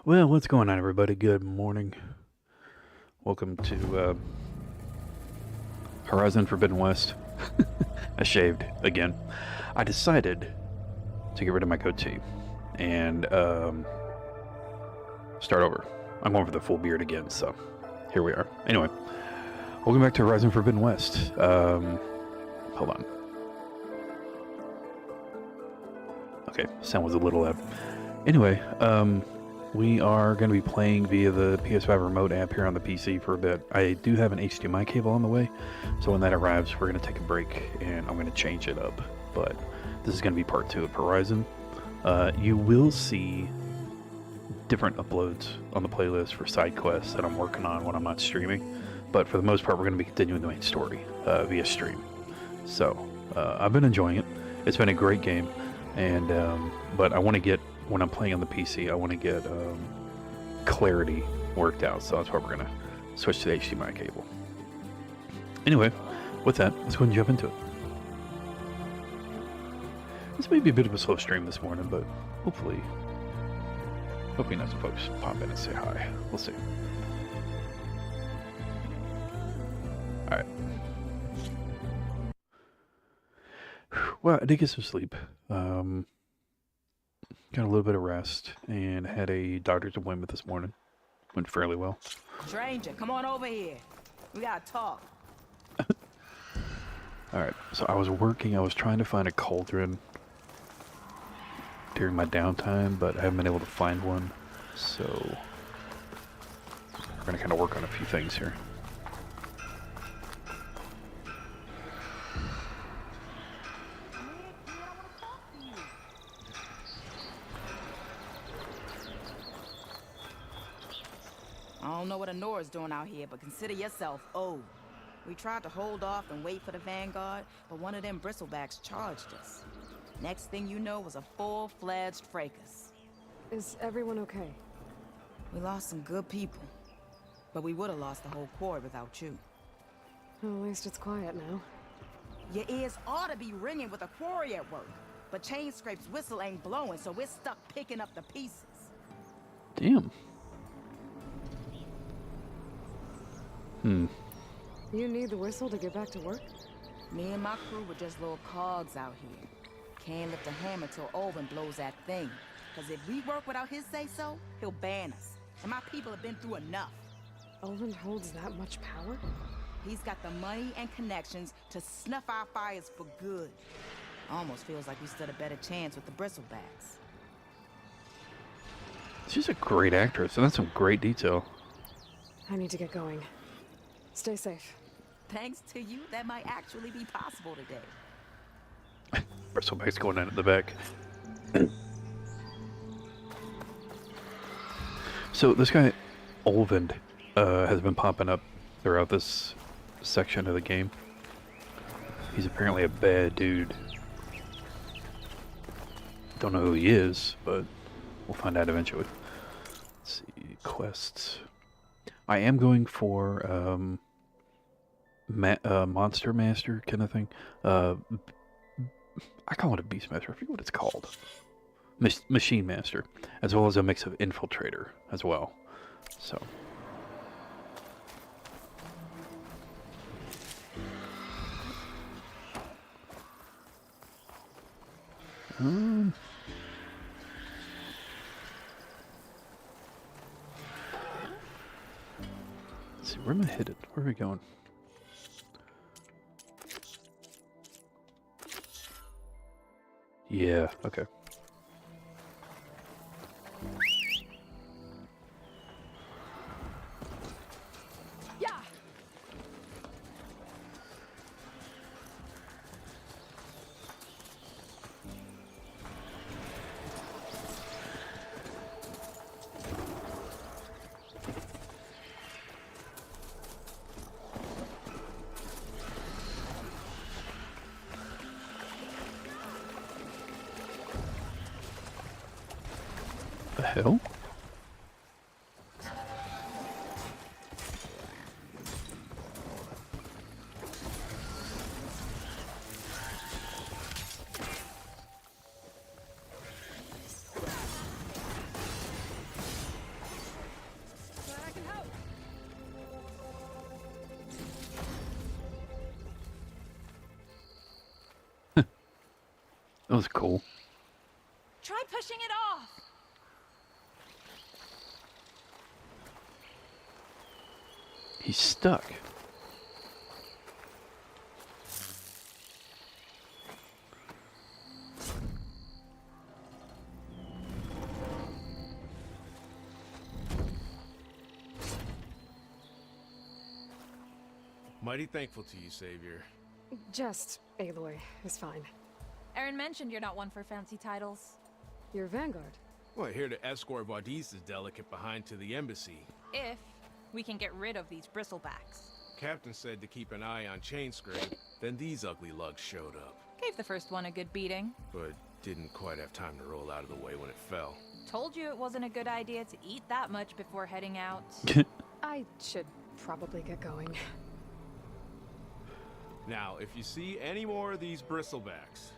Well, what's going on, everybody? Good morning. Welcome to Horizon Forbidden West. I shaved again. I decided to get rid of my goatee and start over. I'm going for the full beard again, so here we are. Anyway, welcome back to Horizon Forbidden West. Hold on. Okay, sound was a little loud. Anyway, we are going to be playing via the PS5 remote app here on the PC for a bit. I do have an HDMI cable on the way, so when that arrives, we're going to take a break and I'm going to change it up. But this is going to be part 2 of Horizon. You will see different uploads on the playlist for side quests that I'm working on when I'm not streaming. But for the most part, we're going to be continuing the main story via stream. So I've been enjoying it. It's been a great game, and but I want to get, when I'm playing on the PC, I want to get clarity worked out, so that's why we're going to switch to the HDMI cable. Anyway, with that, let's go ahead and jump into it. This may be a bit of a slow stream this morning, but hopefully not some folks pop in and say hi. We'll see. Alright. Well, I did get some sleep. Got a little bit of rest and had a doctor's appointment this morning. Went fairly well. Stranger, come on over here. We gotta talk. Alright, so I was working, I was trying to find a cauldron during my downtime, but I haven't been able to find one, so we're gonna kind of work on a few things here. I don't know what Anora's doing out here, but consider yourself old. We tried to hold off and wait for the Vanguard, but one of them bristlebacks charged us. Next thing you know was a full-fledged fracas. Is everyone okay? We lost some good people, but we would have lost the whole Corps without you. Well, at least it's quiet now. Your ears ought to be ringing with a quarry at work, but Chain Scrape's whistle ain't blowing, so we're stuck picking up the pieces. Damn. You need the whistle to get back to work? Me and my crew were just little cogs out here. Can't lift a hammer till Olin blows that thing. Cause if we work without his say-so, he'll ban us. And my people have been through enough. Olin holds that much power? He's got the money and connections to snuff our fires for good. Almost feels like we stood a better chance with the bristlebacks. She's a great actress, and that's some great detail. I need to get going. Stay safe. Thanks to you, that might actually be possible today. Bristleback's going in at the back. So this guy, Olvind, has been popping up throughout this section of the game. He's apparently a bad dude. Don't know who he is, but we'll find out eventually. Let's see, quests. I am going for Monster Master kind of thing. I call it a Beast Master. I forget what it's called. Machine Master, as well as a mix of Infiltrator as well. So. Let's see, where am I headed? Where are we going? Yeah, okay. Yeah. The hell? That was cool. Try pushing it off. He's stuck. Mighty thankful to you, Savior. Just Aloy is fine. Aaron mentioned you're not one for fancy titles. You're Vanguard. Well, here to escort Vardis' delicate behind to the embassy. If we can get rid of these bristlebacks. Captain said to keep an eye on chain scrape, then these ugly lugs showed up. Gave the first one a good beating. But didn't quite have time to roll out of the way when it fell. Told you it wasn't a good idea to eat that much before heading out. I should probably get going. Now, if you see any more of these bristlebacks...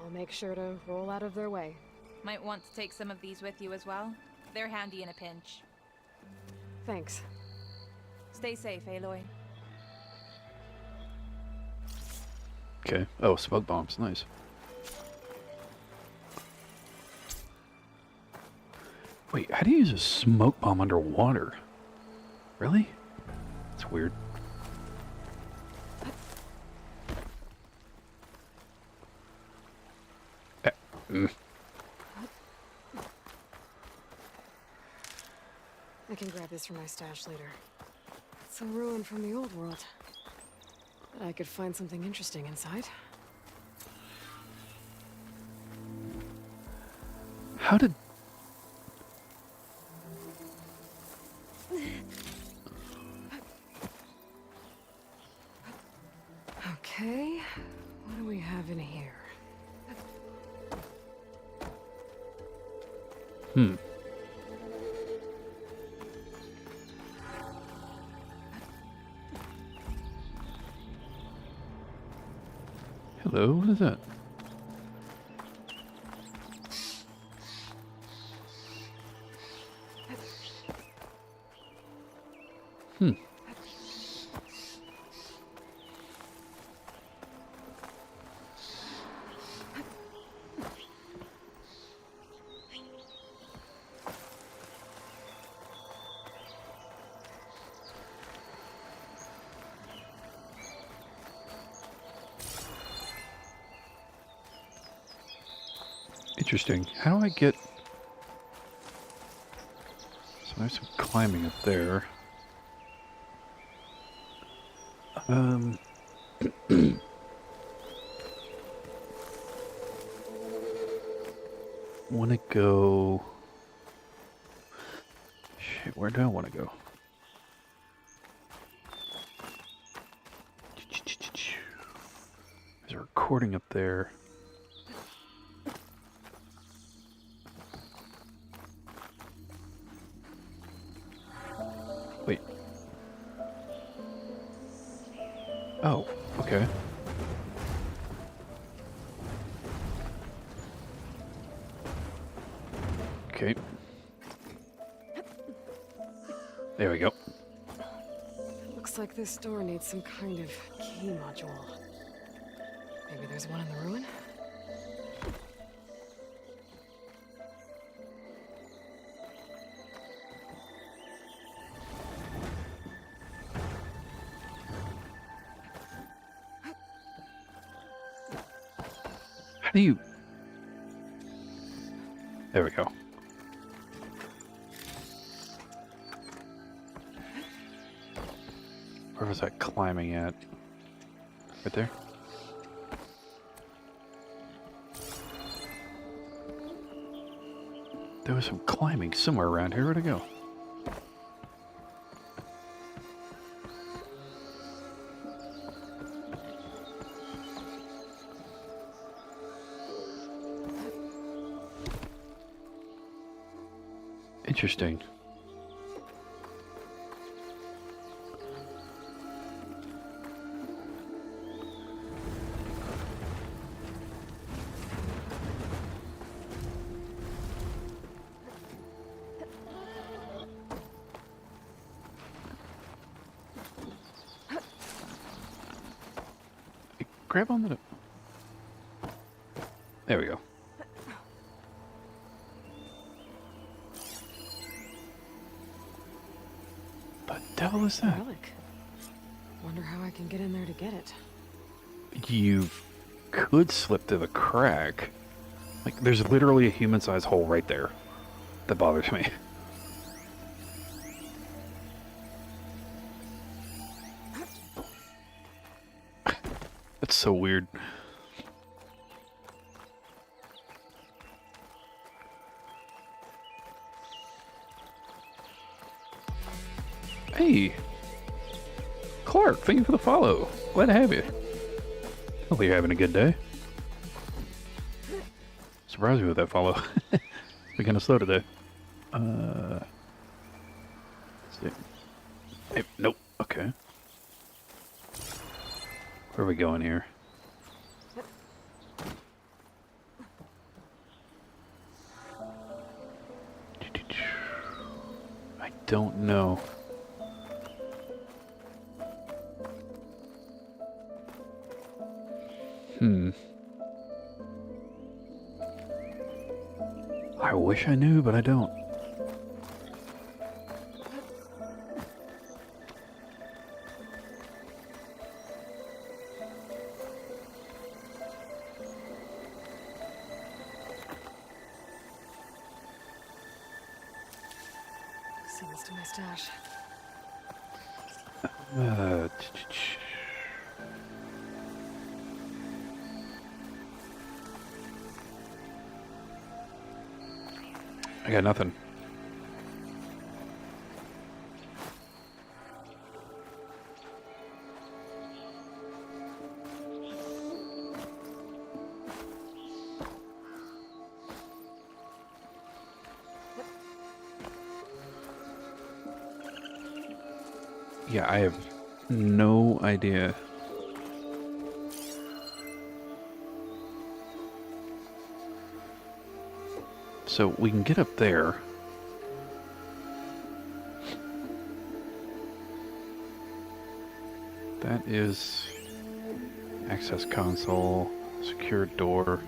I'll make sure to roll out of their way. Might want to take some of these with you as well. They're handy in a pinch. Thanks. Stay safe, Aloy. Okay. Oh, smoke bombs. Nice. Wait, how do you use a smoke bomb underwater? Really? That's weird. I can grab this from my stash later. It's a ruin from the old world. But I could find something interesting inside. How did... Okay, what do we have in here? Hello, what is that? Interesting. How do I get... So there's some climbing up there. Want to go... Shit, where do I want to go? There's a recording up there. Wait. Oh, okay. Okay. There we go. Looks like this door needs some kind of key module. Maybe there's one in the ruin? How do you... There we go. Where was that climbing at? Right there? There was some climbing somewhere around here. Where'd it go? Interesting. Grab on the... There we go. The devil is that? Relic. Wonder how I can get in there to get it. You could slip through the crack. Like, there's literally a human-sized hole right there. That bothers me. That's so weird. Hey! Clark, thank you for the follow. Glad to have you. Hope you're having a good day. Surprised me with that follow. We're kind of slow today. Let's see. Hey, nope. Okay. Where are we going here? I don't know. I wish I knew, but I don't. Send this to my stash. I got nothing. Yeah, I have no idea. So we can get up there. That is access console, secure door.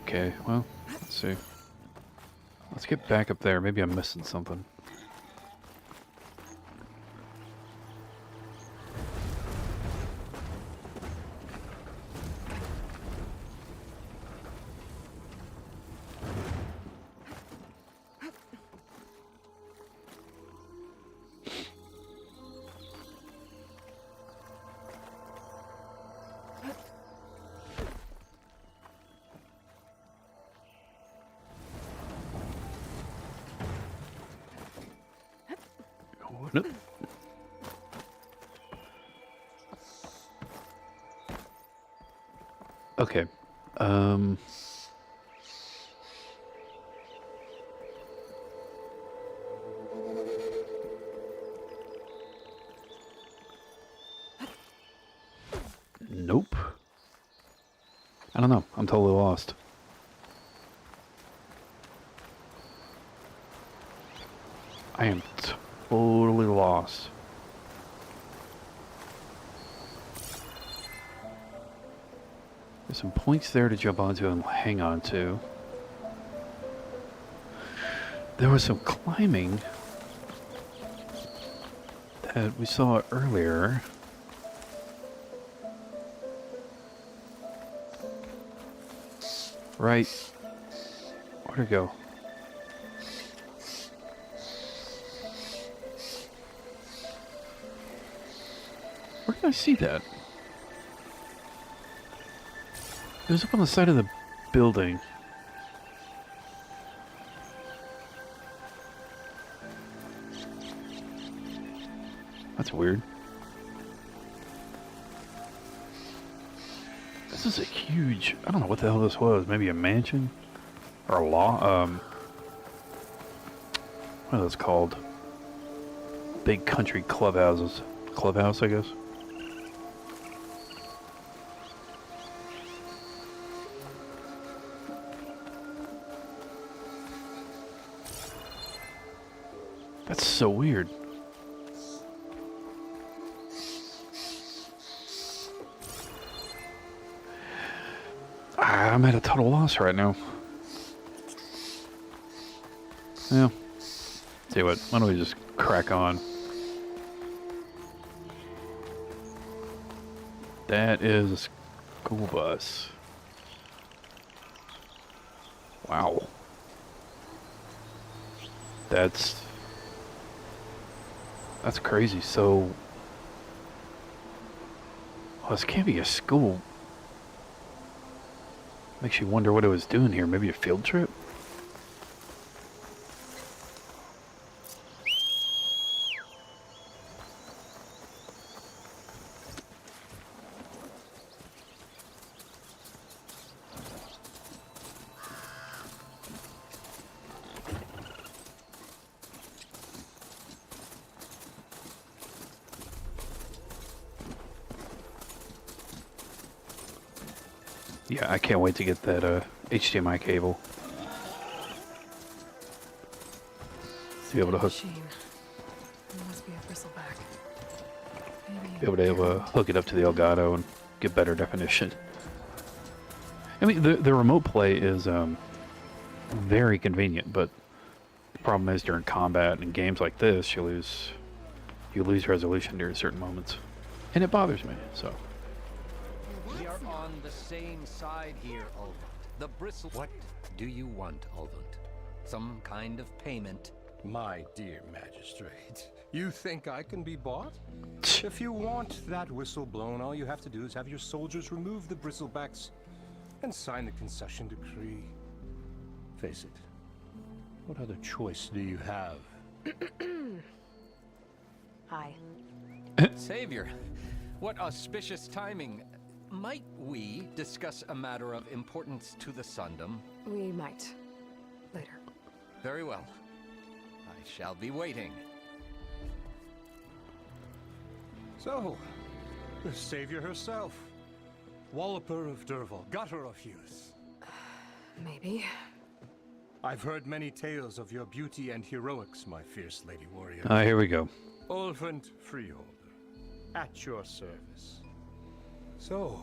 Okay, well, let's see. Let's get back up there. Maybe I'm missing something. Nope. Okay. Nope. I don't know. I'm totally lost. I am totally lost. There's some points there to jump onto and hang on to. There was some climbing that we saw earlier. Right. Where'd it go? Where did I see that? It was up on the side of the building. That's weird. This is a huge... I don't know what the hell this was. Maybe a mansion? Or a law? What are those called? Big country clubhouses. Clubhouse, I guess. That's so weird. I'm at a total loss right now. Yeah. Tell you what, why don't we just crack on? That is a school bus. Wow. That's crazy. So, well, this can't be a school. Makes you wonder what it was doing here. Maybe a field trip? Yeah, I can't wait to get that HDMI cable. To be able to hook. Machine. There must be a bristleback. Maybe Be able to hook it up to the Elgato and get better definition. I mean, the remote play is very convenient, but the problem is during combat and games like this, you lose resolution during certain moments, and it bothers me. So. We are on the same side here, Ulvund. The bristle. What do you want, Ulvund? Some kind of payment? My dear magistrate, you think I can be bought? If you want that whistle blown, all you have to do is have your soldiers remove the bristlebacks and sign the concession decree. Face it, what other choice do you have? Hi. Savior, what auspicious timing. Might we discuss a matter of importance to the Sundom? We might. Later. Very well. I shall be waiting. So, the savior herself. Walloper of Derval, gutter of youth. Maybe. I've heard many tales of your beauty and heroics, my fierce lady warrior. Here we go. Ulvund Freeholder, at your service. So,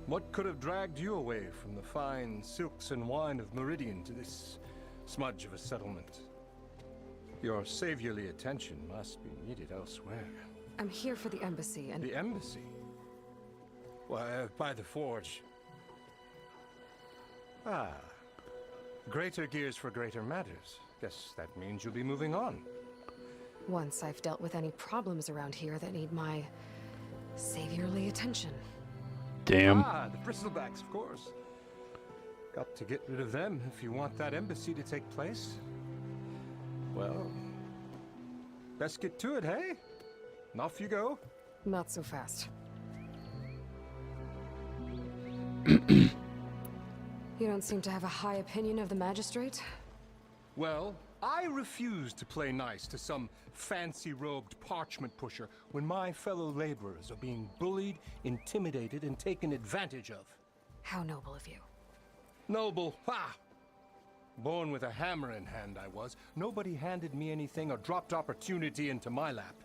what could have dragged you away from the fine silks and wine of Meridian to this smudge of a settlement? Your saviorly attention must be needed elsewhere. I'm here for the embassy and... The embassy? Why, by the forge. Ah. Greater gears for greater matters. Guess that means you'll be moving on. Once I've dealt with any problems around here that need my saviorly attention. Damn. Ah, the bristlebacks, of course. Got to get rid of them if you want that embassy to take place. Well, best get to it, hey? And off you go. Not so fast. You don't seem to have a high opinion of the magistrate? Well, I refuse to play nice to some fancy-robed parchment pusher when my fellow laborers are being bullied, intimidated, and taken advantage of. How noble of you. Noble, ha! Born with a hammer in hand I was. Nobody handed me anything or dropped opportunity into my lap.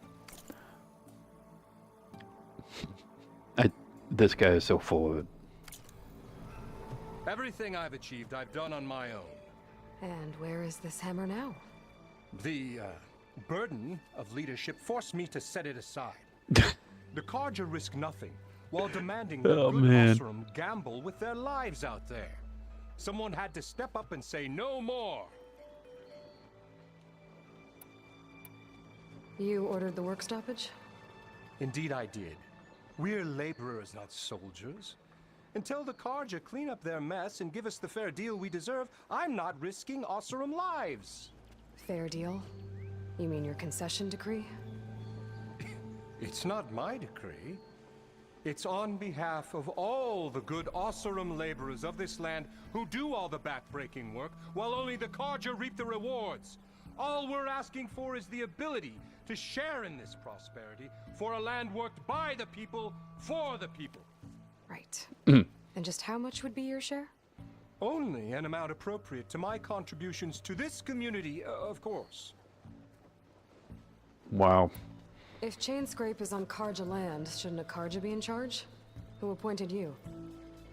This guy is so full of it. Everything I've achieved, I've done on my own. And where is this hammer now? The burden of leadership forced me to set it aside. The Carja risk nothing, while demanding that Oh, good man. Osram gamble with their lives out there. Someone had to step up and say no more. You ordered the work stoppage? Indeed I did. We're laborers, not soldiers. Until the Carja clean up their mess and give us the fair deal we deserve, I'm not risking Osram lives. Fair deal? You mean your concession decree? It's not my decree. It's on behalf of all the good Osram laborers of this land who do all the back-breaking work, while only the Carja reap the rewards. All we're asking for is the ability to share in this prosperity for a land worked by the people, for the people. Right. And just how much would be your share? Only an amount appropriate to my contributions to this community, of course. Wow. If Chainscrape is on Carja land, shouldn't a Carja be in charge? Who appointed you?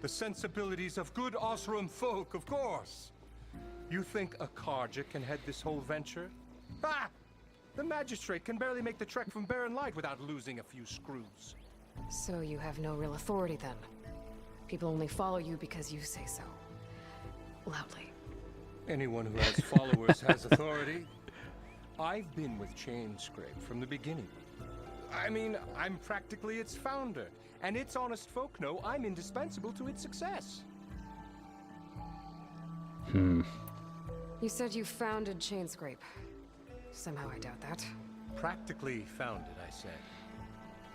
The sensibilities of good Osram folk, of course. You think a Carja can head this whole venture? Ah! The magistrate can barely make the trek from Barren Light without losing a few screws. So you have no real authority then? People only follow you because you say so. Loudly. Anyone who has followers has authority. I've been with Chainscrape from the beginning. I mean, I'm practically its founder, and its honest folk know I'm indispensable to its success. You said you founded Chainscrape. Somehow I doubt that. Practically founded, I said.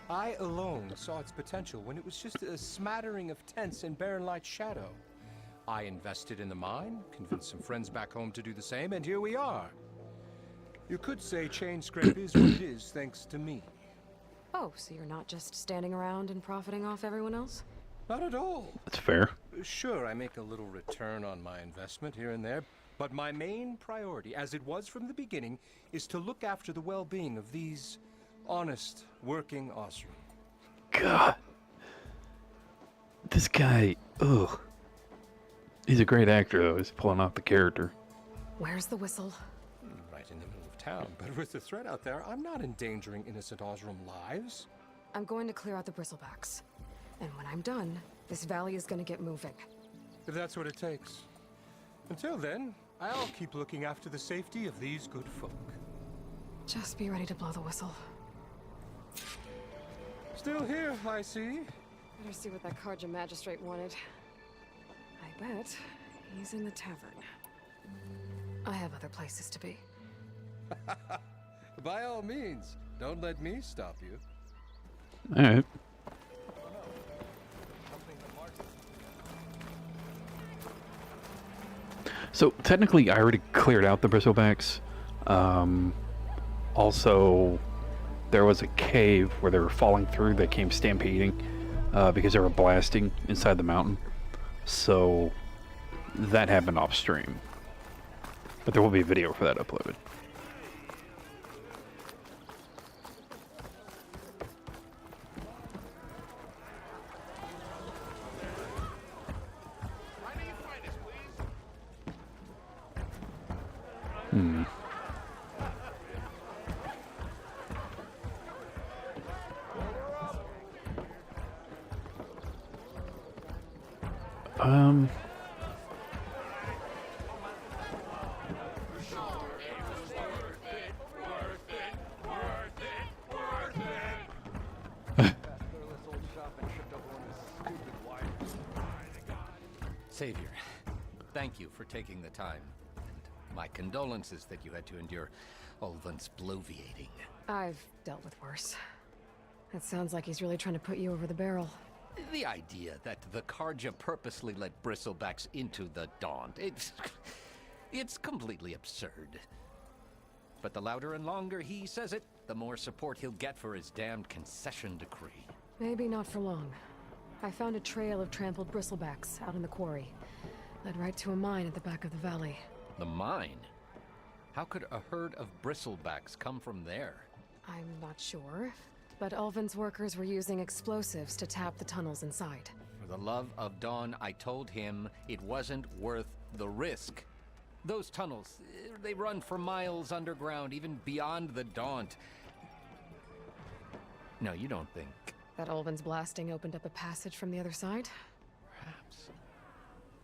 I alone saw its potential when it was just a smattering of tents in Barren Light's shadow. I invested in the mine, convinced some friends back home to do the same, and here we are. You could say Chainscrape is what it is thanks to me. Oh, so you're not just standing around and profiting off everyone else? Not at all. That's fair. Sure, I make a little return on my investment here and there, but my main priority, as it was from the beginning, is to look after the well-being of these honest, working Osram. God. This guy, ugh. He's a great actor, though. He's pulling off the character. Where's the whistle? Right in the middle of town, but with the threat out there, I'm not endangering innocent Osram lives. I'm going to clear out the bristlebacks. And when I'm done, this valley is going to get moving. If that's what it takes. Until then, I'll keep looking after the safety of these good folk. Just be ready to blow the whistle. Still here, I see. Better see what that Carja magistrate wanted. I bet he's in the tavern. I have other places to be. By all means, don't let me stop you. Alright. So, technically, I already cleared out the bristlebacks. Also, there was a cave where they were falling through that came stampeding because they were blasting inside the mountain. So, that happened off stream. But there will be a video for that uploaded. Savior, thank you for taking the time. And my condolences that you had to endure Ulvan's bloviating. I've dealt with worse. It sounds like he's really trying to put you over the barrel. The idea that the Carja purposely let bristlebacks into the Daunt, it's completely absurd. But the louder and longer he says it, the more support he'll get for his damned concession decree. Maybe not for long. I found a trail of trampled bristlebacks out in the quarry. Led right to a mine at the back of the valley. The mine? How could a herd of bristlebacks come from there? I'm not sure, but Ulvan's workers were using explosives to tap the tunnels inside. For the love of Dawn, I told him it wasn't worth the risk. Those tunnels, they run for miles underground, even beyond the Daunt. No, you don't think... That Ulvan's blasting opened up a passage from the other side? Perhaps.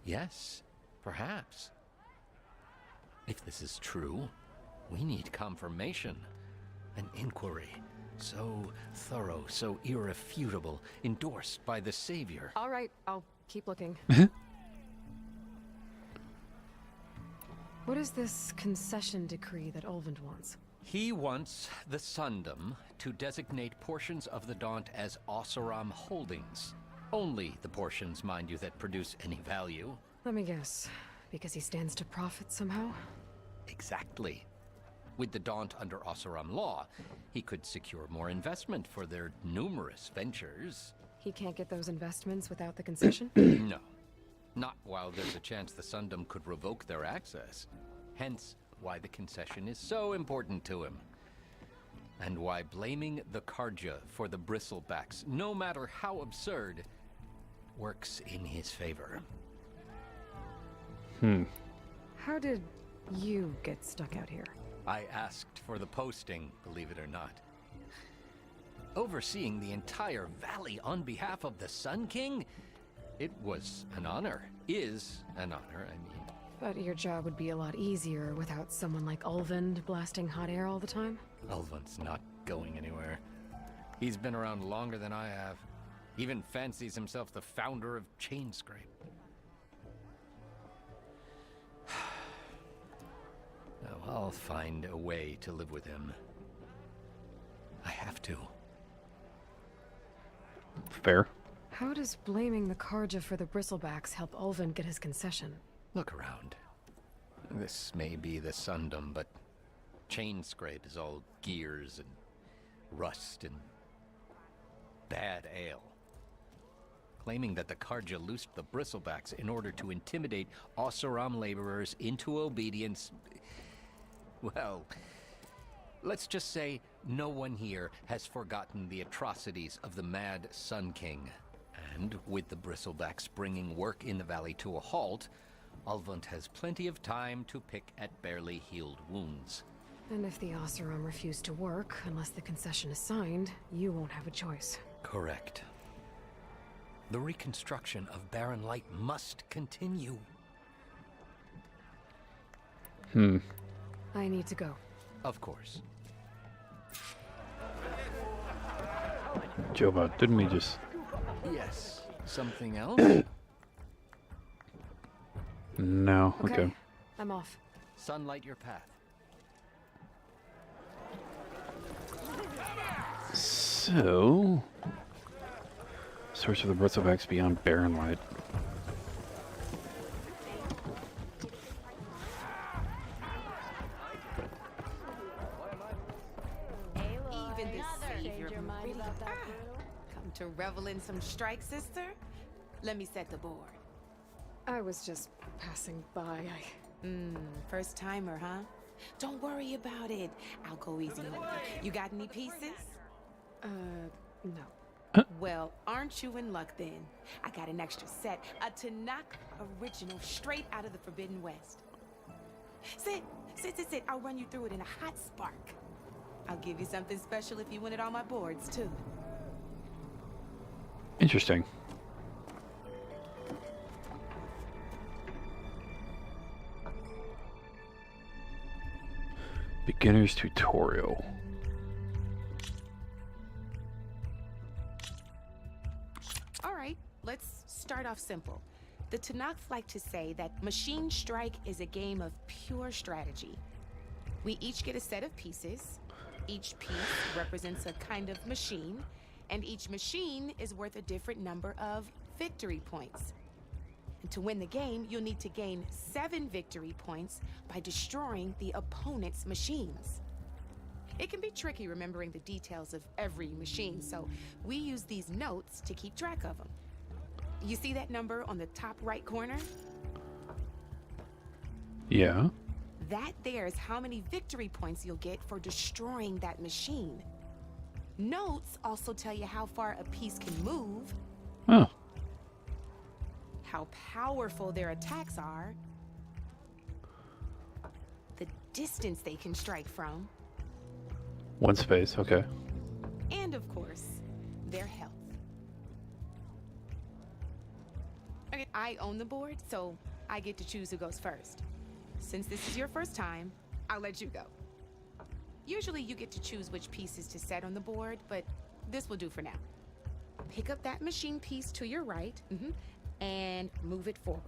Yes, perhaps. If this is true, we need confirmation. An inquiry. So thorough, so irrefutable, endorsed by the Savior. All right, I'll keep looking. What is this concession decree that Ulvan wants? He wants the Sundom to designate portions of the Daunt as Oseram holdings. Only the portions, mind you, that produce any value. Let me guess. Because he stands to profit somehow? Exactly. With the Daunt under Oseram law, he could secure more investment for their numerous ventures. He can't get those investments without the concession? No. Not while there's a chance the Sundom could revoke their access. Hence, why the concession is so important to him. And why blaming the Carja for the bristlebacks, no matter how absurd, works in his favor. How did you get stuck out here? I asked for the posting, believe it or not. Overseeing the entire valley on behalf of the Sun King? It was an honor. Is an honor, I mean. But your job would be a lot easier without someone like Ulvund blasting hot air all the time? Ulvund's not going anywhere. He's been around longer than I have. Even fancies himself the founder of Chainscrape. Now, I'll find a way to live with him. I have to. Fair. How does blaming the Karja for the bristlebacks help Ulvund get his concession? Look around. This may be the Sundom, but Chainscrape is all gears and rust and bad ale. Claiming that the Karja loosed the bristlebacks in order to intimidate Oseram laborers into obedience. Well, let's just say no one here has forgotten the atrocities of the Mad Sun King. And with the bristlebacks bringing work in the valley to a halt, Ulvund has plenty of time to pick at barely healed wounds. And if the Oseram refuse to work, unless the concession is signed, you won't have a choice. Correct. The reconstruction of Barren Light must continue. I need to go. Of course. Joba, didn't we just... Yes. Something else? No, okay. I'm off. Sunlight your path. So... Source of the bristlebacks beyond Barren Light. Even the savior really come to revel in some strike, sister? Let me set the board. I was just passing by. First timer, huh? Don't worry about it. I'll go easy on you. You got any pieces? No. Well, aren't you in luck then? I got an extra set, a Tanakh original, straight out of the Forbidden West. Sit. I'll run you through it in a hot spark. I'll give you something special if you win it on my boards, too. Interesting. Beginner's tutorial. All right, let's start off simple. The Tanakh like to say that Machine Strike is a game of pure strategy. We each get a set of pieces. Each piece represents a kind of machine, and each machine is worth a different number of victory points. And to win the game, you'll need to gain 7 victory points by destroying the opponent's machines. It can be tricky remembering the details of every machine, so we use these notes to keep track of them. You see that number on the top right corner? Yeah. That there is how many victory points you'll get for destroying that machine. Notes also tell you how far a piece can move, Oh. how powerful their attacks are, the distance they can strike from, One space, okay. and of course, their health. Okay, I own the board, so I get to choose who goes first. Since this is your first time, I'll let you go. Usually you get to choose which pieces to set on the board, but this will do for now. Pick up that machine piece to your right, and move it forward.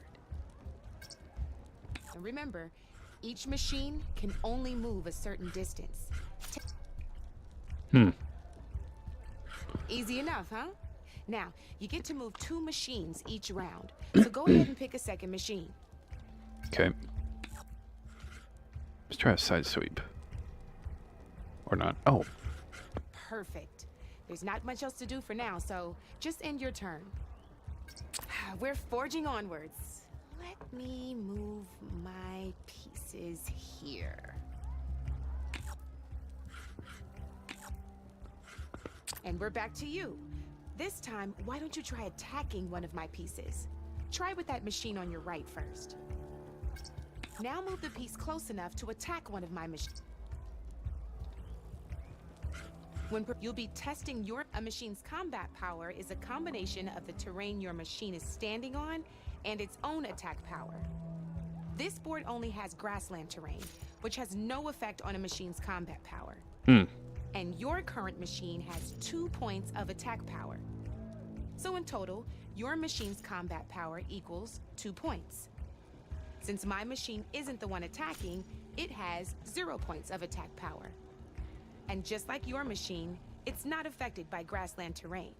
And remember, each machine can only move a certain distance. Easy enough, huh? Now, you get to move 2 machines each round, so go ahead and pick a second machine. Okay. Let's try a side sweep. Or not. Oh. Perfect. There's not much else to do for now, so just end your turn. We're forging onwards. Let me move my pieces here. And we're back to you. This time, why don't you try attacking one of my pieces? Try with that machine on your right first. Now move the piece close enough to attack one of my machines. You'll be testing a machine's combat power is a combination of the terrain your machine is standing on and its own attack power. This board only has grassland terrain, which has no effect on a machine's combat power. And your current machine has 2 points of attack power. So in total, your machine's combat power equals 2 points. Since my machine isn't the one attacking, it has 0 points of attack power. And just like your machine, it's not affected by grassland terrain.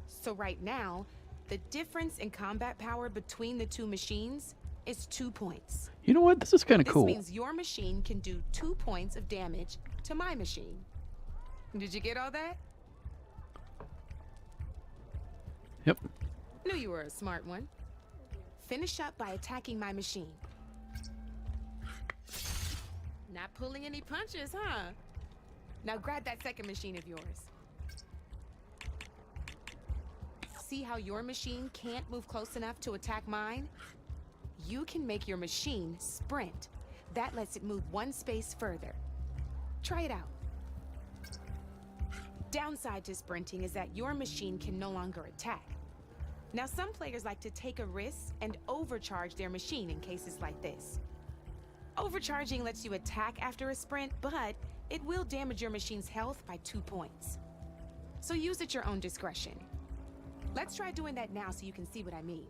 So right now, the difference in combat power between the two machines is 2 points. You know what? This is kind of cool. This means your machine can do 2 points of damage to my machine. Did you get all that? Yep. Knew you were a smart one. Finish up by attacking my machine. Not pulling any punches, huh? Now grab that second machine of yours. See how your machine can't move close enough to attack mine? You can make your machine sprint. That lets it move 1 space further. Try it out. Downside to sprinting is that your machine can no longer attack. Now, some players like to take a risk and overcharge their machine in cases like this. Overcharging lets you attack after a sprint, but it will damage your machine's health by 2 points. So use at your own discretion. Let's try doing that now so you can see what I mean.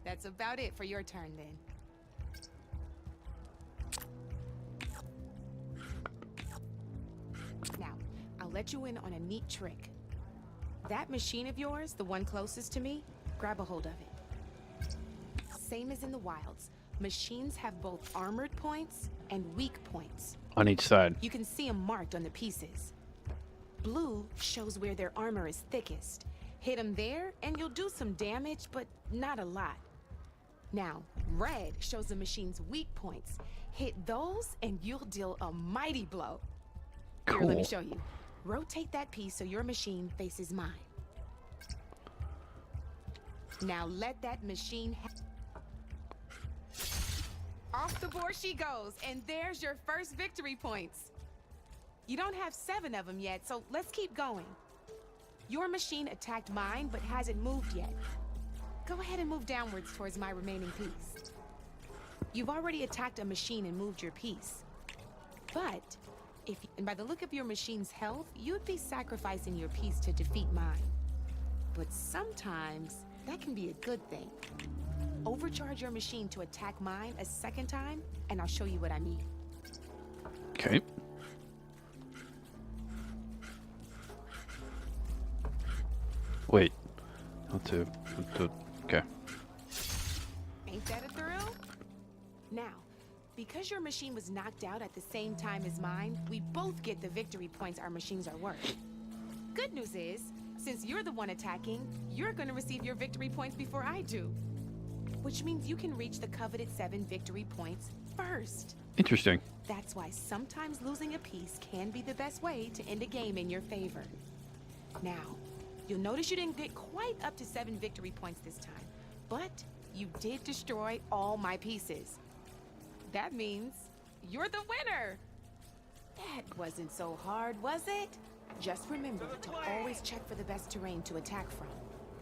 That's about it for your turn then. Now, I'll let you in on a neat trick. That machine of yours, the one closest to me, grab a hold of it. Same as in the wilds, machines have both armored points and weak points. On each side. You can see them marked on the pieces. Blue shows where their armor is thickest. Hit them there and you'll do some damage, but not a lot. Now, red shows the machine's weak points. Hit those and you'll deal a mighty blow. Here, let me show you. Rotate that piece so your machine faces mine. Now let that machine off the board she goes, and there's your first victory points. You don't have 7 of them yet, so let's keep going. Your machine attacked mine, but hasn't moved yet. Go ahead and move downwards towards my remaining piece. You've already attacked a machine and moved your piece. But, and by the look of your machine's health, you'd be sacrificing your piece to defeat mine. But sometimes, that can be a good thing. Overcharge your machine to attack mine a second time, and I'll show you what I mean. Okay. Wait. Not to. Okay. Ain't that a thrill? Now, because your machine was knocked out at the same time as mine, we both get the victory points our machines are worth. Good news is, since you're the one attacking, you're going to receive your victory points before I do. Which means you can reach the coveted 7 victory points first. Interesting. That's why sometimes losing a piece can be the best way to end a game in your favor. Now, you'll notice you didn't get quite up to 7 victory points this time, but you did destroy all my pieces. That means you're the winner. That wasn't so hard, was it? Just remember to always check for the best terrain to attack from.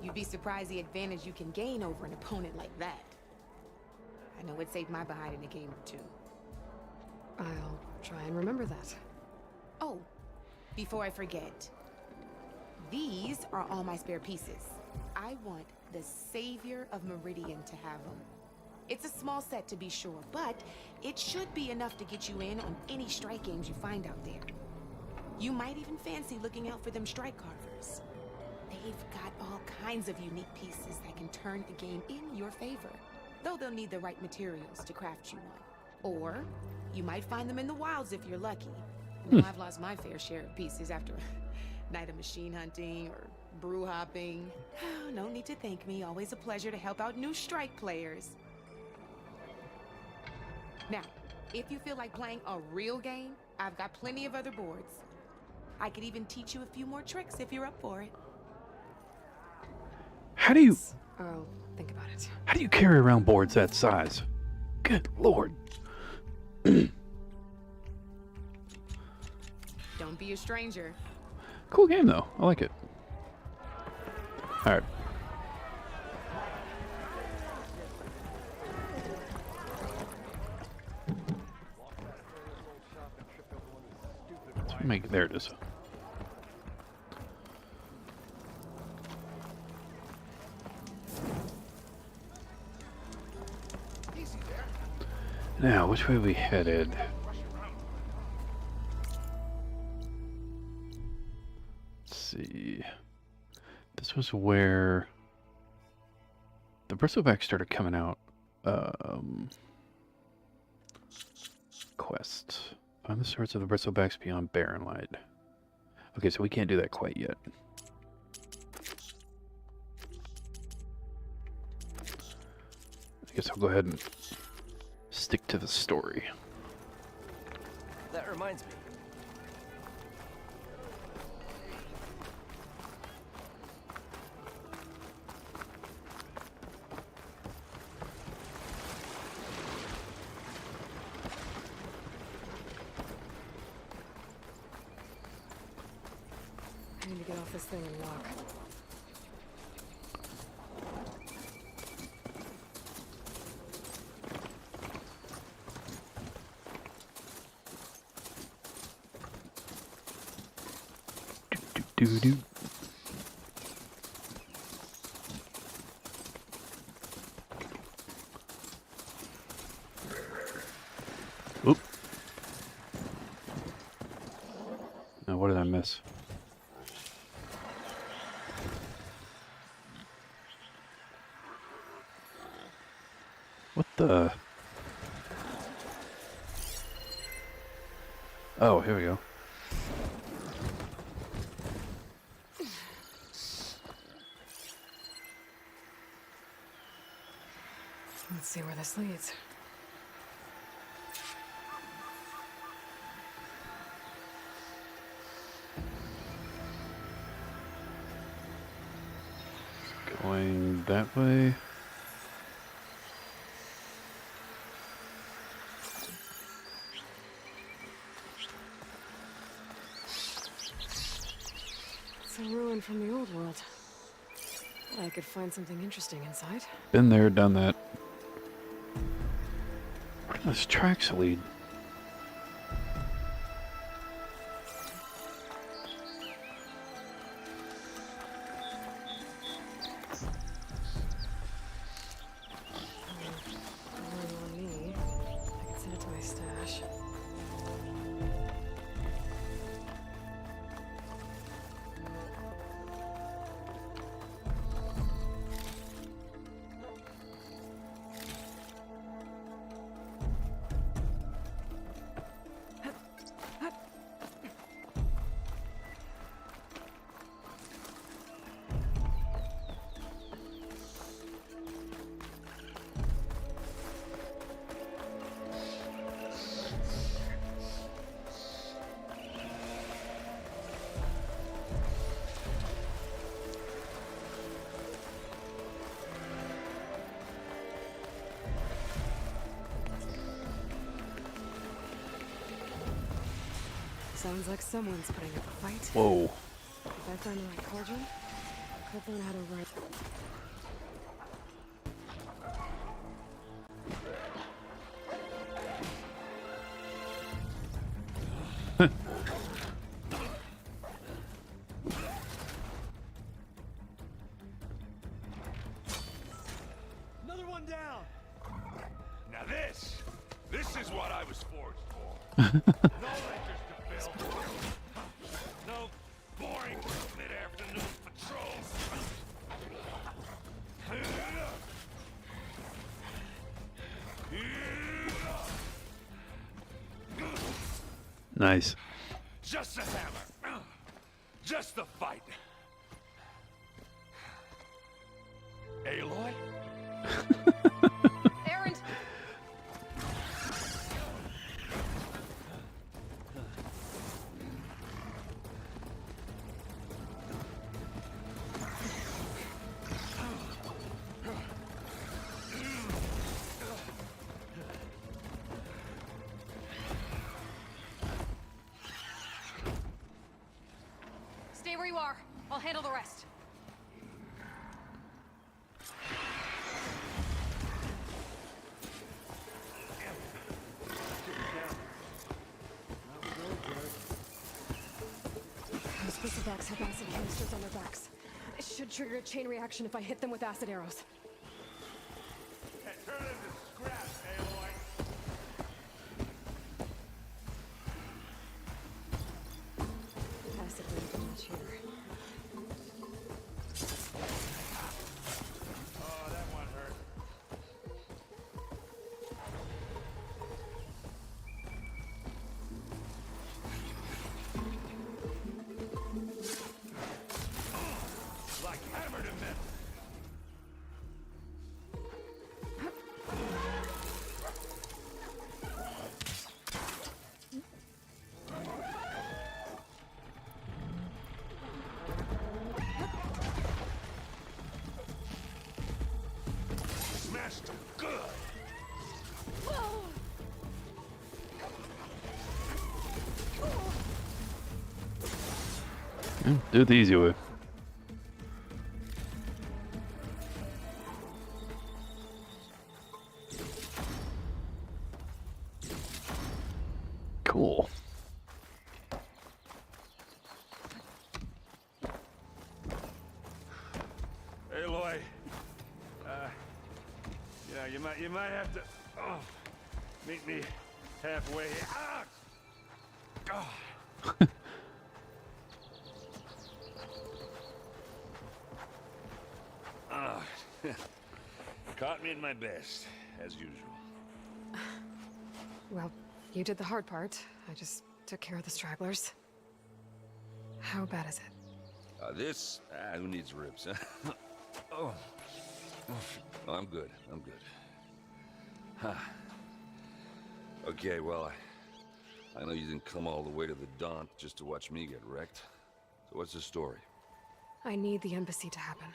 You'd be surprised the advantage you can gain over an opponent like that. I know it saved my behind in a game or 2. I'll try and remember that. Oh, before I forget, these are all my spare pieces. I want the Savior of Meridian to have them. It's a small set to be sure, but it should be enough to get you in on any strike games you find out there. You might even fancy looking out for them strike carvers. They've got all kinds of unique pieces that can turn a game in your favor, though they'll need the right materials to craft you one. Or you might find them in the wilds if you're lucky. Now, I've lost my fair share of pieces after a night of machine hunting or brew hopping. No need to thank me. Always a pleasure to help out new strike players. Now, if you feel like playing a real game, I've got plenty of other boards. I could even teach you a few more tricks if you're up for it. How do you I'll think about it. carry around boards that size? Good lord. Don't be a stranger. Cool game though. I like it. All right. There it is. Now, which way are we headed? Let's see. This was where the bristleback started coming out. Quest. Find the source of the bristlebacks beyond Barren Light. Okay, so we can't do that quite yet. I guess I'll go ahead and stick to the story. That reminds me. I need to get off this thing and walk. Do-do-do. Oop. Now, what did I miss? What the? Oh, here we go. Let's see where this leads. Going that way. It's a ruin from the old world. I could find something interesting inside. Been there, done that. Where do those tracks lead? On me. I can send it to my stash. Sounds like someone's putting up a fight. Whoa. If I find the right cauldron, I could learn how to run. Another one down. Now this is what I was forged for. No ledgers to fill. No boring mid-afternoon patrols. Nice. Just a hammer. Just the fight. Aloy? Errand! Stay where you are. I'll handle the rest. Those bristlebacks have acid canisters on their backs. It should trigger a chain reaction if I hit them with acid arrows. Hey, turn into scrap, Aloy. Acid wouldn't do much here. Oh, that one hurt. Like hammer to metal. Smashed him good. Do it the easy way. Cool. Aloy, you might have to meet me halfway. Ah! Oh. Caught me at my best, as usual. Well, you did the hard part. I just took care of the stragglers. How bad is it? Who needs ribs, huh? Oh, I'm good. I'm good. Huh. Okay, well, I know you didn't come all the way to the Daunt just to watch me get wrecked. So what's the story? I need the embassy to happen,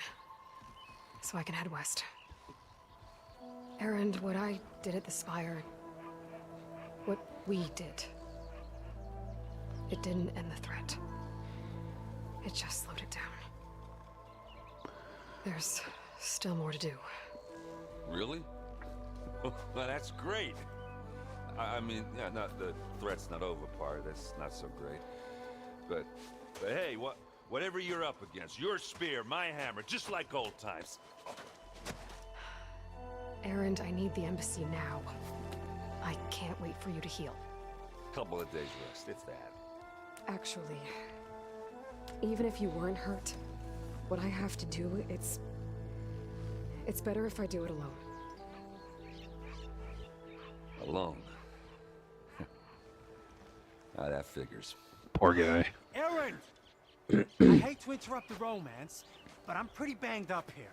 so I can head west. Erend, what I did at the Spire, what we did, it didn't end the threat. It just slowed it down. There's still more to do. Really? Well, that's great. I mean, yeah, not the threat's not over part. That's not so great. But hey, whatever you're up against, your spear, my hammer, just like old times. Erend, I need the embassy now. I can't wait for you to heal. Couple of days rest, if that. Actually, even if you weren't hurt, what I have to do, it's better if I do it alone. Alone? That figures. Poor guy. Erend! I hate to interrupt the romance, but I'm pretty banged up here.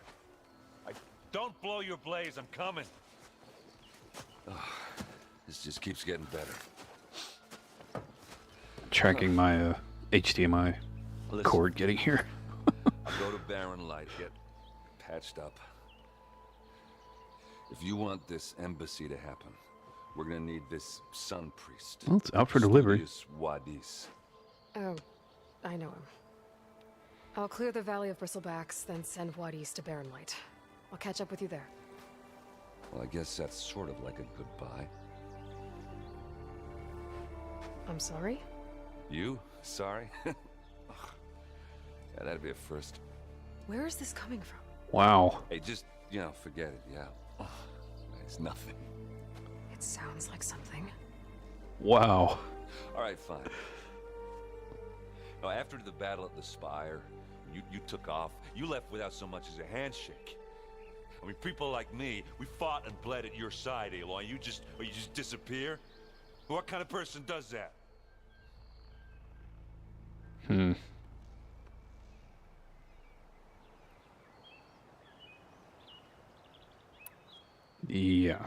Don't blow your blaze, I'm coming. This just keeps getting better. Tracking my HDMI cord getting here. I'll go to Barren Light, get patched up. If you want this embassy to happen, we're gonna need this sun priest. Well, it's out for delivery. Wadis. Oh, I know him. I'll clear the Valley of Bristlebacks, then send Wadis to Barren Light. I'll catch up with you there. Well, I guess that's sort of like a goodbye. I'm sorry? You? Sorry? Yeah, that'd be a first. Where is this coming from? Wow. Hey, just, forget it, yeah. It's nothing. It sounds like something. Wow. All right, fine. Now, after the battle at the Spire, you took off. You left without so much as a handshake. I mean, people like me, we fought and bled at your side, Aloy. You just disappear? What kind of person does that? Yeah.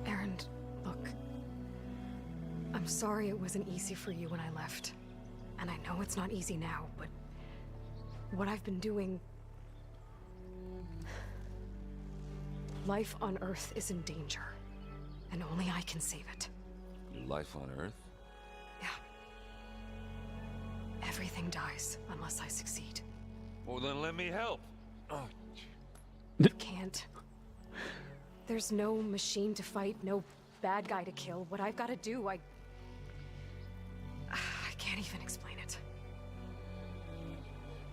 Erend, look. I'm sorry it wasn't easy for you when I left. And I know it's not easy now, but what I've been doing... Life on Earth is in danger, and only I can save it. Your life on Earth? Yeah. Everything Everything dies unless I succeed. Well, then let me help. Oh, You can't. There's no machine to fight, no bad guy to kill. What I've got to do, I can't even explain it.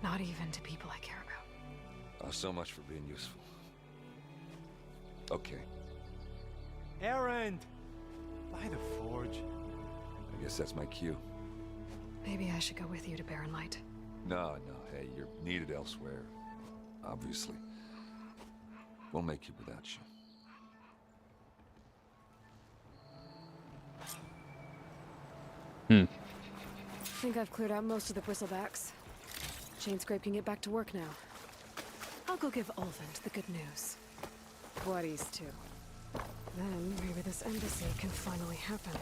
Not even to people I care about. oh, so much for being useful. Okay, Errand! By the forge. I guess that's my cue. Maybe I should go with you to Barren Light. No, hey, you're needed elsewhere. Obviously. We'll make it without you. I think I've cleared out most of the bristlebacks. Chain Scrape can get back to work now. I'll go give Ulvund the good news. Buddies, too. Then maybe this embassy can finally happen.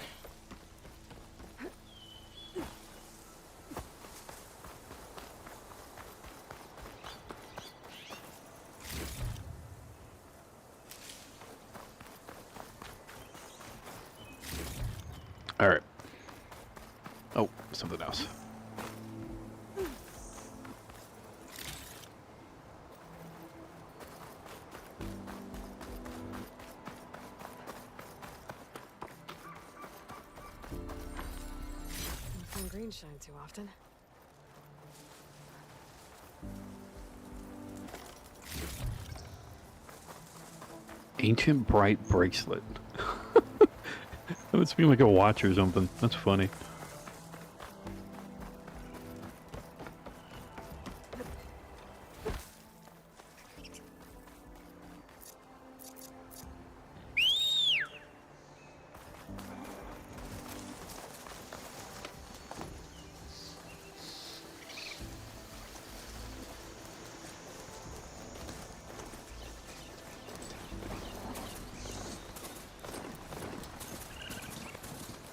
All right. Oh, something else. Don't green shine too often. Ancient bright bracelet. That must be like a watch or something. That's funny.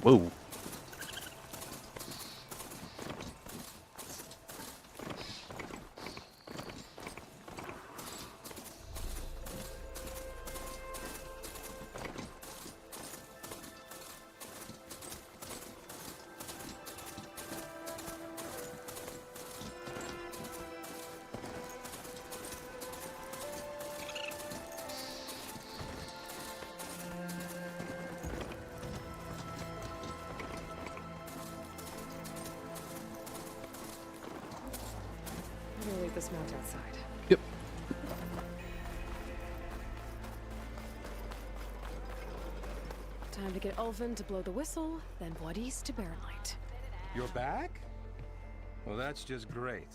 Whoa. We'll leave this mount outside. Yep. Time to get Ulvund to blow the whistle, then Buddies to Barren Light. You're back? Well, that's just great.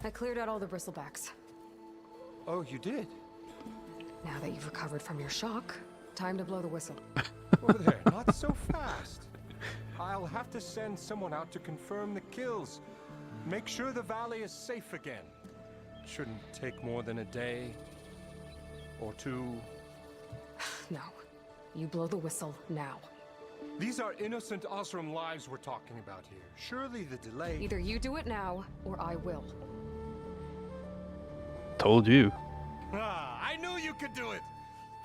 I cleared out all the bristlebacks. Oh, you did? Now that you've recovered from your shock, time to blow the whistle. Oh, there, not so fast. I'll have to send someone out to confirm the kills. Make sure the valley is safe again. Shouldn't take more than a day or two. No. You blow the whistle now. These are innocent Osram lives we're talking about here. Surely the delay... Either you do it now, or I will. Told you. Ah, I knew you could do it!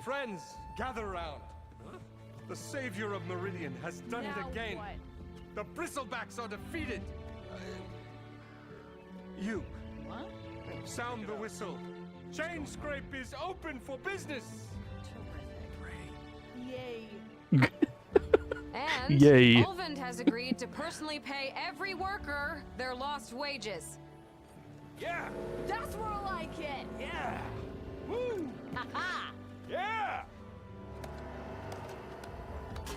Friends, gather around. The savior of Meridian has done it again. What? The bristlebacks are defeated. You. What? Sound the whistle. Chain Scrape is open for business. Yay. And Yay. Ulvund has agreed to personally pay every worker their lost wages. Yeah! That's more like it. Yeah! Woo! Ha Yeah!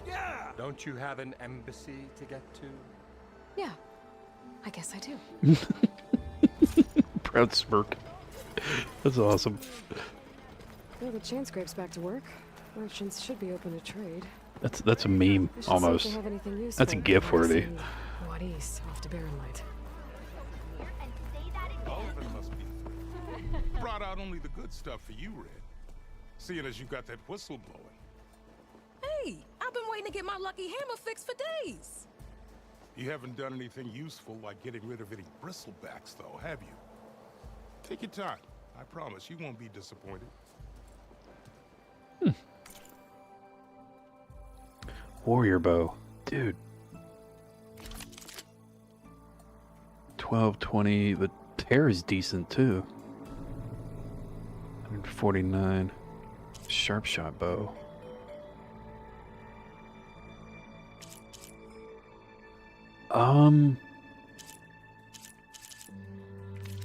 Yeah! Don't you have an embassy to get to? Yeah, I guess I do. Proud smirk. That's awesome. Well, the Chain Scrape's back to work. Merchants should be open to trade. That's a meme I should see if almost. they have anything useful. That's a GIF worthy. Wadis off to Barren Light. All of it must be. Brought out only the good stuff for you, Red. Seeing as you got that whistle blowing. Hey, I've been waiting to get my lucky hammer fixed for days. You haven't done anything useful like getting rid of any bristlebacks, though, have you? Take your time. I promise you won't be disappointed. warrior bow. Dude. 12, 20. The tear is decent too. 149. Sharp shot bow. Let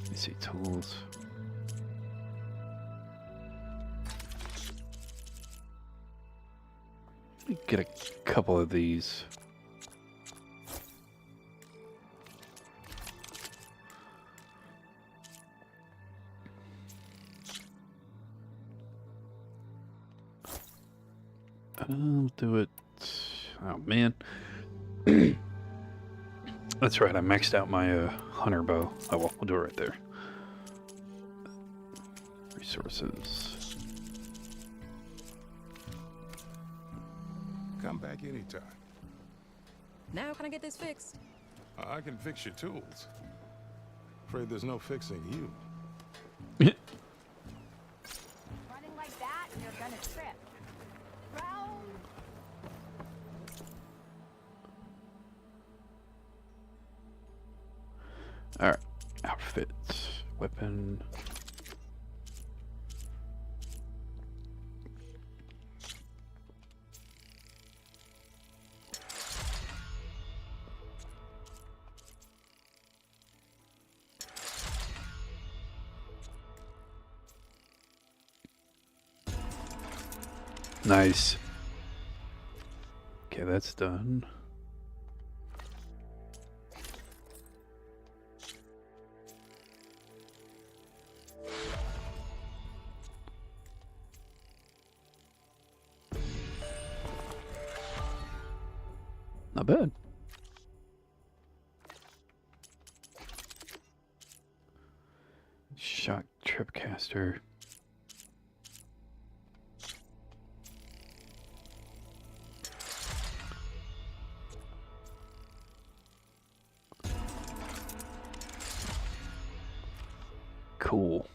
me see tools. Let me get a couple of these. I'll do it. Oh man. That's right, I maxed out my hunter bow. Oh well, we'll do it right there. Resources. Come back anytime. Now can I get this fixed? I can fix your tools. Afraid there's no fixing you. Running like that, you're gonna trip. Round. Alright, outfit, weapon. Nice. Okay, that's done. Not bad. Shock tripcaster. Cool.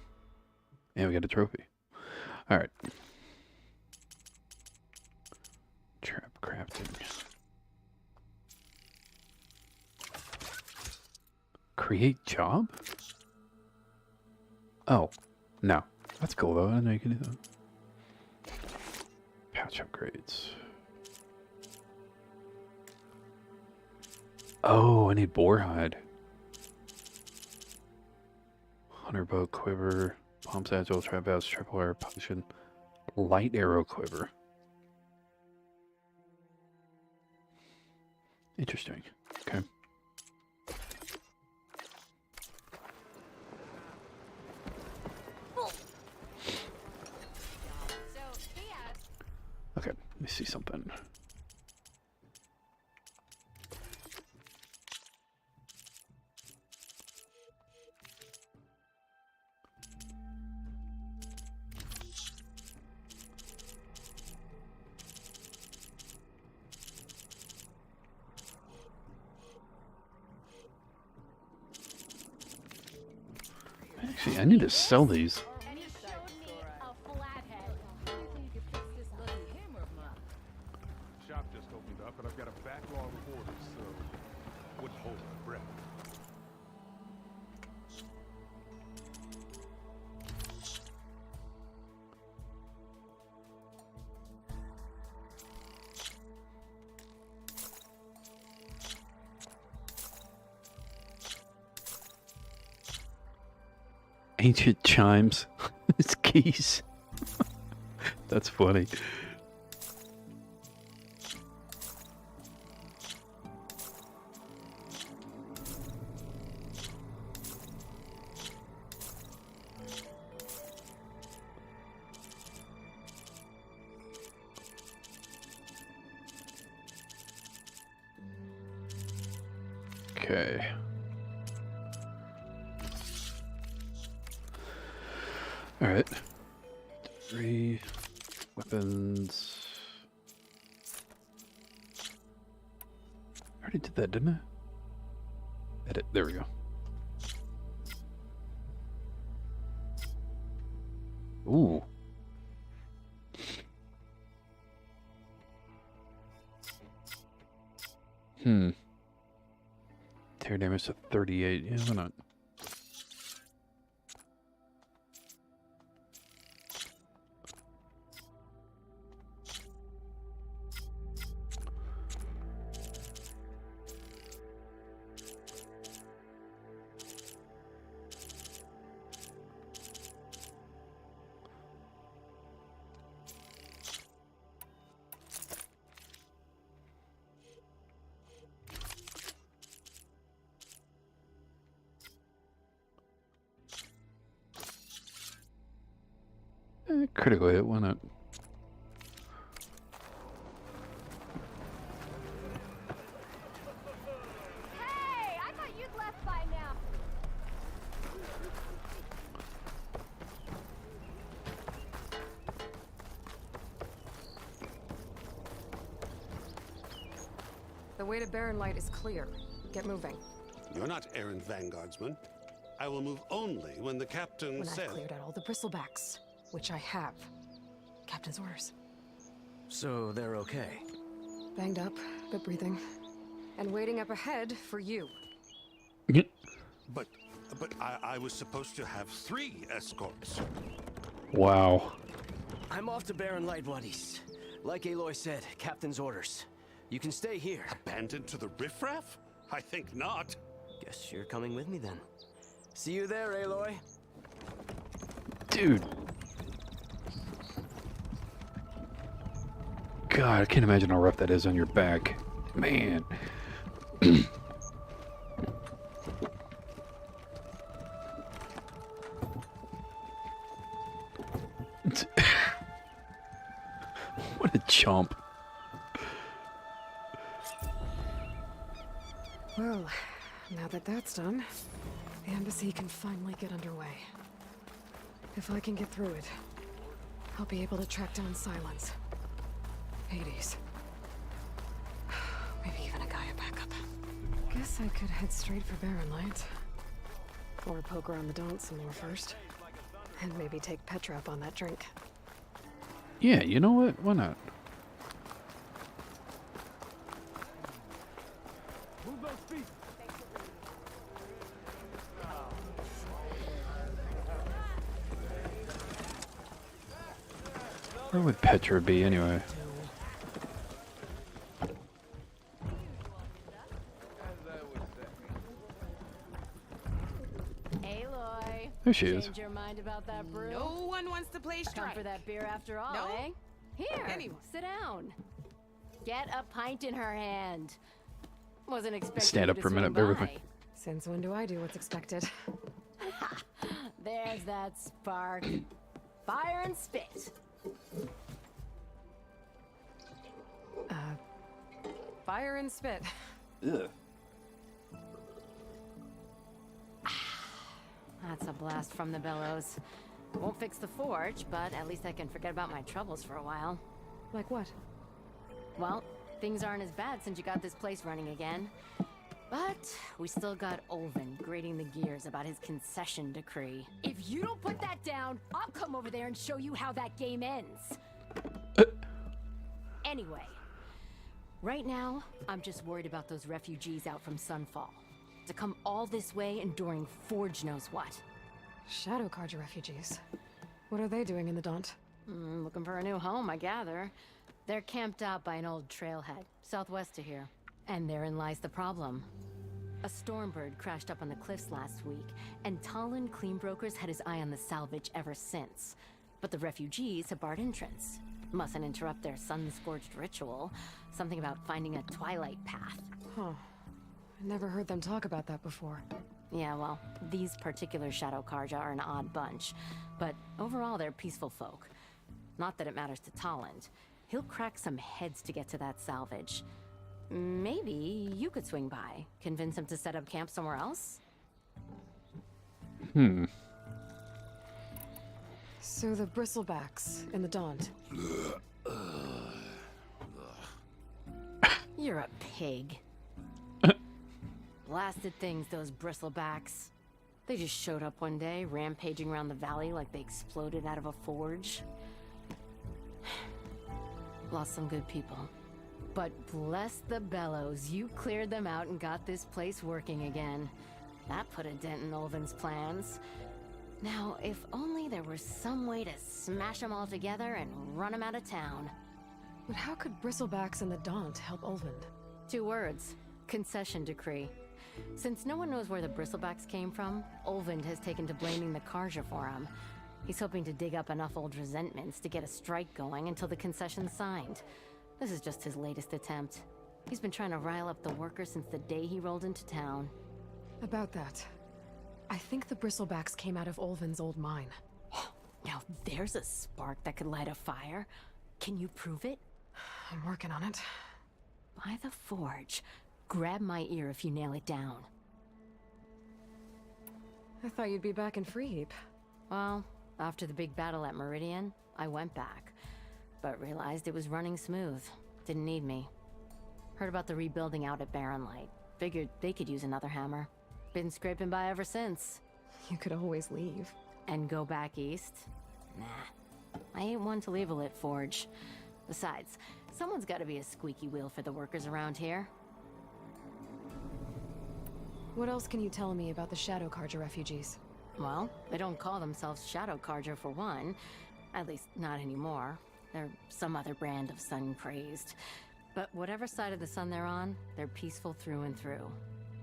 And we got a trophy. All right. Trap crafting. Create job? Oh, no. That's cool though. I didn't know you can do that. Pouch upgrades. Oh, I need boar hide. Hunter bow quiver, palm satchel, trap house, triple arrow potion, light arrow quiver. Interesting. Okay. Okay, let me see something. Actually, I need to sell these. Shop just opened up, and I've got a backlog of orders, so wouldn't hold my breath. Ancient chimes. It's keys. That's funny. Okay. All right. 3 weapons. I already did that, didn't I? Edit. There we go. Ooh. Tear damage to 38. Yeah, why not? Critical hit, why not? Hey, I thought you'd left by now. The way to Barren Light is clear. Get moving. You're not errand vanguardsman. I will move only when the captain When says... I've cleared out all the bristlebacks, which I have. Captain's orders. So they're okay? Banged up, but breathing. And waiting up ahead for you. But I was supposed to have 3 escorts. Wow. I'm off to Barren Light, buddies. Like Aloy said, Captain's orders. You can stay here. Abandoned to the riffraff? I think not. Guess you're coming with me then. See you there, Aloy. Dude. God, I can't imagine how rough that is on your back. Man. What a chump. Well, now that that's done, the embassy can finally get underway. If I can get through it, I'll be able to track down Silence. Hades. Maybe even a Gaia backup. Guess I could head straight for Barren Light. Or poke around the Daunt some more first. And maybe take Petra up on that drink. Yeah, you know what? Why not? Move those feet. Where would Petra be anyway? Aloy. There she is. Change your mind about that brew? No one wants to play Come strike. for that beer after all, No. eh? Here, Anyone. sit down. Get a pint in her hand. Wasn't expecting Stand you up to for a minute, swing bear with by. me. Since when do I do what's expected? There's that spark. Fire and spit. Fire and spit. Ugh. That's a blast from the bellows. Won't fix the forge, but at least I can forget about my troubles for a while. Like what? Well, things aren't as bad since you got this place running again. But we still got Olvin grating the gears about his concession decree. If you don't put that down, I'll come over there and show you how that game ends. Anyway, right now, I'm just worried about those refugees out from Sunfall. To come all this way enduring Forge knows what. Shadow Carja refugees. What are they doing in the Daunt? Looking for a new home, I gather. They're camped out by an old trailhead, southwest of here. And therein lies the problem. A Stormbird crashed up on the cliffs last week, and Talon Cleanbrokers had his eye on the salvage ever since. But the refugees have barred entrance. Mustn't interrupt their sun-scorched ritual. Something about finding a twilight path. Huh. I never heard them talk about that before. Yeah, well, these particular Shadow Carja are an odd bunch. But overall, they're peaceful folk. Not that it matters to Talon. He'll crack some heads to get to that salvage. Maybe you could swing by, convince him to set up camp somewhere else? So the bristlebacks in the Daunt. You're a pig. Blasted things, those bristlebacks. They just showed up one day, rampaging around the valley like they exploded out of a forge. Lost some good people. But bless the bellows, you cleared them out and got this place working again. That put a dent in Ulvin's plans. Now, if only there was some way to smash them all together and run them out of town. But how could Bristlebacks and the Daunt help Ulvund? 2 words. Concession decree. Since no one knows where the Bristlebacks came from, Ulvund has taken to blaming the Carja for him. He's hoping to dig up enough old resentments to get a strike going until the concession's signed. This is just his latest attempt. He's been trying to rile up the workers since the day he rolled into town. About that, I think the Bristlebacks came out of Ulvund's old mine. Now there's a spark that could light a fire. Can you prove it? I'm working on it. By the forge. Grab my ear if you nail it down. I thought you'd be back in Freeheap. Well, after the big battle at Meridian, I went back. But realized it was running smooth. Didn't need me. Heard about the rebuilding out at Barren Light. Figured they could use another hammer. Been scraping by ever since. You could always leave. And go back east? Nah. I ain't one to leave a lit forge. Besides, someone's gotta be a squeaky wheel for the workers around here. What else can you tell me about the Shadow Carja refugees? Well, they don't call themselves Shadow Carja for one. At least, not anymore. They're some other brand of sun-crazed. But whatever side of the sun they're on, they're peaceful through and through.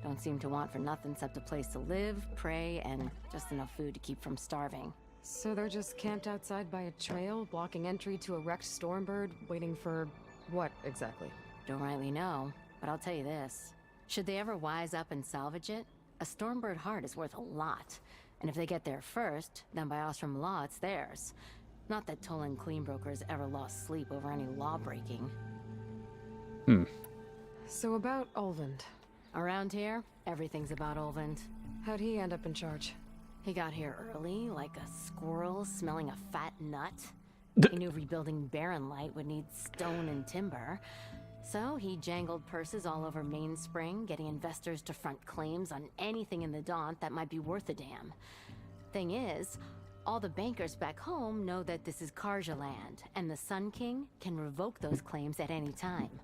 Don't seem to want for nothing except a place to live, pray, and just enough food to keep from starving. So they're just camped outside by a trail, blocking entry to a wrecked Stormbird, waiting for what exactly? Don't rightly know, but I'll tell you this. Should they ever wise up and salvage it, a Stormbird heart is worth a lot. And if they get there first, then by Ostrom law, it's theirs. Not that Tolan Cleanbrokers ever lost sleep over any law-breaking. So about Ulvund. Around here, everything's about Ulvund. How'd he end up in charge? He got here early, like a squirrel smelling a fat nut. He knew rebuilding Barren Light would need stone and timber. So he jangled purses all over Mainspring, getting investors to front claims on anything in the Daunt that might be worth a damn. Thing is, all the bankers back home know that this is Carja land, and the Sun King can revoke those claims at any time.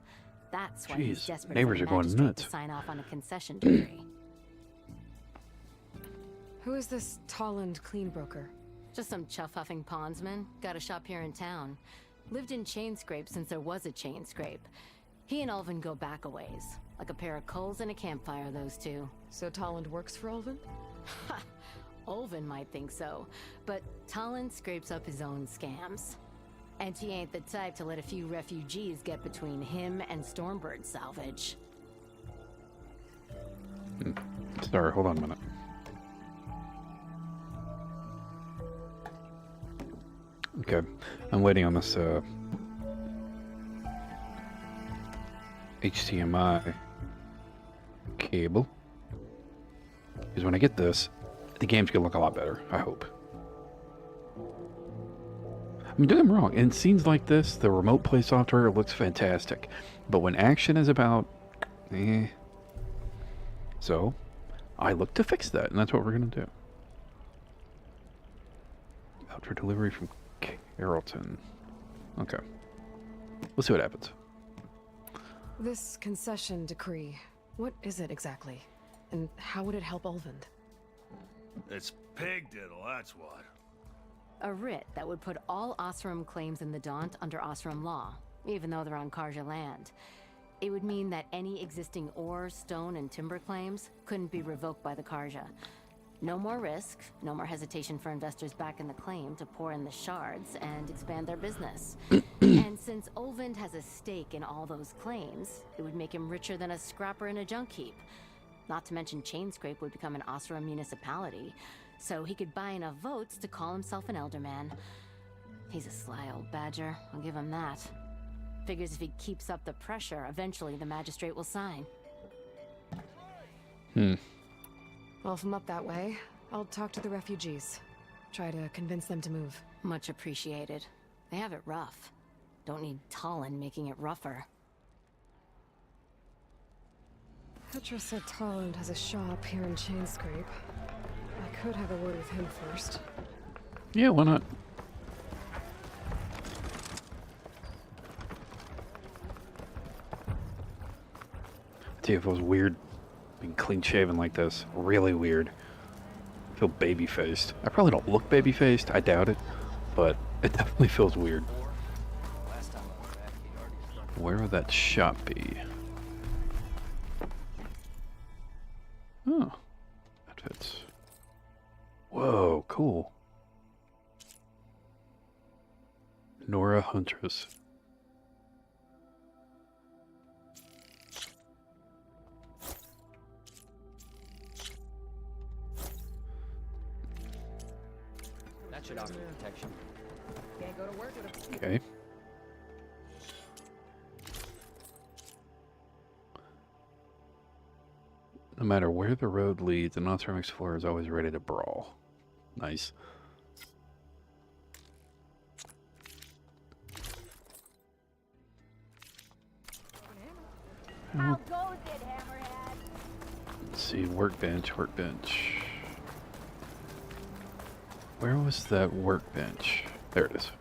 That's why he's desperate neighbors for are the going magistrate nuts. to sign off on a concession decree. Who is this Toland Cleanbroker? Just some chuff-huffing pondsman. Got a shop here in town. Lived in Chainscrape since there was a Chainscrape. He and Ulvund go back a ways. Like a pair of coals and a campfire, those two. So Toland works for Ulvund? Ha! Ulvund might think so, but Toland scrapes up his own scams. And he ain't the type to let a few refugees get between him and Stormbird salvage. Sorry, hold on a minute. Okay, I'm waiting on this HDMI cable. Because when I get this, the game's gonna look a lot better, I hope. I mean, don't get me wrong, in scenes like this, the remote play software looks fantastic. But when action is about, So, I look to fix that, and that's what we're gonna do. Voucher delivery from Carrollton. Okay. We'll see what happens. This concession decree, what is it exactly? And how would it help Ulvund? It's pig diddle, that's what. A writ that would put all Osram claims in the Daunt under Osram law, even though they're on Carja land. It would mean that any existing ore, stone, and timber claims couldn't be revoked by the Carja. No more risk, no more hesitation for investors back in the claim to pour in the shards and expand their business. And since Ulvund has a stake in all those claims, it would make him richer than a scrapper in a junk heap. Not to mention Chainscrape would become an Osram municipality, so he could buy enough votes to call himself an elderman. He's a sly old badger, I'll give him that. Figures if he keeps up the pressure, eventually the magistrate will sign. Well, if I'm up that way, I'll talk to the refugees. Try to convince them to move. Much appreciated. They have it rough. Don't need Talon making it rougher. Petra said Toland has a shop here in Chainscrape. I could have a word with him first. Yeah, why not? see if it was weird being clean shaven like this. Really weird. I feel baby faced. I probably don't look baby faced. I doubt it, but it definitely feels weird. Where would that shop be? Oh, outfits. Whoa, cool. Nora Huntress. That should offer protection. Can't go to work with a... Okay. No matter where the road leads, an Autorum Explorer is always ready to brawl. Nice. How goes it, Hammerhead? Let's see, workbench, workbench. Where was that workbench? There it is.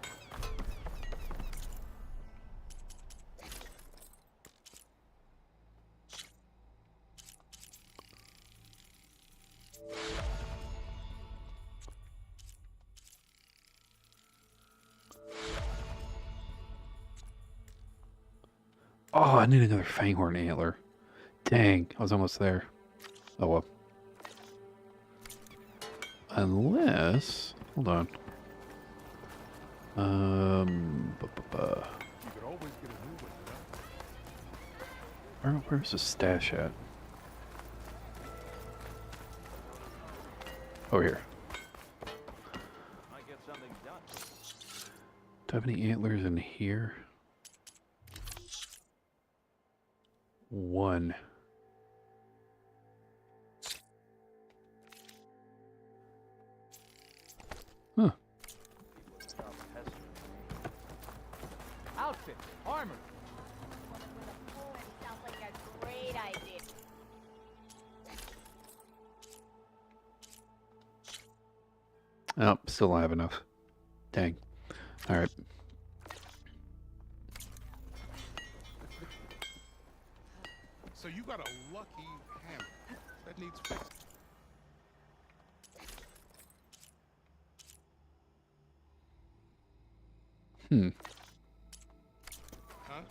Oh, I need another Fanghorn antler. Dang, I was almost there. Oh well. Unless, hold on. Where's the stash at? Over here. Might get something done. Do I have any antlers in here? One. Huh. Outfit, armor. Sounds like a great idea. Oh, still don't have enough. Dang. Alright. So you got a lucky hammer that needs fixing. Huh?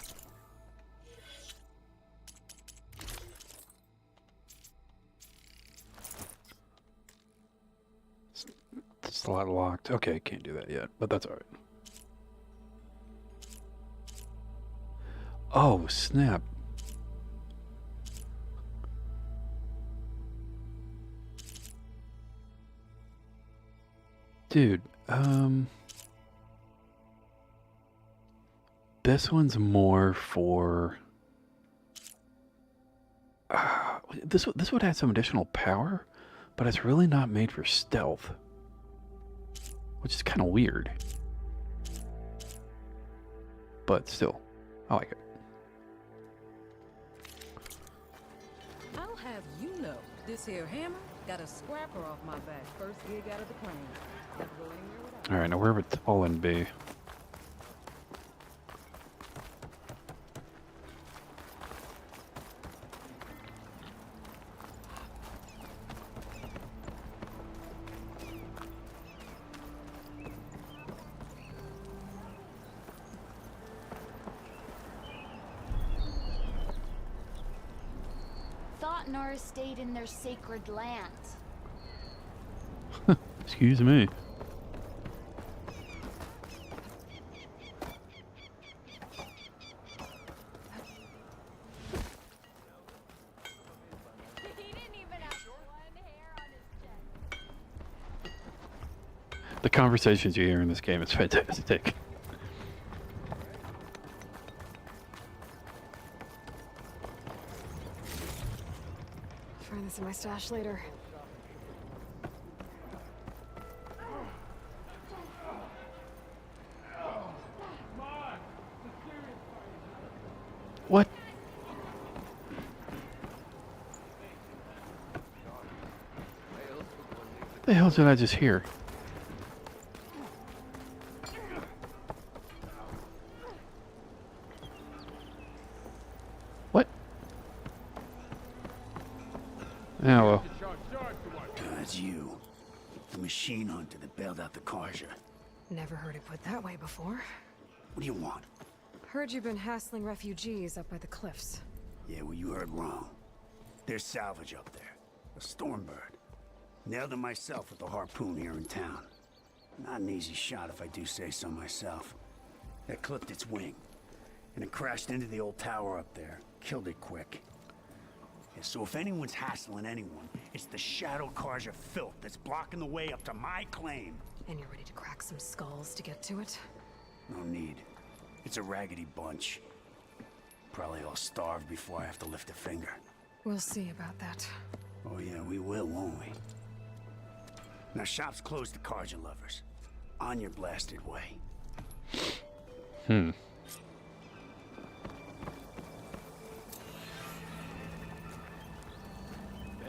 Slot locked. Okay, can't do that yet, but that's alright. Oh, snap. Dude, this one's more for this would add some additional power, but it's really not made for stealth, which is kind of weird. But still, I like it. I'll have you know, this here hammer got a scrapper off my back. First gig out of the plane. Never go anywhere without it. All right, now where would Tolan be? Thought Nars stayed in their sacred land. Excuse me. The conversations you hear in this game is fantastic. Find this in my stash later. What? What the hell did I just hear? What? Yeah, well. It's you. The machine hunter that bailed out the Carja. Never heard it put that way before. What do you want? Heard you've been hassling refugees up by the cliffs. Yeah, well, you heard wrong. There's salvage up there. A Stormbird. Nailed him myself with a harpoon here in town. Not an easy shot if I do say so myself. That clipped its wing. And it crashed into the old tower up there. Killed it quick. Yeah, so if anyone's hassling anyone, it's the Shadow Carja filth that's blocking the way up to my claim. And you're ready to crack some skulls to get to it? No need. It's a raggedy bunch. Probably all starved before I have to lift a finger. We'll see about that. Oh yeah, we will, won't we? Now shop's closed to Carja lovers. On your blasted way. That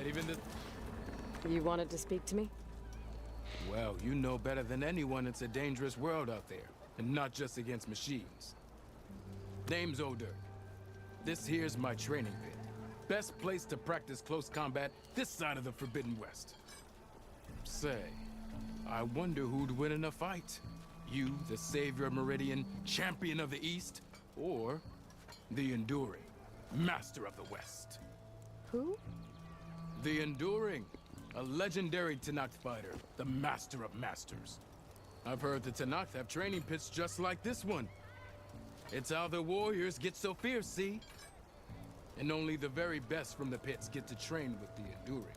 even the... You wanted to speak to me? Well, you know better than anyone it's a dangerous world out there. And not just against machines. Name's O'Dirk. This here's my training pit. Best place to practice close combat this side of the Forbidden West. Say, I wonder who'd win in a fight. You, the savior of Meridian, champion of the East, or the Enduring, master of the West. Who? The Enduring, a legendary Tenakth fighter, the master of masters. I've heard the Tenakth have training pits just like this one. It's how the warriors get so fierce, see? And only the very best from the pits get to train with the Enduring.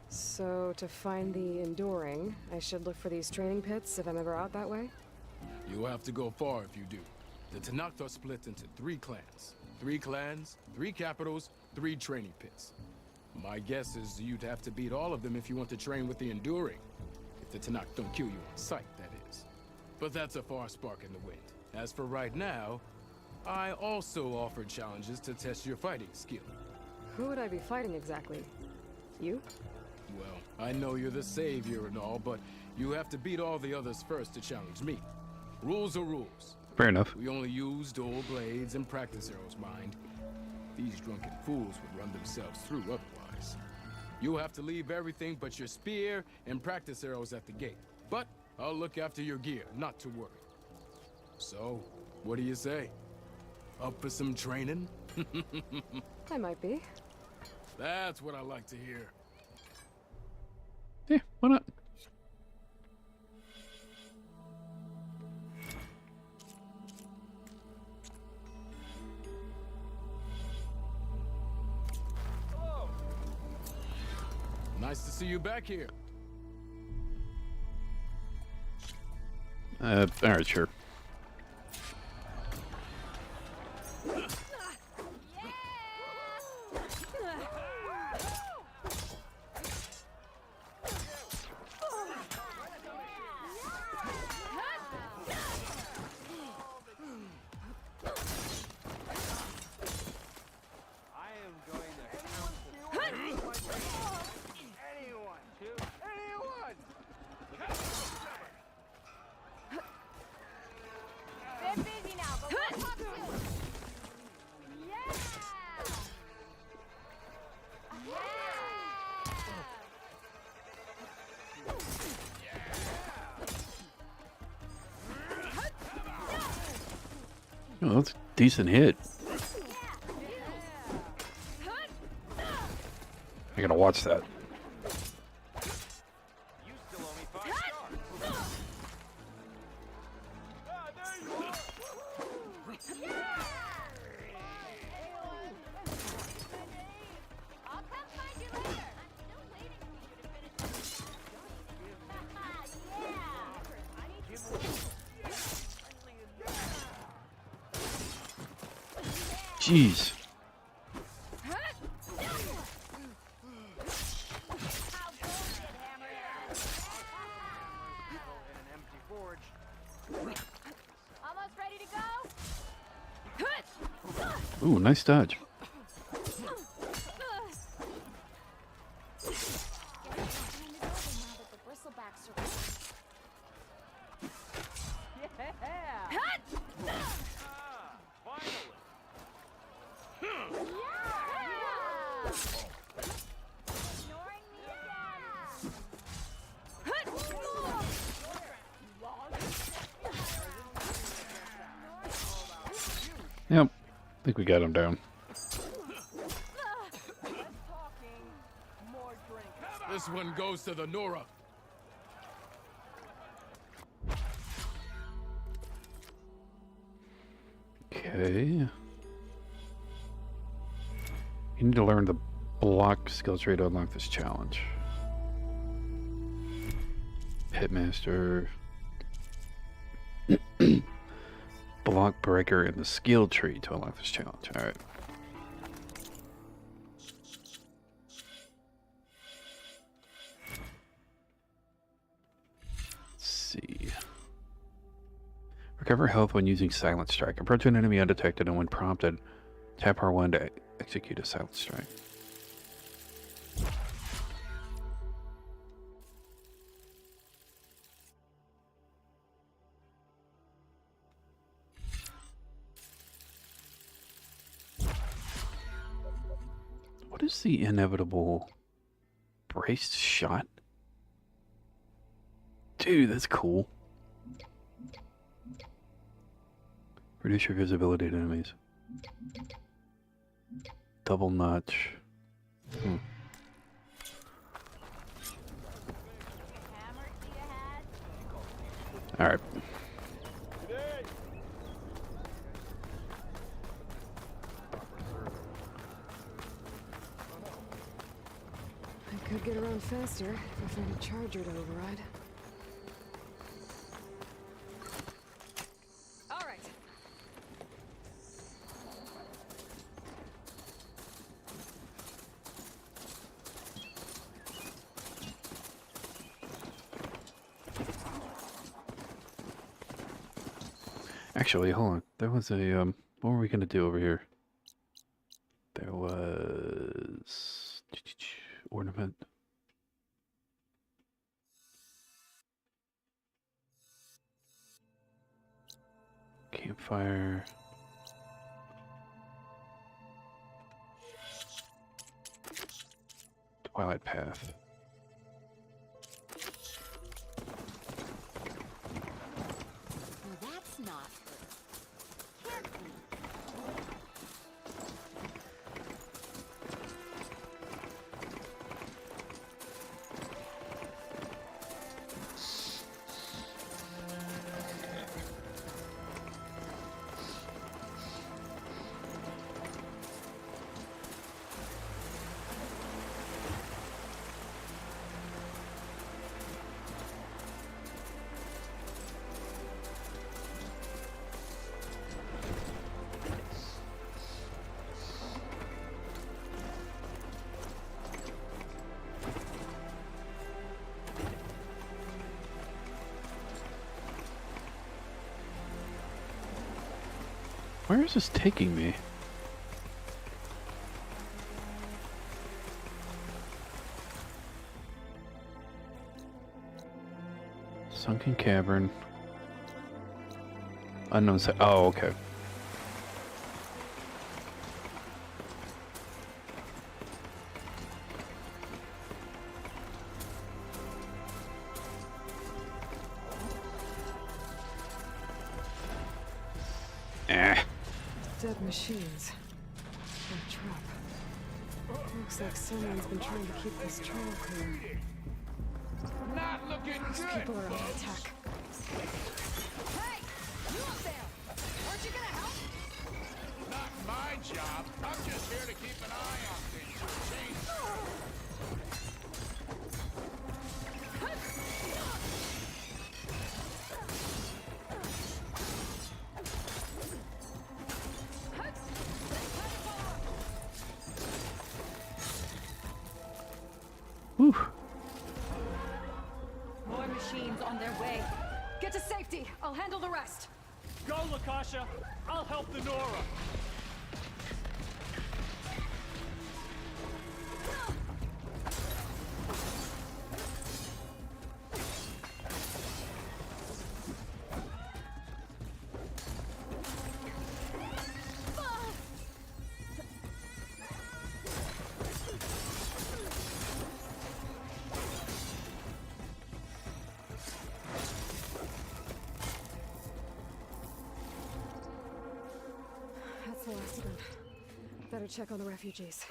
So, to find the Enduring, I should look for these training pits if I'm ever out that way? You'll have to go far if you do. The Tenakth are split into 3 clans. 3 clans, 3 capitals, 3 training pits. My guess is you'd have to beat all of them if you want to train with the Enduring. If the Tenakth don't kill you on sight, that is. But that's a far spark in the wind. As for right now, I also offer challenges to test your fighting skill. Who would I be fighting exactly? You? Well, I know you're the savior and all, but you have to beat all the others first to challenge me. Rules are rules. Fair enough. We only use dual blades and practice arrows, mind. These drunken fools would run themselves through otherwise. You'll have to leave everything but your spear and practice arrows at the gate. But I'll look after your gear, not to worry. So, what do you say? Up for some training? I might be. That's what I like to hear. Yeah, why not? Nice to see you back here. Alright, sure. Oh, that's a decent hit. I gotta watch that. Jeez. Almost ready to go? Ooh, nice dodge. I think we got him down. This one goes to the Nora. Okay. You need to learn the block skill tree to unlock this challenge. Pitmaster. Block breaker in the skill tree to unlock this challenge. Alright. Let's see. Recover health when using Silent Strike. Approach an enemy undetected, and when prompted, tap R1 to execute a Silent Strike. What is the inevitable braced shot? Dude, that's cool. Reduce your visibility to enemies. Double notch. Alright. I could get around faster if I found a charger to override. All right. Actually, hold on. There was a, what were we gonna do over here? There was... ornament. Campfire. Twilight Path. Well, that's not good. Can't be. Where is this taking me? Sunken cavern. Unknown site. Oh, okay. Dead machines. A trap. Looks like someone's been trying to keep this trail clear. Not looking Those good, people are under folks. attack. Hey! You up there! Aren't you gonna help? Not my job. I'm just here to keep an eye on things for a change. Whew. More machines on their way. Get to safety. I'll handle the rest. Go, Lakasha. I'll help the Nora. accident. Better check on the refugees.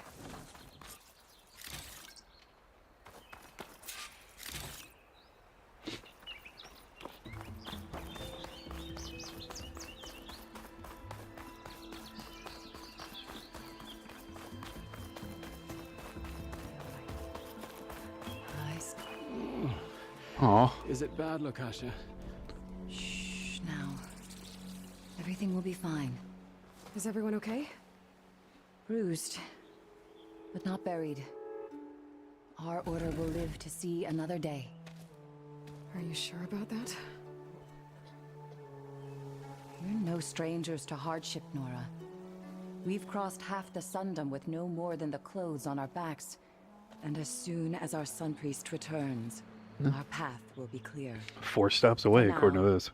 Aw. Is it bad, Lakasha? Shh, now. Everything will be fine. Is everyone okay? Bruised, but not buried. Our order will live to see another day. Are you sure about that? We're no strangers to hardship, Nora. We've crossed half the Sundom with no more than the clothes on our backs. And as soon as our Sun Priest returns, our path will be clear. 4 stops away, For according to now, this.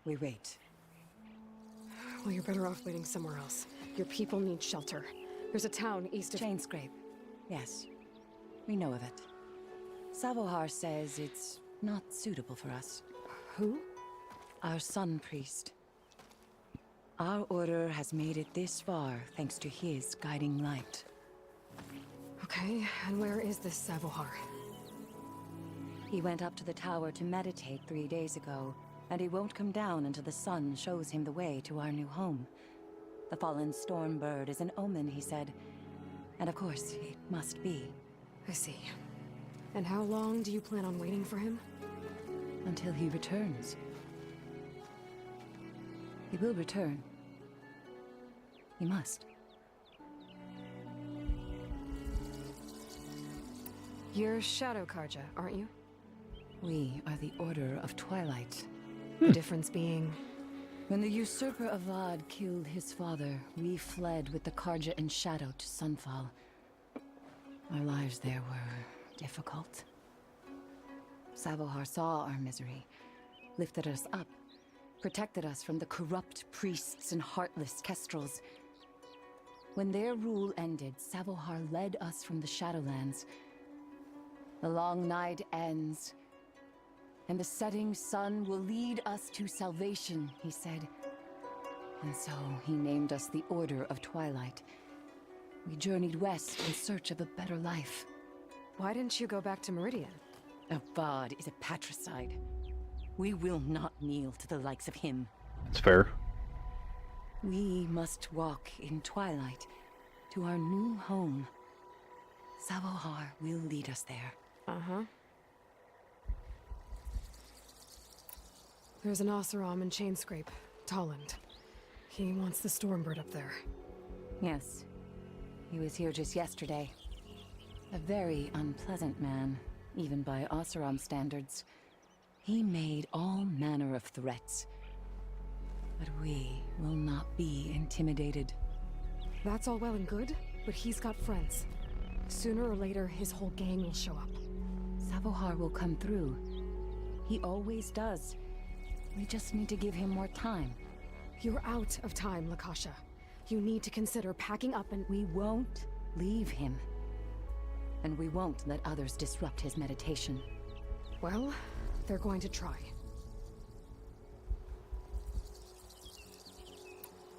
We wait. Well, you're better off waiting somewhere else. Your people need shelter. There's a town east of... Chainscrape. Yes. We know of it. Savohar says it's not suitable for us. Who? Our Sun Priest. Our order has made it this far thanks to his guiding light. Okay, and where is this Savohar? He went up to the tower to meditate 3 days ago, and he won't come down until the sun shows him the way to our new home. The fallen storm bird is an omen, he said. And of course, it must be. I see. And how long do you plan on waiting for him? Until he returns. He will return. He must. You're Shadow Karja, aren't you? We are the Order of Twilight. The difference being... When the usurper Avad killed his father, we fled with the Karja and Shadow to Sunfall. Our lives there were difficult. Savohar saw our misery, lifted us up, protected us from the corrupt priests and heartless kestrels. When their rule ended, Savohar led us from the Shadowlands. The long night ends, and the setting sun will lead us to salvation, he said. And so he named us the Order of Twilight. We journeyed west in search of a better life. Why didn't you go back to Meridian? Avad is a patricide. We will not kneel to the likes of him. It's fair. We must walk in twilight to our new home. Savohar will lead us there. Uh-huh. There's an Oseram in Chainscrape, Tolland. He wants the Stormbird up there. Yes. He was here just yesterday. A very unpleasant man, even by Oseram standards. He made all manner of threats. But we will not be intimidated. That's all well and good, but he's got friends. Sooner or later, his whole gang will show up. Savohar will come through. He always does. We just need to give him more time. You're out of time, Lakasha. You need to consider packing up and... We won't leave him. And we won't let others disrupt his meditation. Well, they're going to try.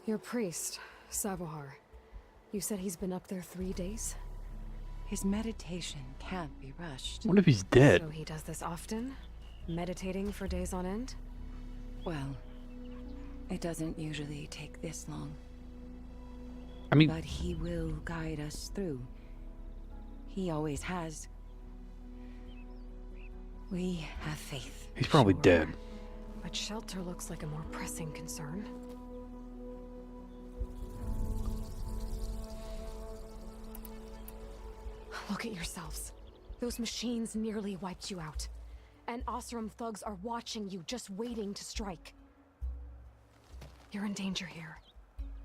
Your priest, Savohar. You said he's been up there 3 days? His meditation can't be rushed. What if he's dead? So he does this often? Meditating for days on end? Well, it doesn't usually take this long. I mean... But he will guide us through. He always has. We have faith. He's probably dead. But shelter looks like a more pressing concern. Look at yourselves. Those machines nearly wiped you out. And Oseram thugs are watching you, just waiting to strike. You're in danger here.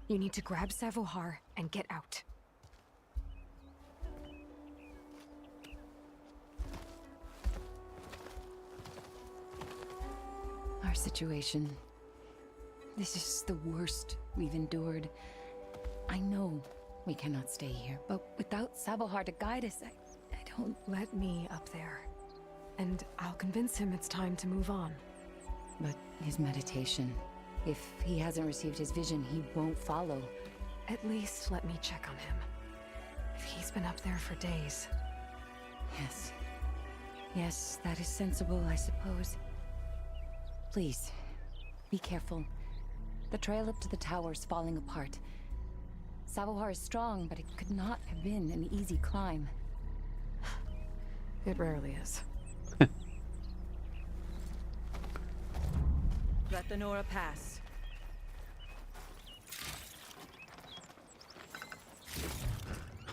You need to grab Savohar and get out. Our situation. This is the worst we've endured. I know we cannot stay here, but without Savohar to guide us, I don't... Let me up there. And I'll convince him it's time to move on. But his meditation... If he hasn't received his vision, he won't follow. At least let me check on him. If he's been up there for days. Yes. Yes, that is sensible, I suppose. Please, be careful. The trail up to the tower is falling apart. Savohar is strong, but it could not have been an easy climb. It rarely is. Let the Nora pass.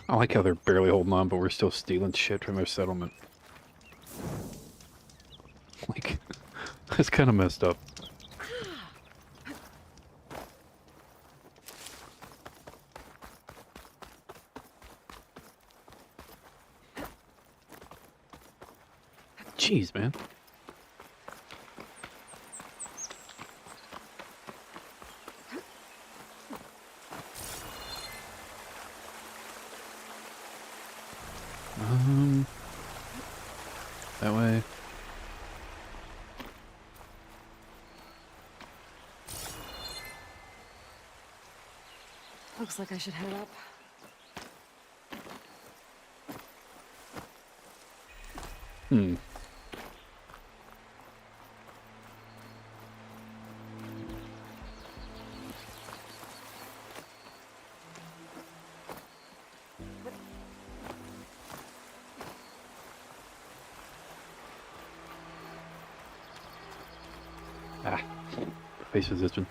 I like how they're barely holding on, but we're still stealing shit from their settlement. Like, that's kind of messed up. Jeez, man. That way. Looks like I should head up. Hmm. Ah, face is itching.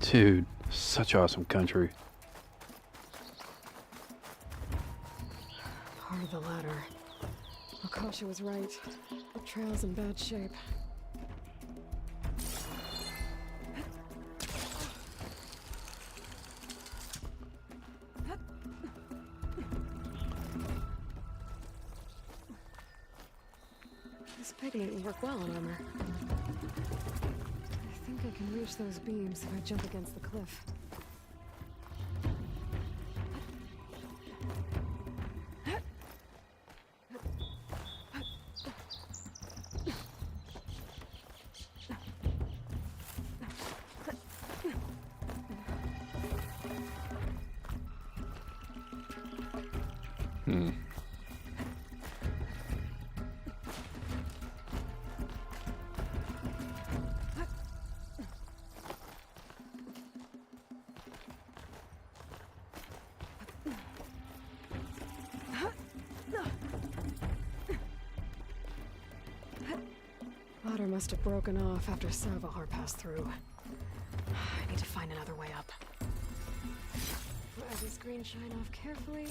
Dude, such awesome country. Part of the ladder. Akasha was right. The trail's in bad shape. This pigment will work well on armor. I think I can reach those beams if I jump against the cliff. Hmm. Ladder must have broken off after Savohar passed through. I need to find another way up. Let the screen shine off carefully.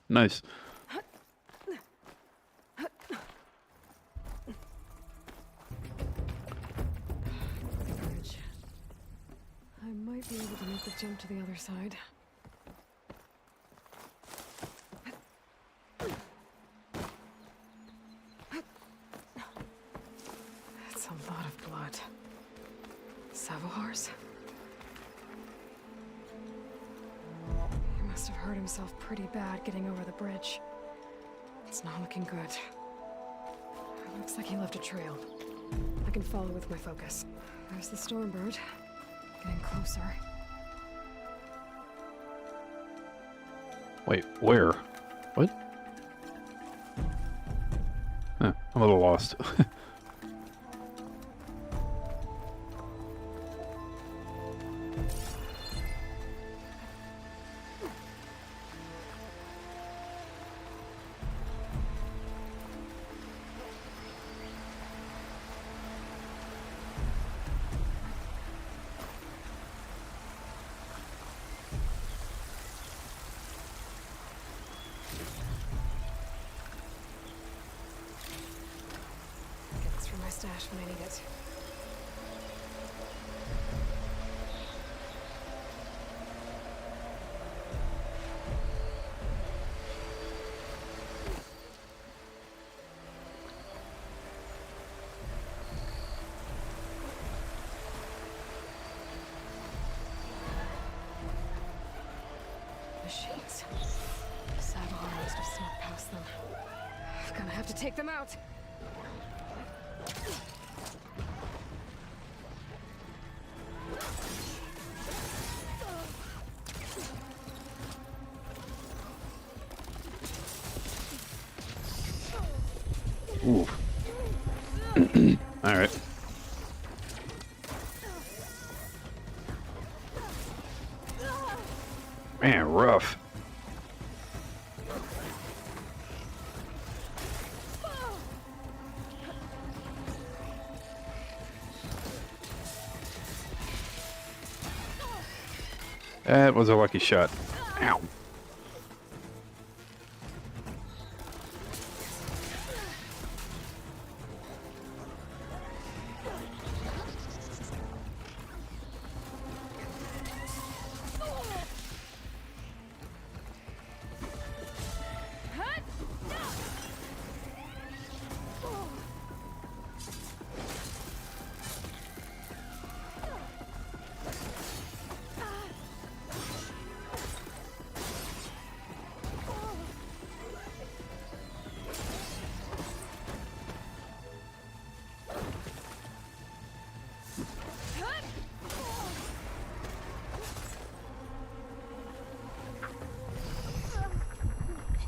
Nice. Bridge. I might be able to make the jump to the other side. That's a lot of blood. Savohar's? He must have hurt himself pretty bad getting over the bridge. It's not looking good. It looks like he left a trail. I can follow with my focus. There's the Stormbird. Getting closer. Wait, where? What? Huh, I'm a little lost. Get this from my stash when I need it. take them out. Ooh. All right. Man, rough. That was a lucky shot. Ow.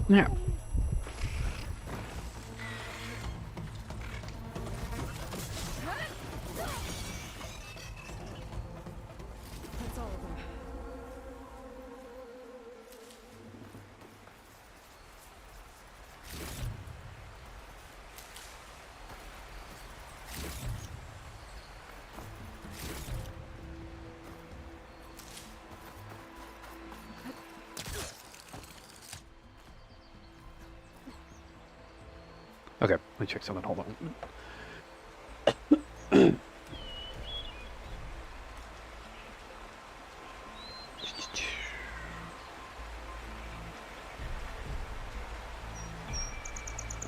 Now. That's all of them. Okay, let me check something. Hold on.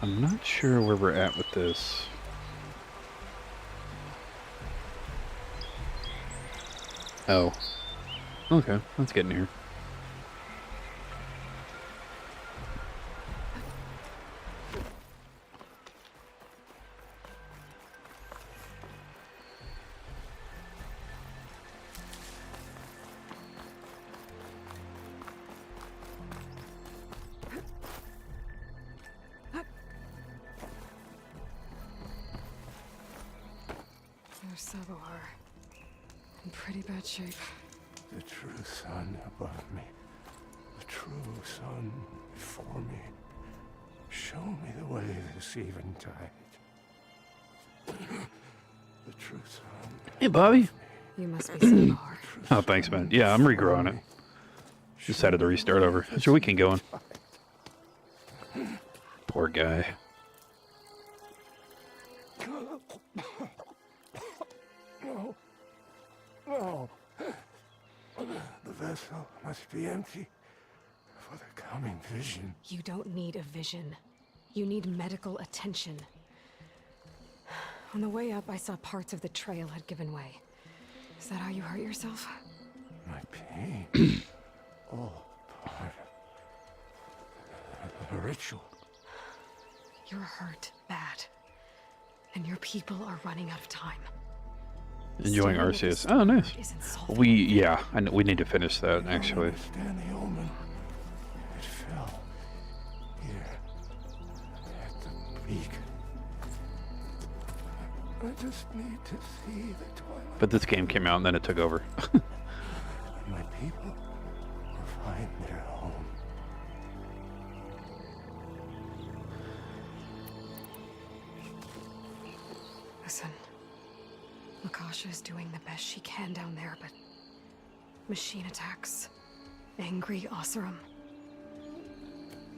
I'm not sure where we're at with this. Oh. Okay, let's get in here. There's Saboar. In pretty bad shape. The true sun above me. The true sun before me. Show me the way this eventide. The true sun. Hey, Bobby. You must be Saboar. Oh, thanks, man. Yeah, I'm regrowing it. Decided to restart over. How's your weekend going? Poor guy. No. No. The vessel must be empty for the coming vision. You don't need a vision. You need medical attention. On the way up, I saw parts of the trail had given way. Is that how you hurt yourself? My pain. All part of the ritual. You're hurt bad. And your people are running out of time. Enjoying Arceus. Oh, nice. Yeah, I know, we need to finish that, actually. Understand the omen. It fell here at the peak. I just need to see the twilight. But this game came out and then it took over. My people will find their home. Listen. Lakasha is doing the best she can down there, but machine attacks, angry Oseram.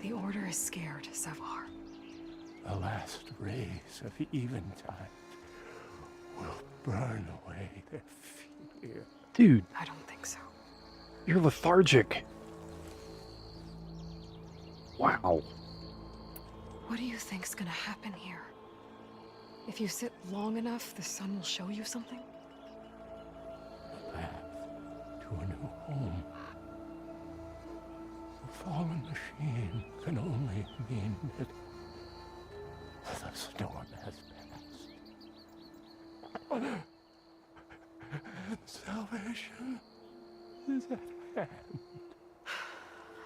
The Order is scared, Savar. The last rays of eventide will burn away their fear. Dude. I don't think so. You're lethargic. Wow. What do you think's gonna happen here? If you sit long enough, the sun will show you something? The path to a new home. A fallen machine can only mean that Salvation is at hand.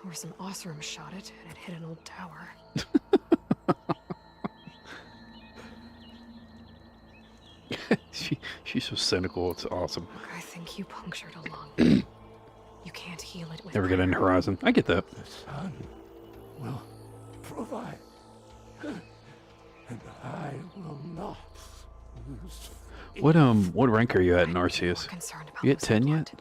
Or some Oseram shot it, and it hit an old tower. She's so cynical. It's awesome. Look, I think you punctured a lung. You can't heal it with Never get into Horizon. I get that. The sun will provide, and I will not lose. What rank are you at in Arceus? You at 10 yet?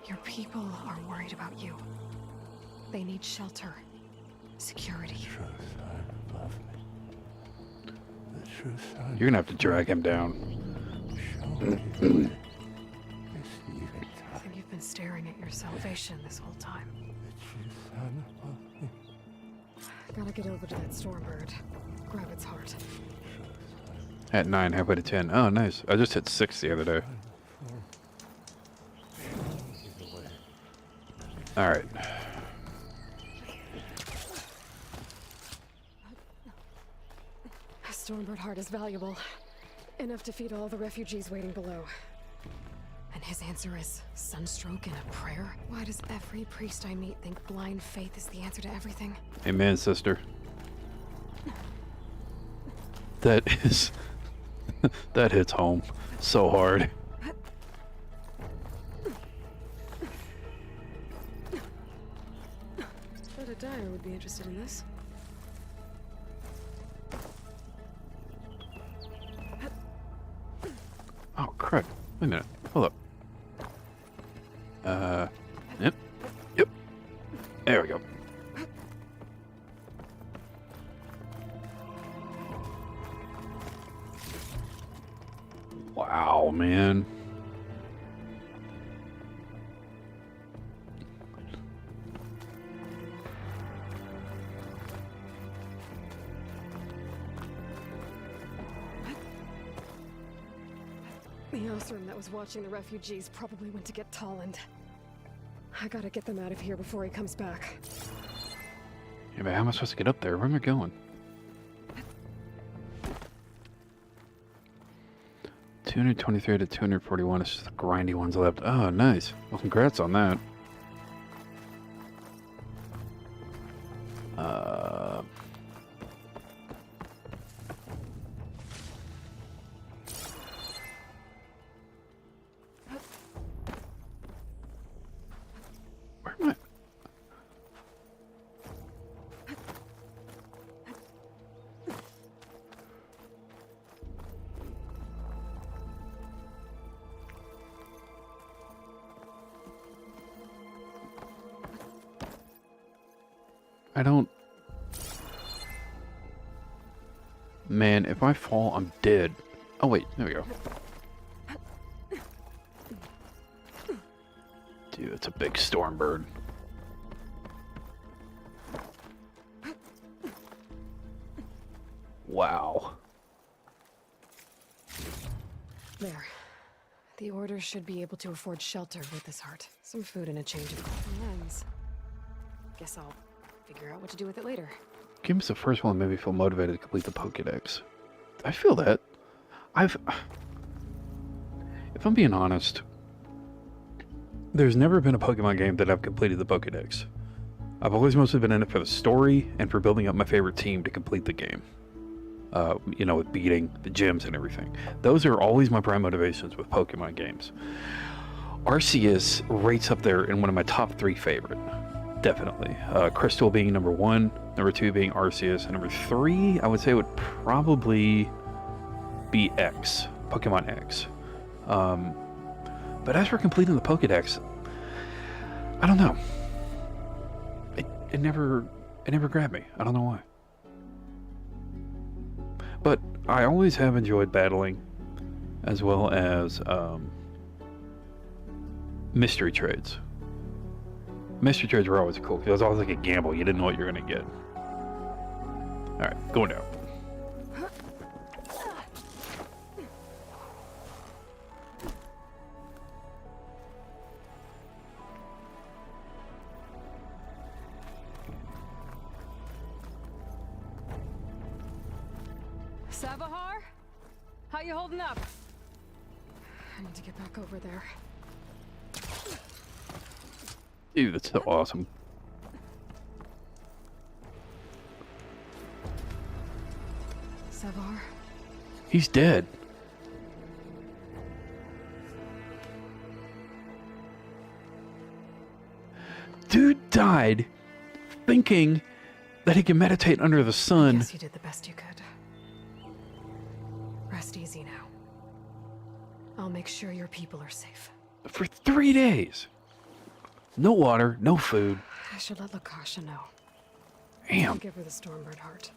Your people are worried about you. They need shelter, security. You're gonna have to drag him down. I think you've been staring at your salvation this whole time. Gotta get over to that Stormbird. Grab its heart. At 9, halfway to 10. Oh, nice. I just hit 6 the other day. Alright. A Stormbird heart is valuable. Enough to feed all the refugees waiting below. And his answer is sunstroke and a prayer? Why does every priest I meet think blind faith is the answer to everything? Amen, sister. That is... that hits home so hard. But a dyer would be interested in this. Oh, crap. Wait a minute. Hold up. Yep. Yep. There we go. Wow, man. The Oseram that was watching the refugees probably went to get Tolland. I gotta get them out of here before he comes back. Yeah, but how am I supposed to get up there? Where am I going? 223 to 241 is just the grindy ones left. Oh, nice. Well, congrats on that. Where am I? I don't... Man, if I fall, I'm dead. Oh, wait. There we go. Dude, it's a big Stormbird. Wow. There. The Order should be able to afford shelter with this heart. Some food and a change of clothes. Guess I'll figure out what to do with it later. Game is the first one that made me feel motivated to complete the Pokédex. I feel that. If I'm being honest, there's never been a Pokemon game that I've completed the Pokédex. I've always mostly been in it for the story and for building up my favorite team to complete the game. You know, with beating the gyms and everything. Those are always my prime motivations with Pokemon games. Arceus rates up there in one of my top 3 favorite. Definitely. Crystal being number 1, number 2 being Arceus, and number 3, I would say would probably be X, Pokemon X. But as for completing the Pokédex, I don't know. It never grabbed me. I don't know why. But I always have enjoyed battling, as well as mystery trades. Mystery trades were always cool because it was always like a gamble. You didn't know what you were going to get. Alright, going down. Savahar? How you holding up? I need to get back over there. Dude, that's so awesome. Savahar? He's dead. Dude died thinking that he can meditate under the sun. I guess you did the best you could. Rest easy now. I'll make sure your people are safe. For 3 days. No water, no food. I should let Lakasha know. Damn. I'll give her the Stormbird heart.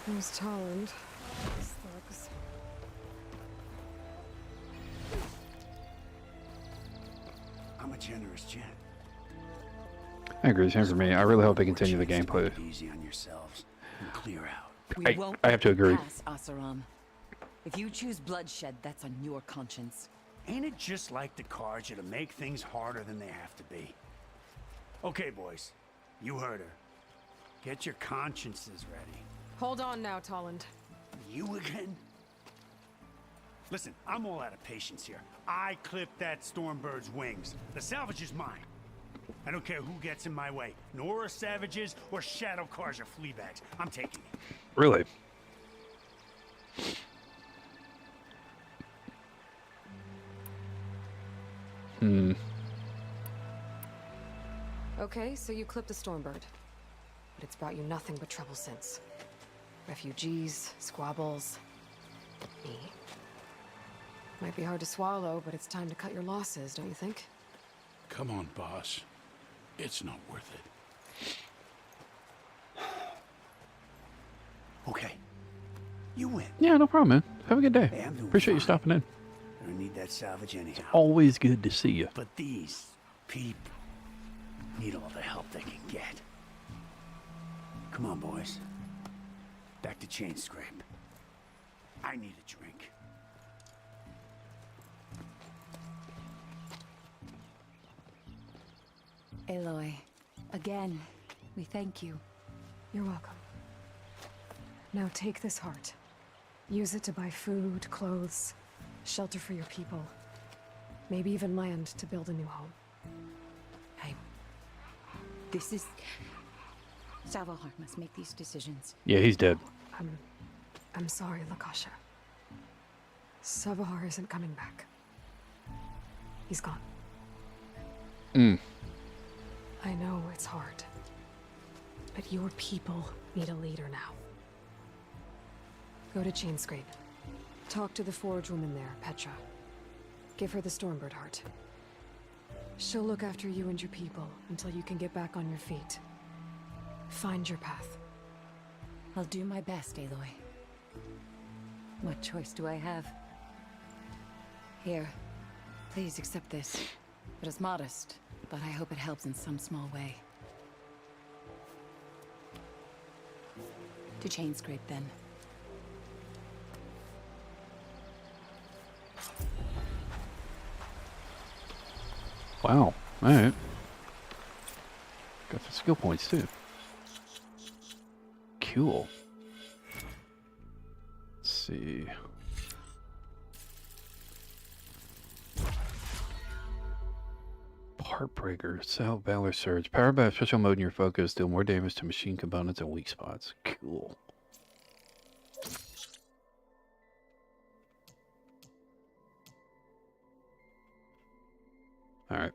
There's Tolland. These thugs. I'm a generous gent. I agree, same for me. I really hope they continue the gameplay. Easy on yourselves and clear out. We won't I have to agree. pass, Asaram. If you choose bloodshed, that's on your conscience. Ain't it just like the Carja to make things harder than they have to be? Okay, boys. You heard her. Get your consciences ready. Hold on now, Tolland. You again? Listen, I'm all out of patience here. I clipped that Stormbird's wings. The salvage is mine. I don't care who gets in my way. Nora savages or shadow cars or fleabags. I'm taking it. Really? Okay, so you clipped the Stormbird. But it's brought you nothing but trouble since. Refugees, squabbles, me. Might be hard to swallow, but it's time to cut your losses, don't you think? Come on, boss. It's not worth it. Okay. You win. Yeah, no problem, man. Have a good day. Hey, I'm doing Appreciate you fine. stopping in. I don't need that salvage anyhow. Always good to see you. But these people need all the help they can get. Come on, boys. Back to Chain Scrape. I need a drink. Aloy, again, we thank you. You're welcome. Now take this heart. Use it to buy food, clothes, shelter for your people. Maybe even land to build a new home. This is... Savahar must make these decisions. Yeah, he's dead. I'm sorry, Lakasha. Savahar isn't coming back. He's gone. I know it's hard. But your people need a leader now. Go to Chainscrape. Talk to the forge woman there, Petra. Give her the Stormbird heart. She'll look after you and your people until you can get back on your feet. Find your path. I'll do my best, Aloy. What choice do I have? Here, please accept this. It is modest, but I hope it helps in some small way. To Chainscrape, then. Wow. Alright. Got some skill points too. Cool. Let's see. Heartbreaker, Sal Valor Surge. Powered by a special mode in your focus, deal more damage to machine components and weak spots. Cool. Alright.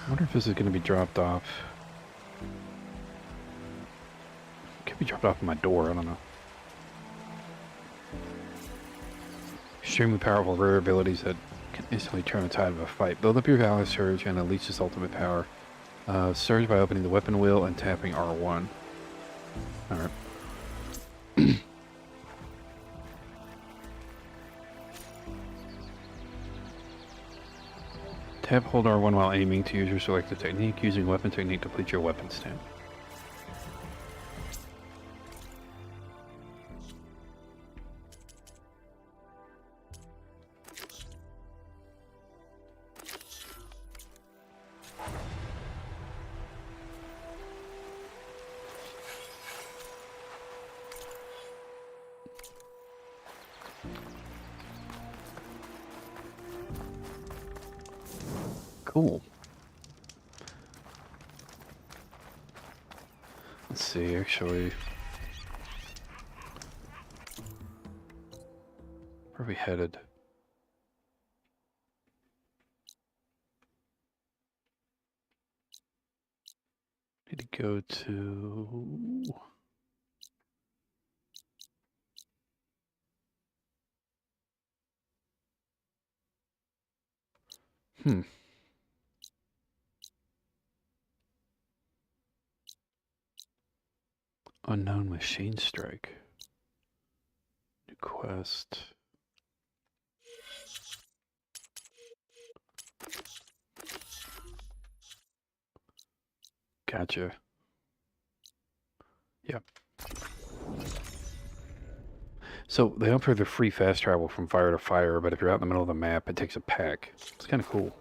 I wonder if this is going to be dropped off. It could be dropped off at my door, I don't know. Extremely powerful rare abilities that can instantly turn the tide of a fight. Build up your Valor Surge and unleash its ultimate power. Surge by opening the weapon wheel and tapping R1. Alright. Tap hold R1 while aiming to use your selected technique. Using weapon technique to complete your weapon stand. Cool. Let's see, actually. Where are we headed? Need to go to... Unknown Machine Strike. New quest. Gotcha. Yep. So they offer the free fast travel from fire to fire, but if you're out in the middle of the map, it takes a pack. It's kind of cool.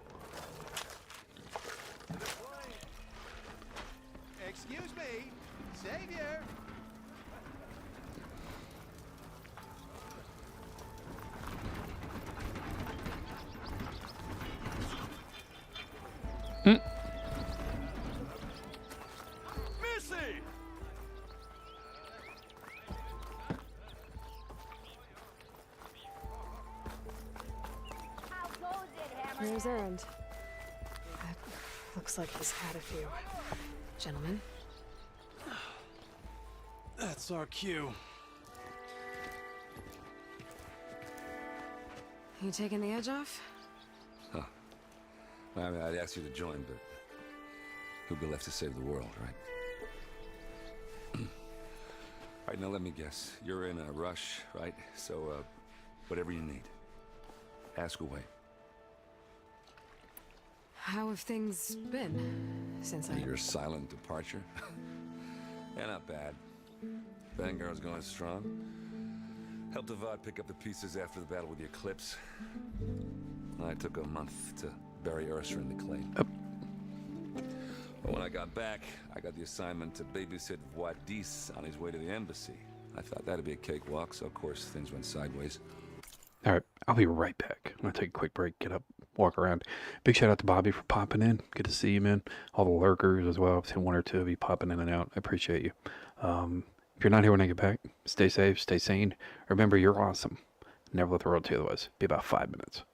Excuse me, Savior. Here's Errand. Looks like he's had a few. Gentlemen. That's our cue. You taking the edge off? Huh. I mean, I'd ask you to join, but who'd be left to save the world, right? All right, now let me guess. You're in a rush, right? So, whatever you need, ask away. How have things been since Your silent departure? Yeah, not bad. Vanguard's going strong. Helped Avad pick up the pieces after the battle with the Eclipse. I took a month to bury Ursa in the clay. But when I got back, I got the assignment to babysit Wadis on his way to the embassy. I thought that'd be a cakewalk, so of course things went sideways. Alright, I'll be right back. I'm going to take a quick break, get up, walk around. Big shout out to Bobby for popping in. Good to see you, man. All the lurkers as well. I've seen one or two of you popping in and out. I appreciate you. If you're not here when I get back, stay safe, stay sane. Remember, you're awesome. Never let the world tell you otherwise. Be about 5 minutes.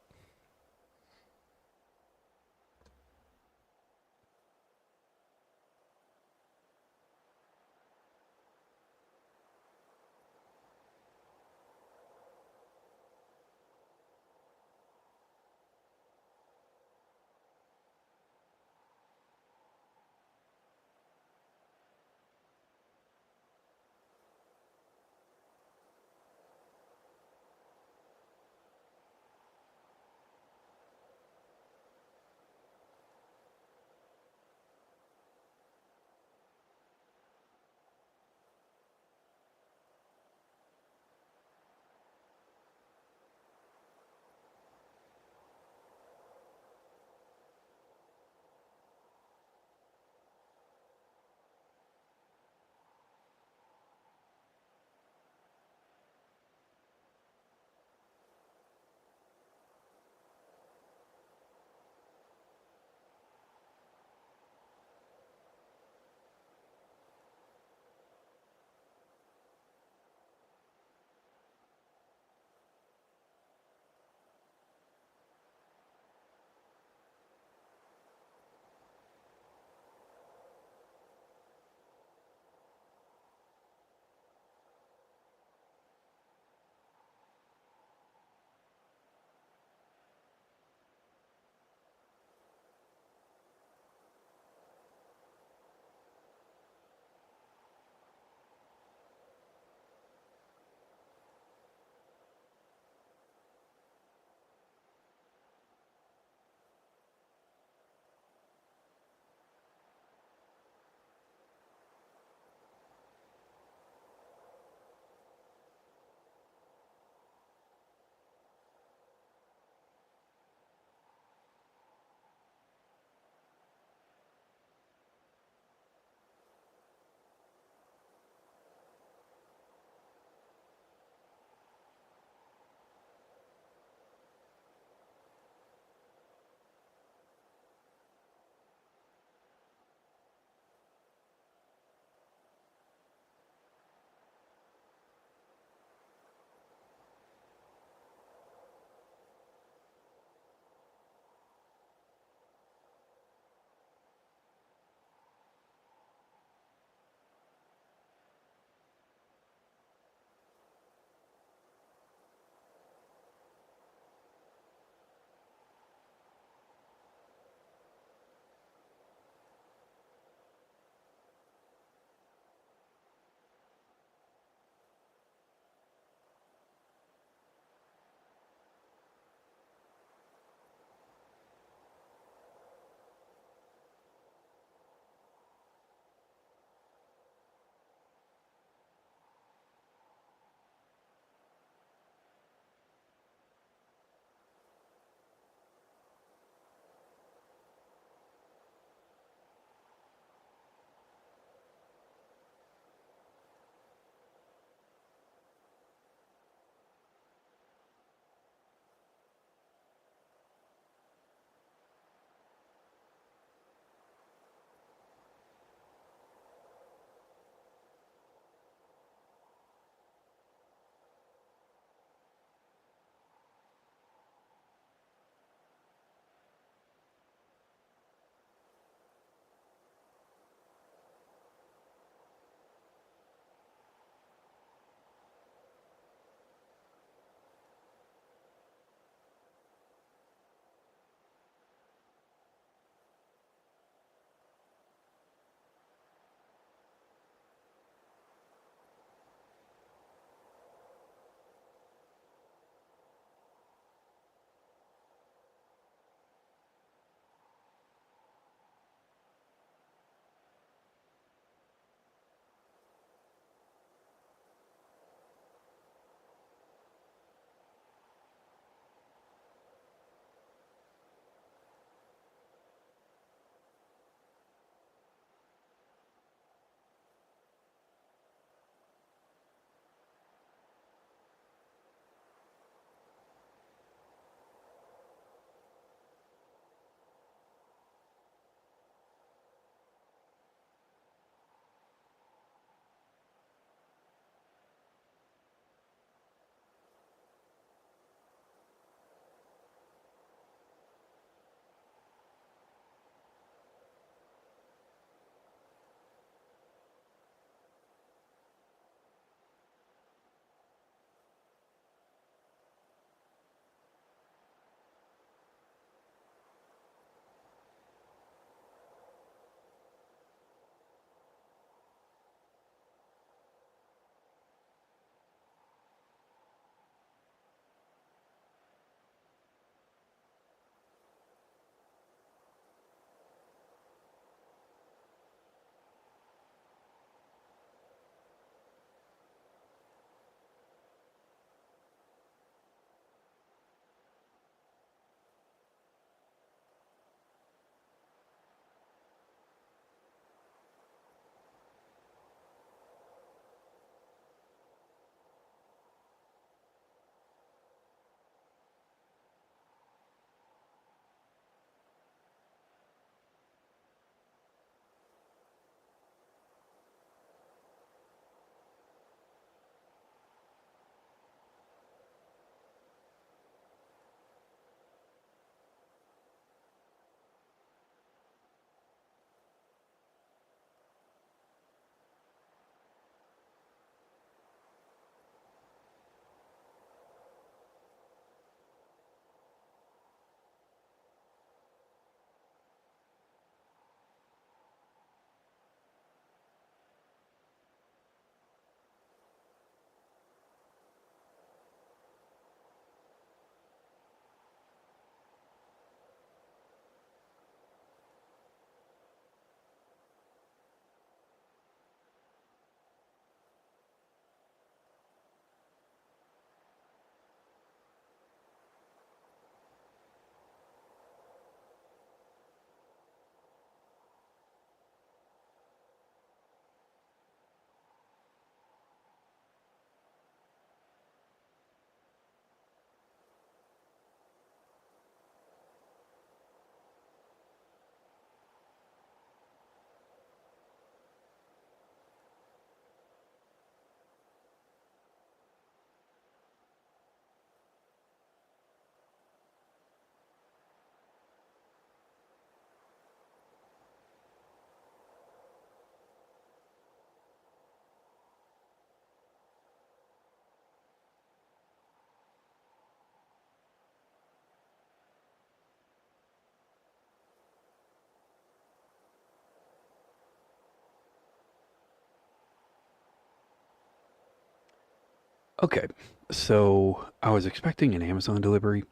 Okay, so I was expecting an Amazon delivery,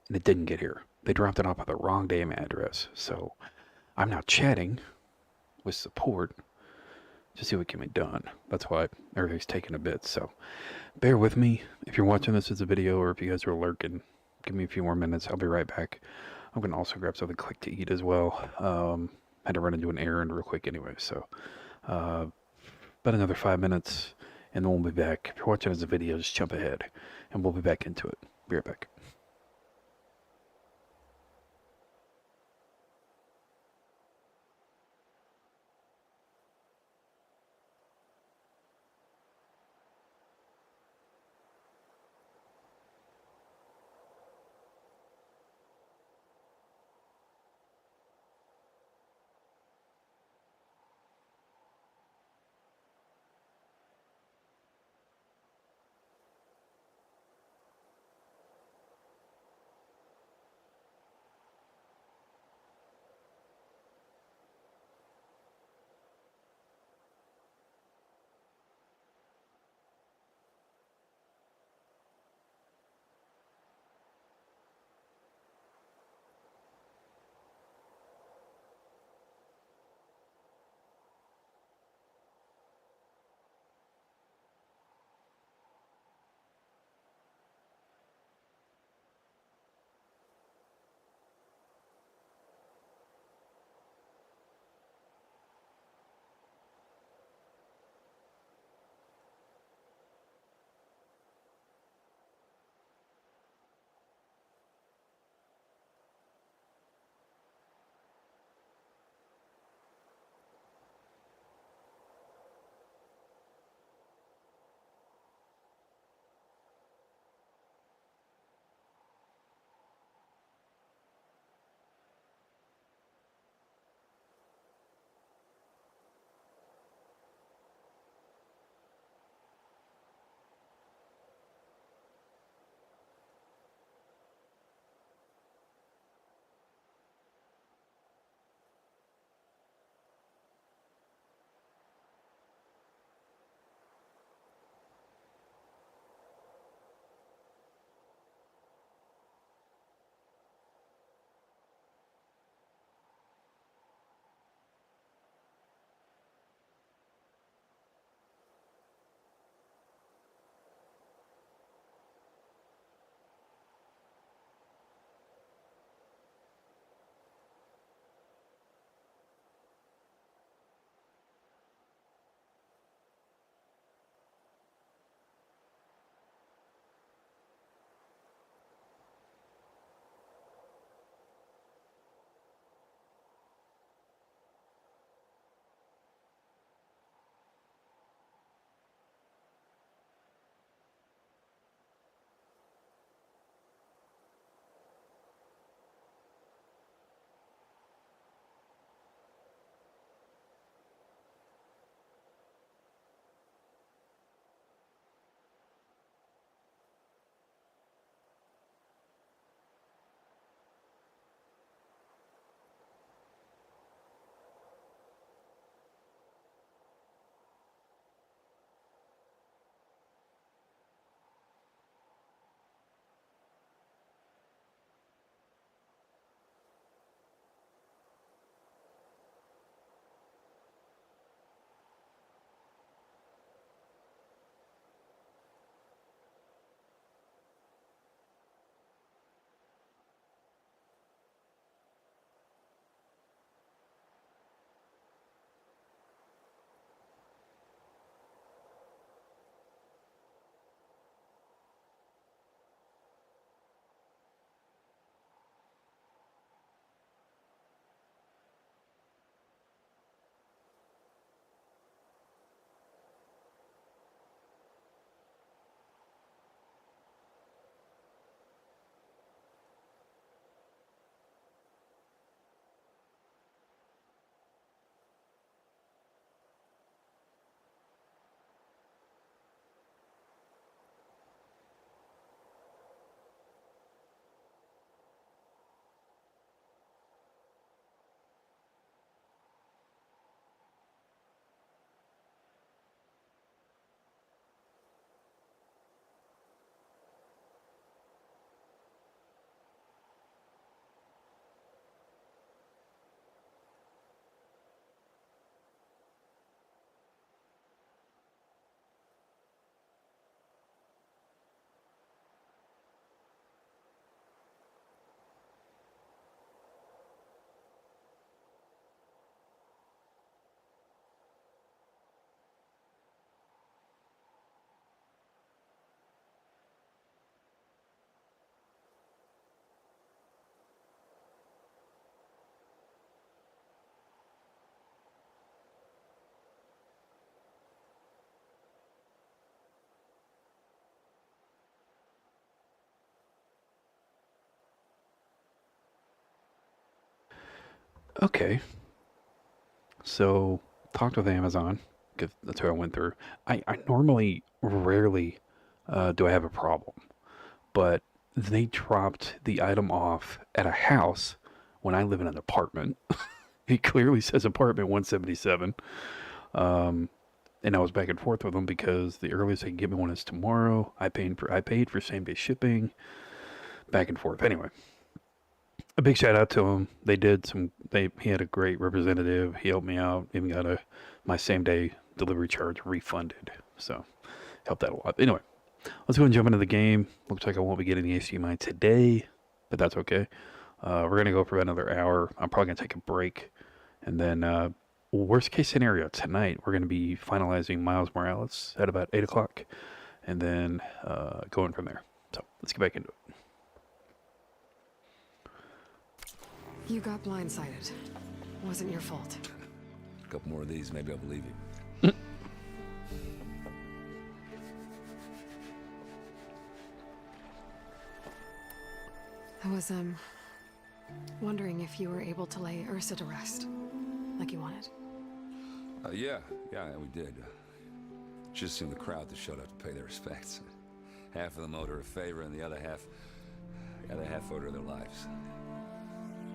and it didn't get here. They dropped it off at the wrong damn address. So I'm now chatting with support to see what can be done. That's why everything's taking a bit. So bear with me. If you're watching this as a video, or if you guys are lurking, give me a few more minutes. I'll be right back. I'm going to also grab something quick to eat as well. Had to run into an errand real quick anyway. So about another 5 minutes, and then we'll be back. If you're watching as a video, just jump ahead, and we'll be back into it. Be right back. Okay. So, talked with Amazon, because that's who I went through. I normally, rarely do I have a problem. But they dropped the item off at a house when I live in an apartment. It clearly says apartment 177. And I was back and forth with them because the earliest they can give me one is tomorrow. I paid for same day shipping. Back and forth. Anyway, a big shout out to him. He had a great representative. He helped me out. Even got my same day delivery charge refunded. So helped out a lot. Anyway, let's go and jump into the game. Looks like I won't be getting the HDMI today, but that's okay. We're gonna go for about another hour. I'm probably gonna take a break, and then worst case scenario tonight we're gonna be finalizing Miles Morales at about 8 o'clock, and then going from there. So let's get back into it. You got blindsided. Wasn't your fault. A couple more of these, maybe I'll believe you. I was, wondering if you were able to lay Ursa to rest, like you wanted. Yeah, we did. Just seemed the crowd that showed up to pay their respects. Half of them owed her a favor, and the other half owed her their lives.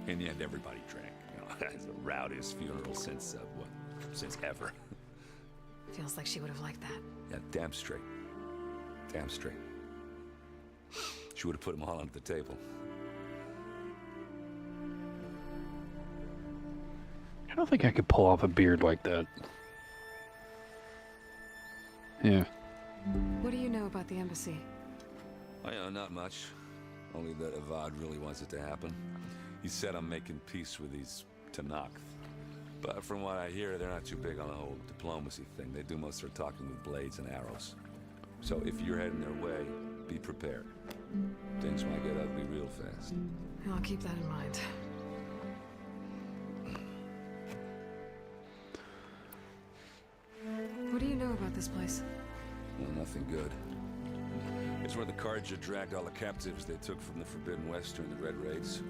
In the end, everybody drank. You know, it's the rowdiest funeral since ever. Feels like she would have liked that. Yeah, damn straight. Damn straight. She would have put them all under the table. I don't think I could pull off a beard like that. Yeah. What do you know about the embassy? I know not much. Only that Avad really wants it to happen. He said I'm making peace with these Tanakh. But from what I hear, they're not too big on the whole diplomacy thing. They do most of their talking with blades and arrows. So if you're heading their way, be prepared. Things might get ugly real fast. I'll keep that in mind. What do you know about this place? Well, nothing good. It's where the Carja dragged all the captives they took from the Forbidden West during the Red Raids.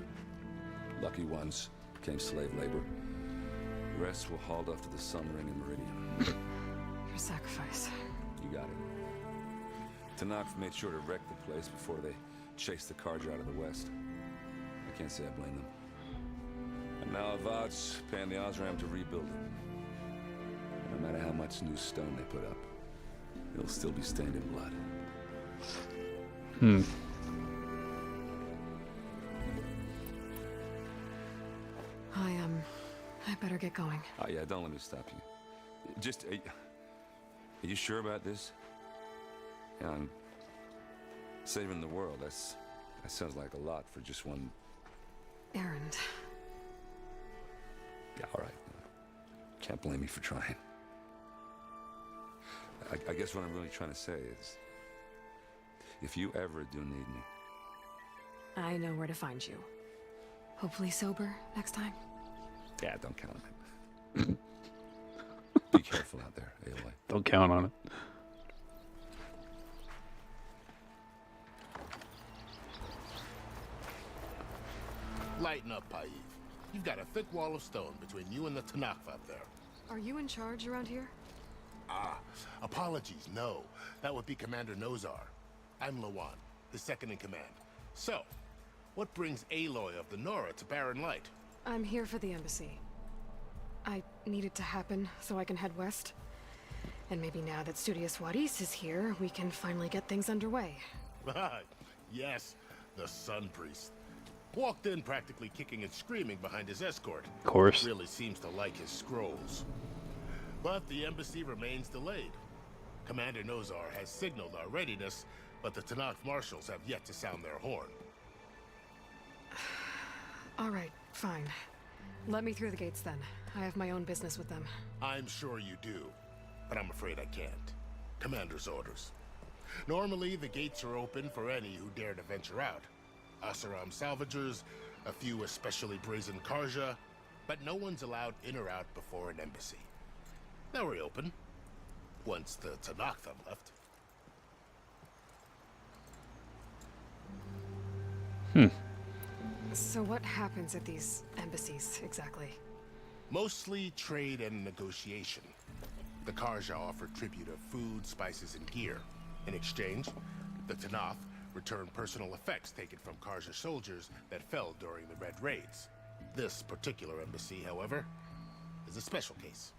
Lucky ones became slave labor. The rest were hauled off to the Sun Ring and Meridian. Your sacrifice. You got it. Tanakh made sure to wreck the place before they chased the Carja out of the West. I can't say I blame them. And now Avad's paying the Osram to rebuild it. No matter how much new stone they put up, it'll still be stained in blood. I better get going. Oh yeah, don't let me stop you. Just, are you sure about this? Yeah, I'm saving the world. That sounds like a lot for just one errand. Yeah, all right. Can't blame me for trying. I guess what I'm really trying to say is, if you ever do need me... I know where to find you. Hopefully sober next time. Yeah, don't count on it. Be careful out there, AOA. Don't count on it. Lighten up, Paiv. You've got a thick wall of stone between you and the Tanakh up there. Are you in charge around here? Ah, apologies, no. That would be Commander Nozar. I'm Lawan, the second in command. So, what brings Aloy of the Nora to Barren Light? I'm here for the embassy. I need it to happen so I can head west. And maybe now that Studious Wadis is here, we can finally get things underway. Yes, the Sun Priest. Walked in practically kicking and screaming behind his escort. Of course. Really seems to like his scrolls. But the embassy remains delayed. Commander Nozar has signaled our readiness, but the Tanakh marshals have yet to sound their horn. All right, fine. Let me through the gates then. I have my own business with them. I'm sure you do, but I'm afraid I can't. Commander's orders. Normally, the gates are open for any who dare to venture out. Oseram salvagers, a few especially brazen Carja, but no one's allowed in or out before an embassy. They'll reopen, once the Tanakh have left. So what happens at these embassies, exactly? Mostly trade and negotiation. The Karja offer tribute of food, spices, and gear. In exchange, the Tenakth return personal effects taken from Karja soldiers that fell during the Red Raids. This particular embassy, however, is a special case.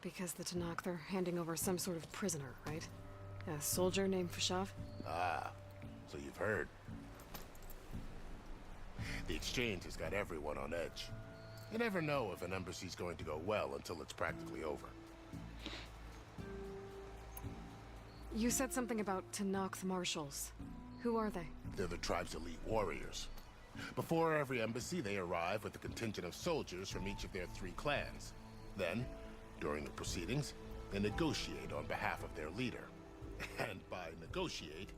Because the Tenakth are handing over some sort of prisoner, right? A soldier named Fashav? Ah, so you've heard. The exchange has got everyone on edge. You never know if an embassy's going to go well until it's practically over. You said something about Tenakth marshals. Who are they? They're the tribe's elite warriors. Before every embassy, they arrive with a contingent of soldiers from each of their 3 clans. Then, during the proceedings, they negotiate on behalf of their leader. And by negotiate,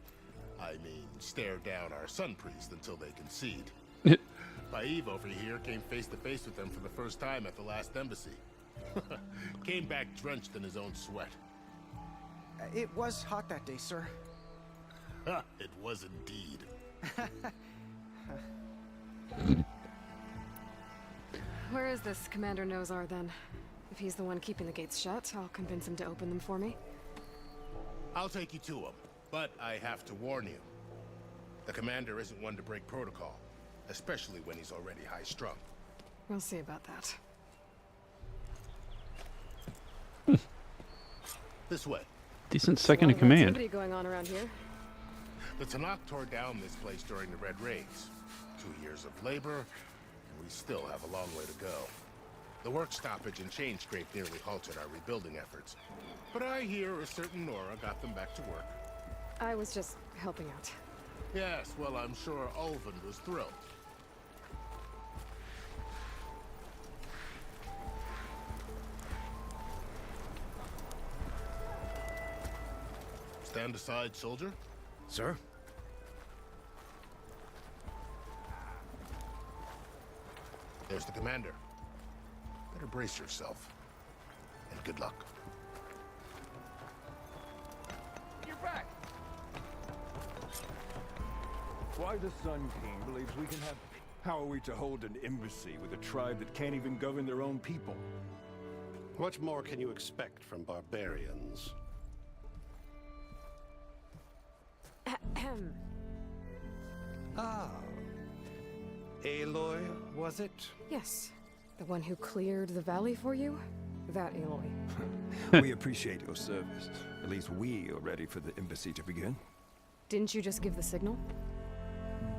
I mean stare down our sun priest until they concede. Baev over here came face to face with them for the first time at the last embassy. Came back drenched in his own sweat. It was hot that day, sir. It was indeed. Where is this Commander Nozar, then? If he's the one keeping the gates shut, I'll convince him to open them for me. I'll take you to him, but I have to warn you. The commander isn't one to break protocol, especially when he's already high-strung. We'll see about that. This way. Decent second in command. Activity going on around here. The Tenakth tore down this place during the Red Raids. 2 years of labor, and we still have a long way to go. The work stoppage and chain scrape nearly halted our rebuilding efforts. But I hear a certain Nora got them back to work. I was just helping out. Yes, well, I'm sure Ulvin was thrilled. Stand aside, soldier. Sir? There's the commander. Better brace yourself. And good luck. You're back! Why the Sun King believes we can have... How are we to hold an embassy with a tribe that can't even govern their own people? What more can you expect from barbarians? Ah. Aloy, was it? Yes. The one who cleared the valley for you? That Aloy. We appreciate your service. At least we are ready for the embassy to begin. Didn't you just give the signal?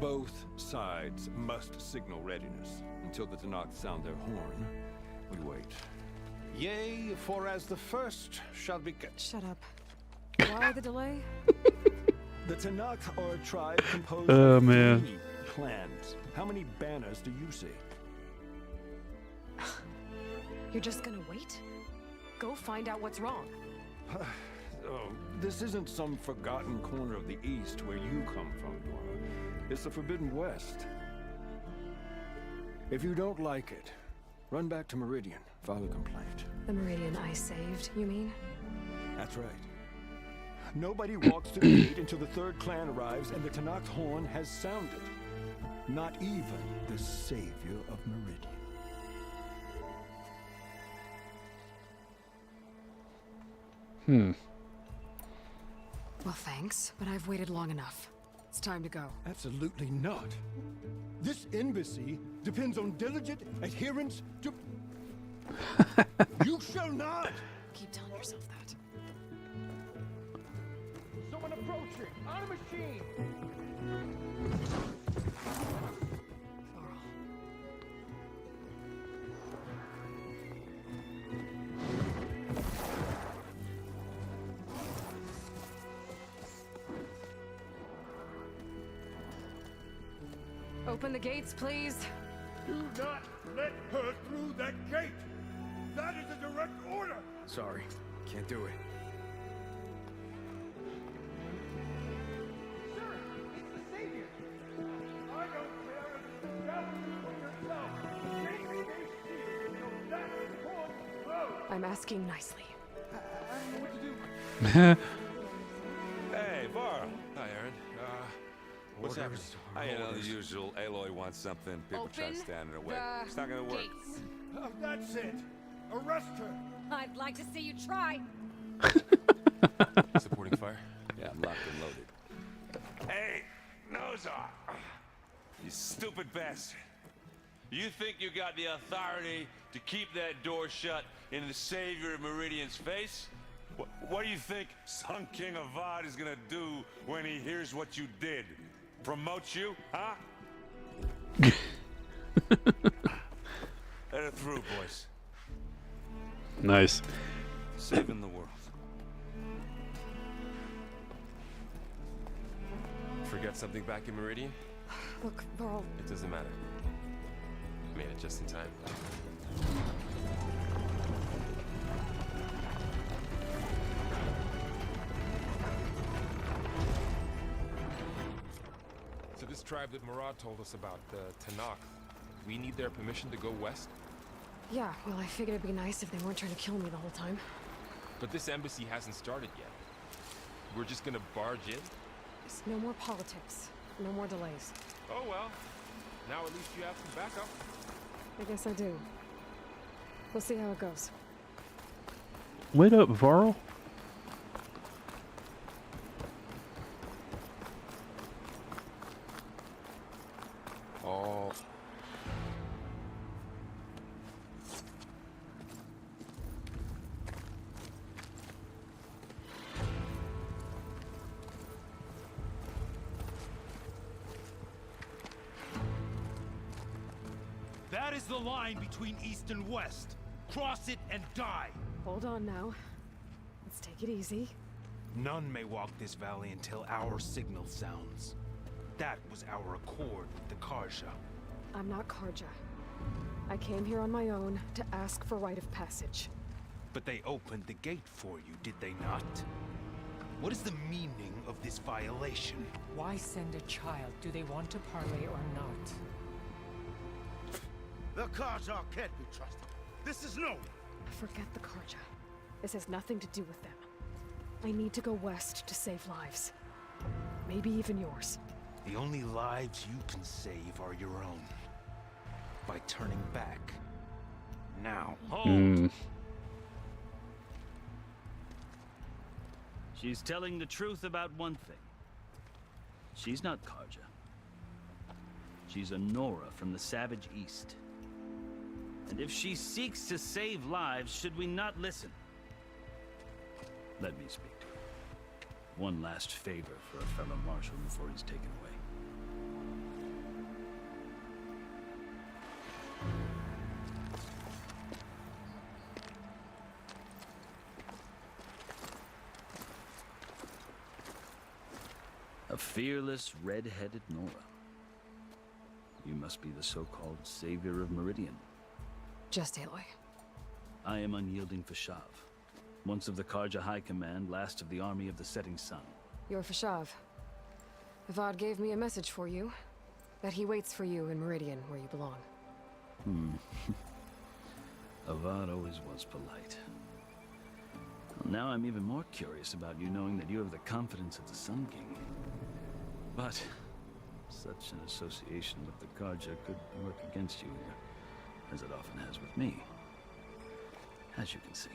Both sides must signal readiness. Until the Tenakth sound their horn, we wait. Yea, for as the first shall be... Shut up. Why the delay? The Tenakth are a tribe composed Oh, of man. 3 clans. How many banners do you see? You're just gonna wait? Go find out what's wrong. Oh, this isn't some forgotten corner of the East where you come from, Nora. It's the Forbidden West. If you don't like it, run back to Meridian, file a complaint. The Meridian I saved, you mean? That's right. Nobody walks to the gate until the 3rd clan arrives and the Tenakth horn has sounded. Not even the savior of Meridian. Well, thanks, but I've waited long enough. It's time to go. Absolutely not. This embassy depends on diligent adherence to... You shall not! Keep telling yourself that. Someone approaching! On a machine! Open the gates, please. Do not let her through that gate! That is a direct order! Sorry, can't do it. Sir, it's the savior! I don't care if it's the devil or yourself! Take me this shield so that horn blows! I'm asking nicely. I don't know what to do. Hey, Varl. Hi, Aaron. What's happening? You know, the usual. Aloy wants something. People try to stand in her way. It's not gonna work. That's it. Arrest her. I'd like to see you try. Supporting fire? Yeah, I'm locked and loaded. Hey, Nozar! You stupid bastard. You think you got the authority to keep that door shut in the Savior of Meridian's face? What do you think Sun King Avad is gonna do when he hears what you did? Promote you, huh? Let her through, boys. Nice. Saving the world. Forget something back in Meridian? Look, Varl. It doesn't matter. Made it just in time. So this tribe that Murad told us about, the Tanakh, we need their permission to go west? Yeah, well, I figured it'd be nice if they weren't trying to kill me the whole time. But this embassy hasn't started yet. We're just gonna barge in? There's no more politics. No more delays. Oh well. Now at least you have some backup. I guess I do. We'll see how it goes. Wait up, Varl. Oh. That is the line between East and West. Cross it and die. Hold on now. Let's take it easy. None may walk this valley until our signal sounds. That was our accord with the Karja. I'm not Karja. I came here on my own to ask for rite of passage. But they opened the gate for you, did they not? What is the meaning of this violation? Why send a child? Do they want to parley or not? The Karja can't be trusted. This is known. Forget the Karja. This has nothing to do with them. I need to go west to save lives. Maybe even yours. The only lives you can save are your own. By turning back. Now. Hold! She's telling the truth about one thing. She's not Karja. She's a Nora from the Savage East. And if she seeks to save lives, should we not listen? Let me speak to her. One last favor for a fellow marshal before he's taken away. A fearless, red-headed Nora. You must be the so-called savior of Meridian. Just Aloy. I am unyielding Fashav. Once of the Karja High Command, last of the army of the Setting Sun. You're Fashav. Avad gave me a message for you. That he waits for you in Meridian, where you belong. Avad always was polite. Well, now I'm even more curious about you knowing that you have the confidence of the Sun King. But such an association with the Karja could work against you here, as it often has with me. As you can see,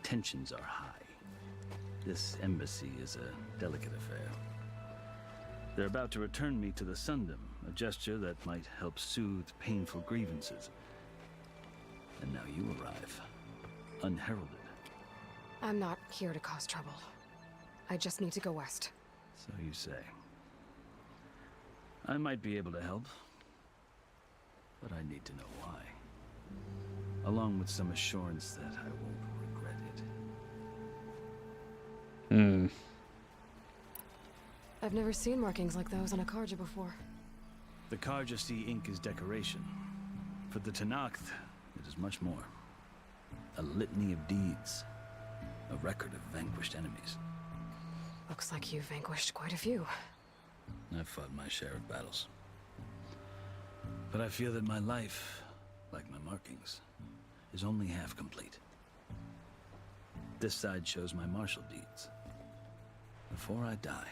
tensions are high. This embassy is a delicate affair. They're about to return me to the Sundom, a gesture that might help soothe painful grievances. And now you arrive, unheralded. I'm not here to cause trouble. I just need to go west. So you say. I might be able to help, but I need to know why. Along with some assurance that I won't regret it. I've never seen markings like those on a Karja before. The Karja see ink as decoration. For the Tanakh, it is much more. A litany of deeds. A record of vanquished enemies. Looks like you've vanquished quite a few. I've fought my share of battles. But I feel that my life, like my markings, is only half complete. This side shows my martial deeds. Before I die,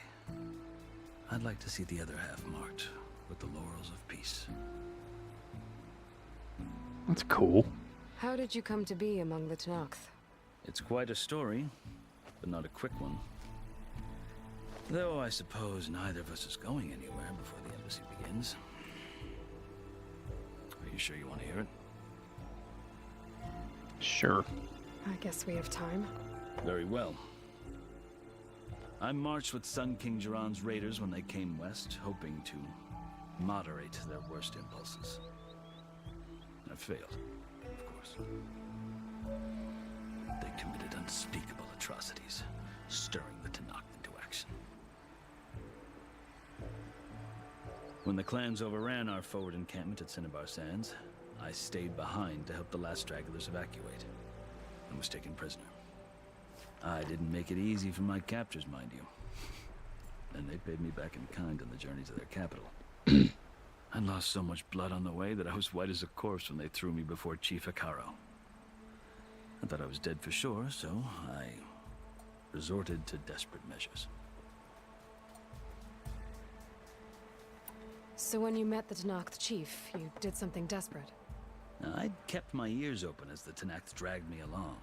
I'd like to see the other half marked with the laurels of peace. That's cool. How did you come to be among the Tenakth? It's quite a story, but not a quick one. Though I suppose neither of us is going anywhere before the embassy begins. Are you sure you want to hear it? Sure. I guess we have time. Very well. I marched with Sun King Jiran's raiders when they came west, hoping to moderate their worst impulses. I failed, of course. They committed unspeakable atrocities, stirring the Tenakth into action. When the clans overran our forward encampment at Cinnabar Sands, I stayed behind to help the last stragglers evacuate, and was taken prisoner. I didn't make it easy for my captors, mind you. And they paid me back in kind on the journey to their capital. I lost so much blood on the way that I was white as a corpse when they threw me before Chief A.K.A. I thought I was dead for sure, so I resorted to desperate measures. So when you met the Tenakth chief, you did something desperate? I'd kept my ears open as the Tenakth dragged me along,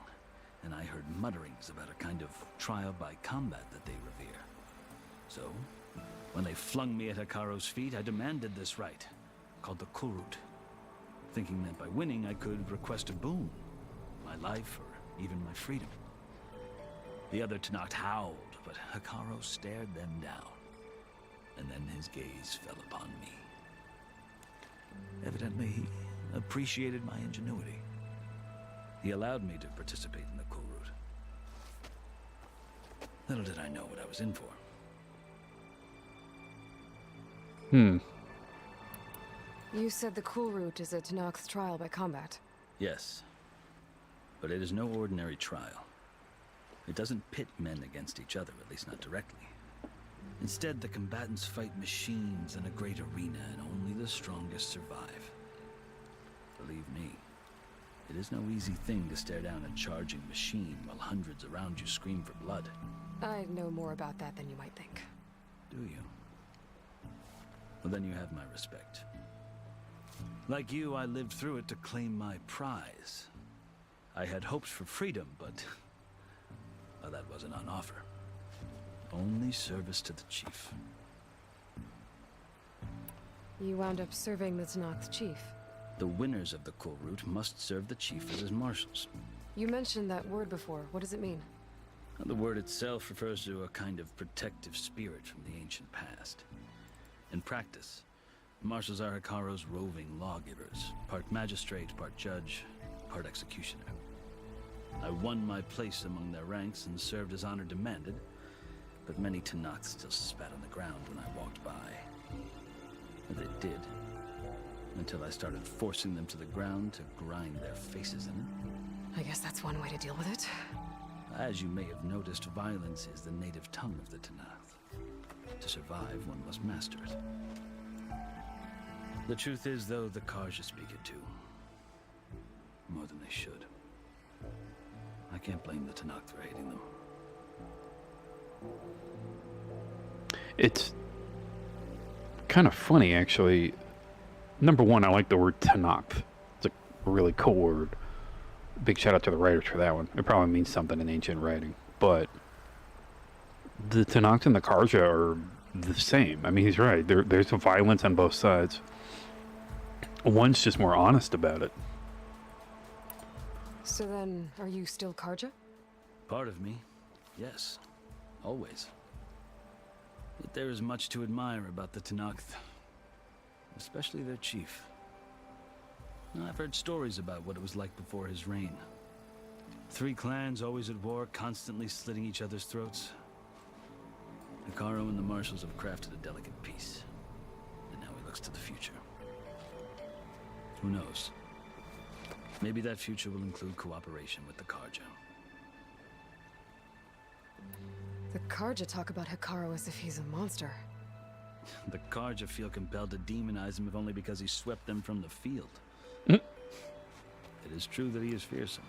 and I heard mutterings about a kind of trial by combat that they revere. So, when they flung me at A.K.A.'s feet, I demanded this right, called the Kulrut, thinking that by winning I could request a boon, my life or even my freedom. The other Tenakth howled, but A.K.A. stared them down, and then his gaze fell upon me. Evidently, he appreciated my ingenuity. He allowed me to participate in the Kulrut. Little did I know what I was in for. You said the Kulrut is a Tenakth trial by combat. Yes, but it is no ordinary trial. It doesn't pit men against each other, at least not directly. Instead, the combatants fight machines in a great arena, and only the strongest survive. Believe me, it is no easy thing to stare down a charging machine while hundreds around you scream for blood. I know more about that than you might think. Do you? Well, then you have my respect. Like you, I lived through it to claim my prize. I had hopes for freedom, but well, that wasn't on offer. Only service to the chief. You wound up serving the Tenakth chief. The winners of the Kulrut must serve the chief as his marshals. You mentioned that word before. What does it mean? The word itself refers to a kind of protective spirit from the ancient past. In practice, marshals are A.K.A.'s roving lawgivers, part magistrate, part judge, part executioner. I won my place among their ranks and served as honor demanded, but many Tenakth still spat on the ground when I walked by. And they did, until I started forcing them to the ground to grind their faces in it. I guess that's one way to deal with it. As you may have noticed, violence is the native tongue of the Tenakth. To survive, one must master it. The truth is, though, the Karja speak it too. More than they should. I can't blame the Tenakth for hating them. It's kind of funny, actually. Number one, I like the word Tenakth. It's a really cool word. Big shout out to the writers for that one. It probably means something in ancient writing. But the Tenakth and the Karja are the same. I mean, he's right. There's violence on both sides. One's just more honest about it. So then, are you still Karja? Part of me, yes. Always. Yet there is much to admire about the Tenakth. Especially their chief. I've heard stories about what it was like before his reign. 3 clans always at war, constantly slitting each other's throats. A.K.A. and the marshals have crafted a delicate peace. And now he looks to the future. Who knows? Maybe that future will include cooperation with the Karja. The Karja talk about A.K.A. as if he's a monster. The Karja feel compelled to demonize him if only because he swept them from the field. It is true that he is fearsome.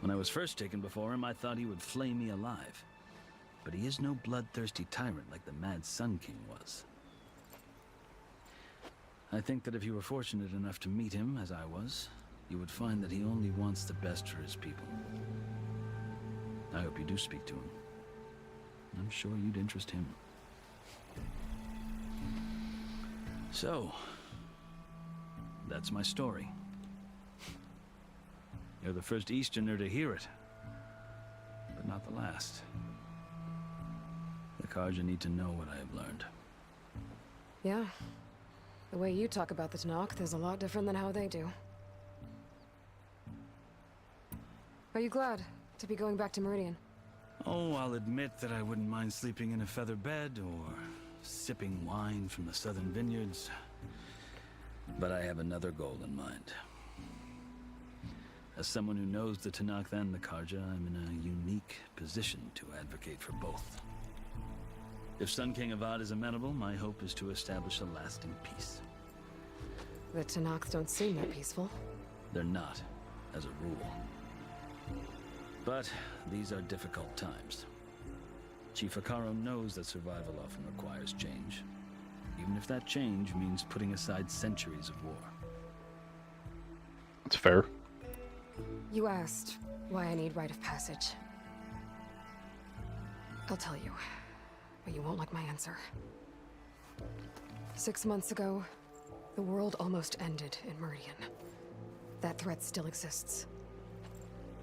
When I was first taken before him, I thought he would flay me alive. but he is no bloodthirsty tyrant like the Mad Sun King was. I think that if you were fortunate enough to meet him, as I was, you would find that he only wants the best for his people. I hope you do speak to him. I'm sure you'd interest him. So, that's my story. You're the first Easterner to hear it, but not the last. The Carja need to know what I have learned. Yeah. The way you talk about the Tanakh is a lot different than how they do. Are you glad to be going back to Meridian? Oh, I'll admit that I wouldn't mind sleeping in a feather bed or sipping wine from the southern vineyards. But I have another goal in mind. As someone who knows the Tanakh and the Carja, I'm in a unique position to advocate for both. If Sun King Avad is amenable, my hope is to establish a lasting peace. The Tanakh don't seem that peaceful. They're not, as a rule. But these are difficult times. Chief A.K.A. knows that survival often requires change, even if that change means putting aside centuries of war. That's fair. You asked why I need rite of passage. I'll tell you, but you won't like my answer. 6 months ago, the world almost ended in Meridian. That threat still exists.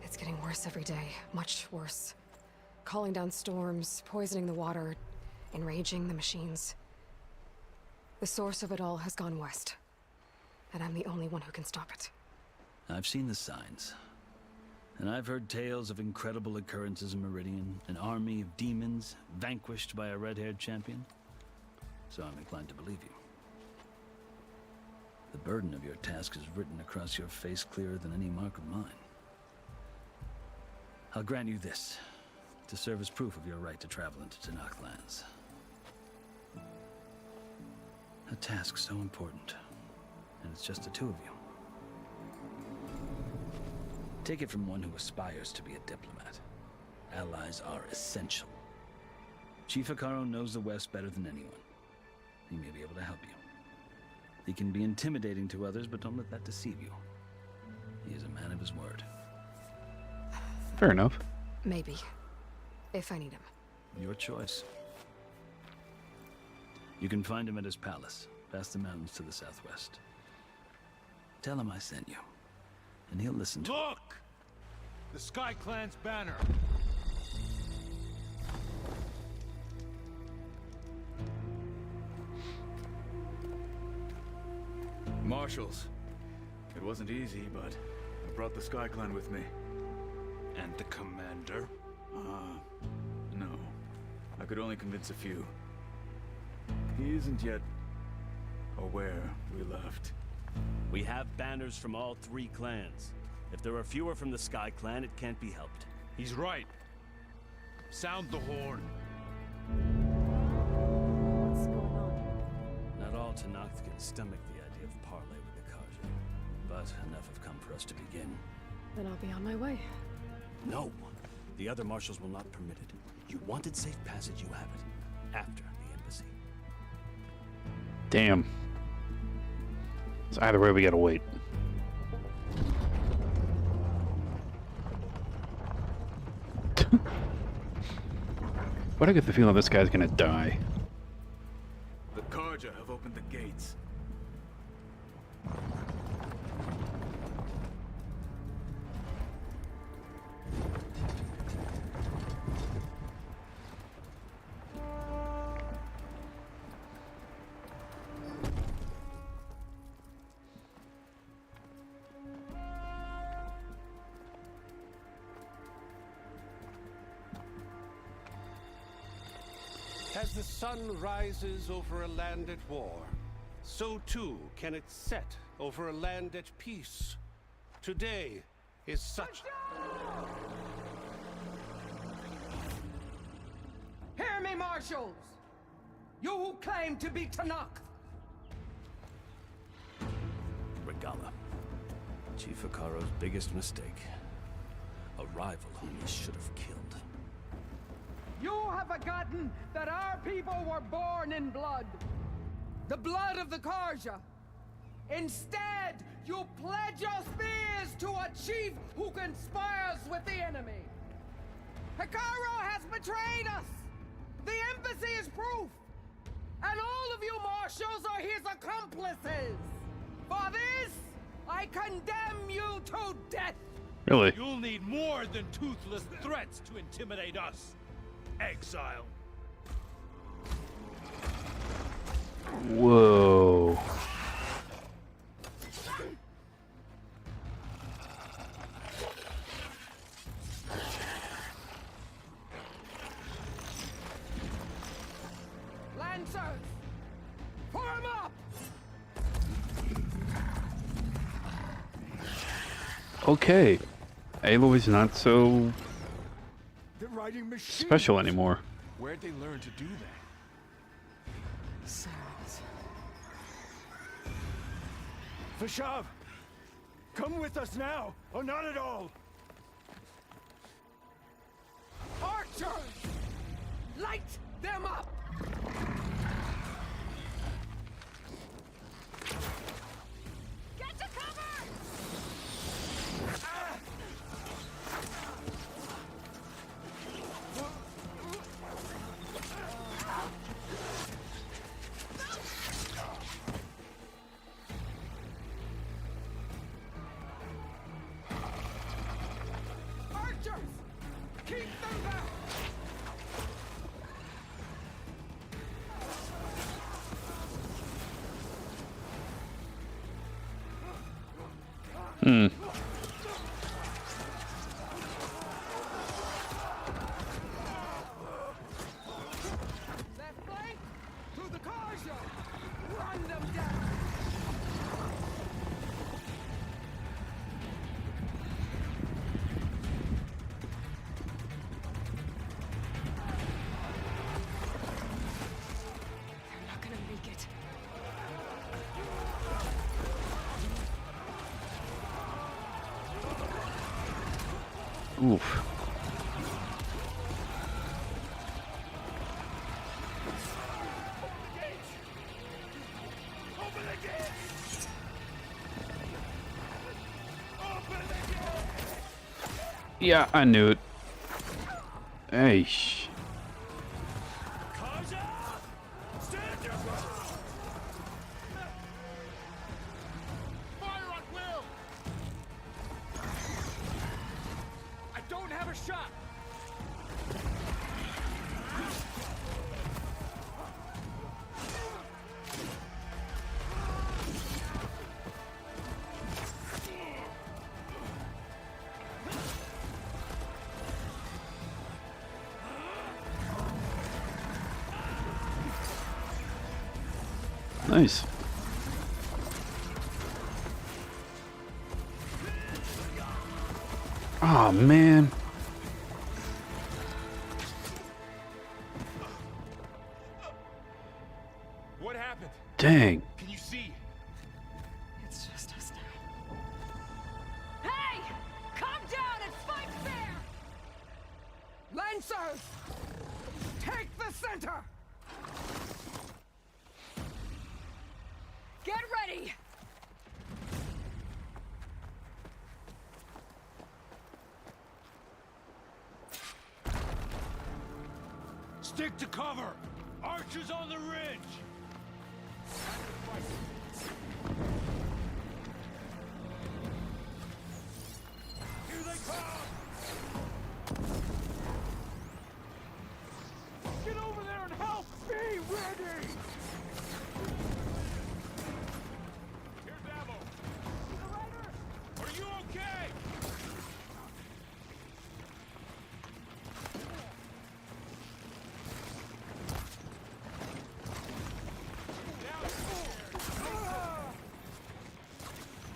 It's getting worse every day, much worse. Calling down storms, poisoning the water, enraging the machines. The source of it all has gone west, and I'm the only one who can stop it. I've seen the signs, and I've heard tales of incredible occurrences in Meridian, an army of demons vanquished by a red-haired champion. So I'm inclined to believe you. The burden of your task is written across your face clearer than any mark of mine. I'll grant you this, to serve as proof of your right to travel into Tanakh lands. A task so important, and it's just the two of you. Take it from one who aspires to be a diplomat. Allies are essential. Chief A.K.A. knows the West better than anyone. He may be able to help you. He can be intimidating to others, but don't let that deceive you. He is a man of his word. Fair enough. Maybe. If I need him. Your choice. You can find him at his palace, past the mountains to the southwest. Tell him I sent you, and he'll listen to Look! The Sky Clan's banner. Marshals. It wasn't easy, but I brought the Sky Clan with me. And the commander? No. I could only convince a few. He isn't yet aware we left. We have banners from all 3 clans. If there are fewer from the Sky Clan, it can't be helped. He's right. Sound the horn. What's going on? Not all Tanakh can stomach the idea of parley with the Carja, but enough have come for us to begin. Then I'll be on my way. No. The other marshals will not permit it. You wanted safe passage, you have it. After the embassy. Damn. So either way, we gotta wait. But I get the feeling this guy's gonna die. The Carja have opened the gates. As the sun rises over a land at war, so too can it set over a land at peace. Today is such... Hear me, marshals! You who claim to be Tanakh! Regala. Chief A.K.A.'s biggest mistake. A rival whom he should have killed. You have forgotten that our people were born in blood. The blood of the Carja. Instead, you pledge your spears to a chief who conspires with the enemy. A.K.A. has betrayed us. The embassy is proof. And all of you marshals are his accomplices. For this, I condemn you to death. Really? You'll need more than toothless threats to intimidate us. Exile. Whoa. Lancers, form up. Okay. Aloy's not so They're riding machines. special anymore. Where'd they learn to do that? Sirens. Vashav, come with us now, or not at all. Archers, light them up. Get to cover! Archers, keep them back. Hmm. Left flank to the Carja. Run them down. They're not gonna make it. Oof. Yeah, I knew it. Hey, Fire on will. I don't have a shot. nice. Oh man. What happened? Dang. Can you see? It's just us now. Hey! Calm down and fight fair! Lancers! Take the center! Get ready! Stick to cover! Archers on the ridge! Here they come! Get over there and help! Be ready! Here's ammo. Are you okay?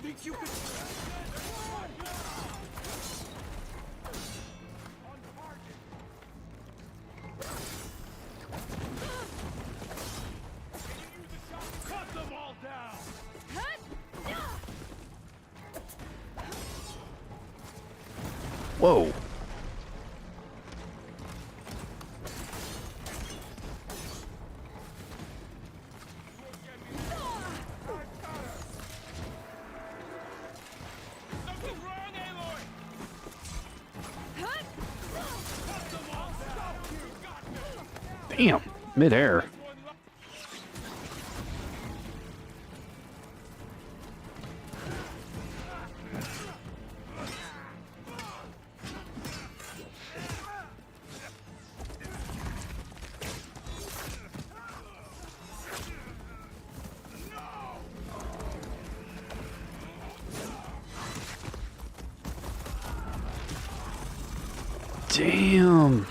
Think you can... Cut them all down! Whoa. Damn, midair. Damn.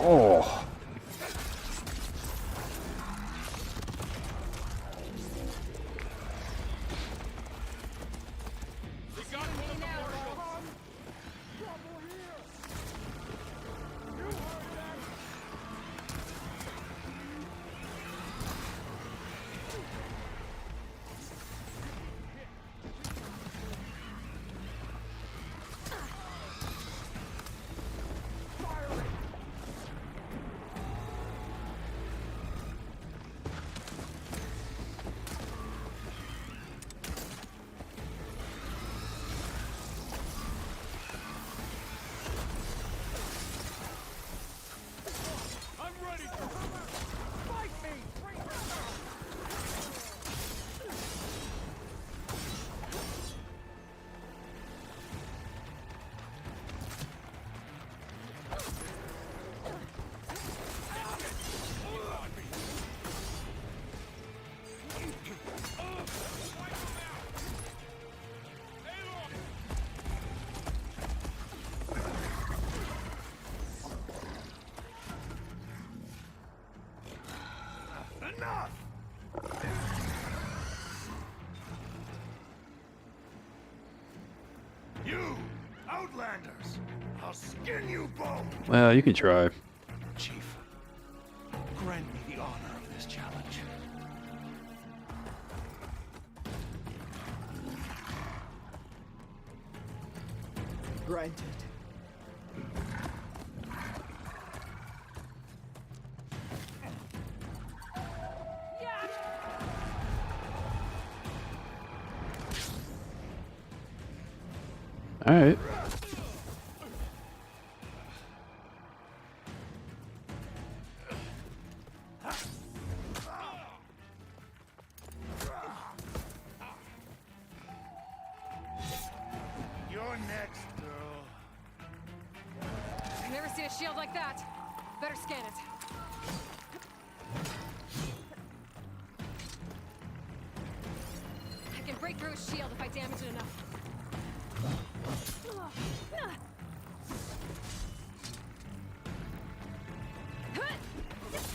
Oh. You outlanders! I'll skin you both! Well, you can try. Chief, grant me the honor of this challenge. Granted. All right. You're next, girl. I've never seen a shield like that. Better scan it. I can break through a shield if I damage it enough.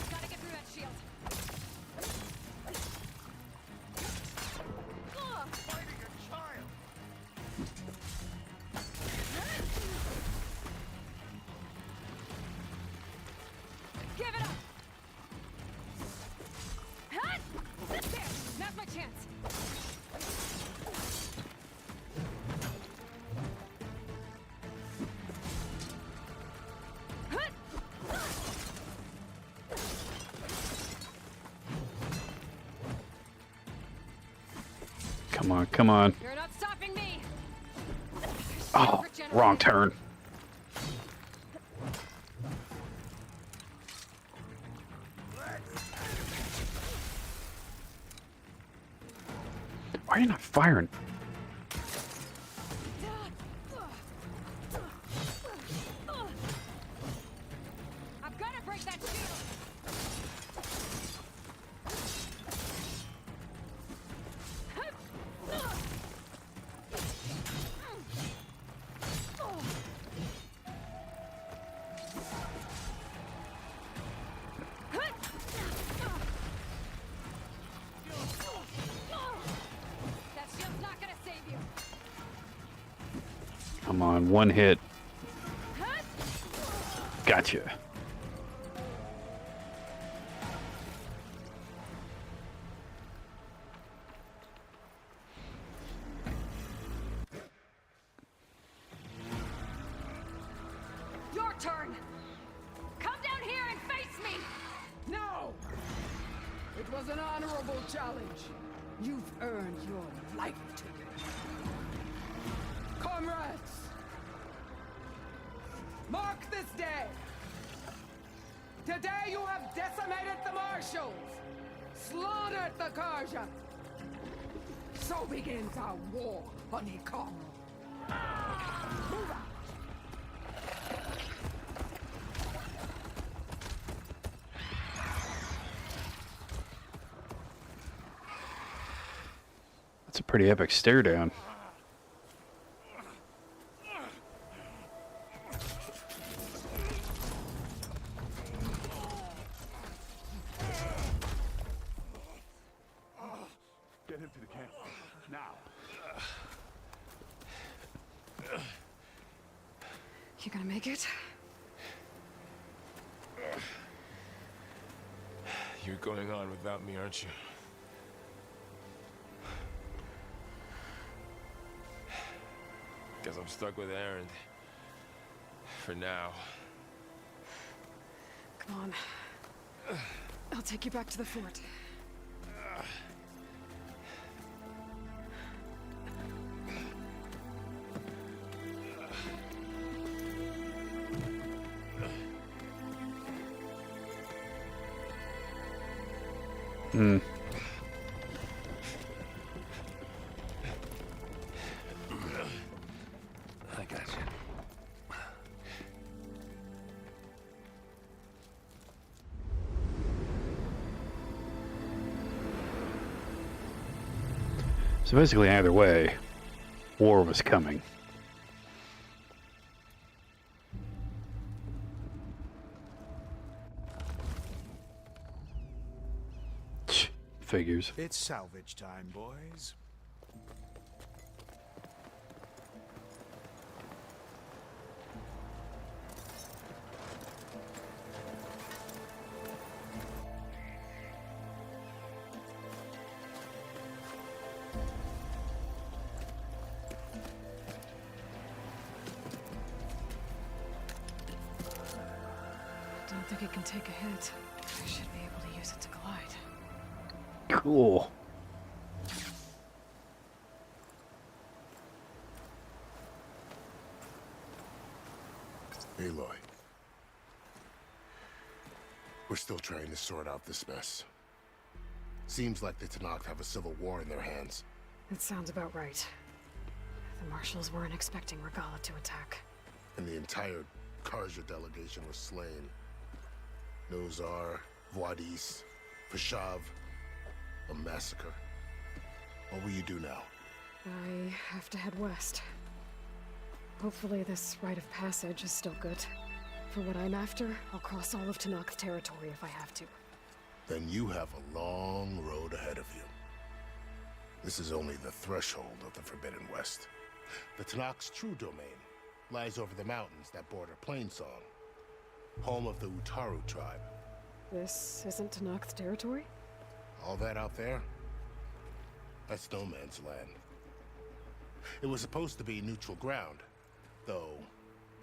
Gotta get through that shield. Fighting a child! Give it up! There! Now's my chance! Come on, come on. You're not stopping me! Oh, wrong turn. Why are you not firing? I've got to break that shield! That shield's not gonna save you! Come on, one hit. Gotcha. Your turn! Come down here and face me! No! It was an honorable challenge. You've earned your life ticket. Comrades! Mark this day. Today you have decimated the marshals, slaughtered the Karja. So begins our war on A.K.A. Move out. That's a pretty epic stare down. Get him to the camp. Now. You gonna make it? You're going on without me, aren't you? Guess I'm stuck with Aaron. For now. Come on. I'll take you back to the fort. Hmm. I got you. So basically, either way, war was coming. Figures. It's salvage time, boys. Don't think it can take a hit. I should be able to use it to glide. Cool. Aloy. We're still trying to sort out this mess. Seems like the Tenakth have a civil war in their hands. That sounds about right. The marshals weren't expecting Regala to attack. And the entire Karja delegation was slain. Nozar, Voidis, Fashav. A massacre. What will you do now? I have to head west. Hopefully this rite of passage is still good. For what I'm after, I'll cross all of Tenakth territory if I have to. Then you have a long road ahead of you. This is only the threshold of the Forbidden West. The Tenakth's true domain lies over the mountains that border Plainsong, home of the Utaru tribe. This isn't Tenakth territory? All that out there? That's no man's land. It was supposed to be neutral ground, though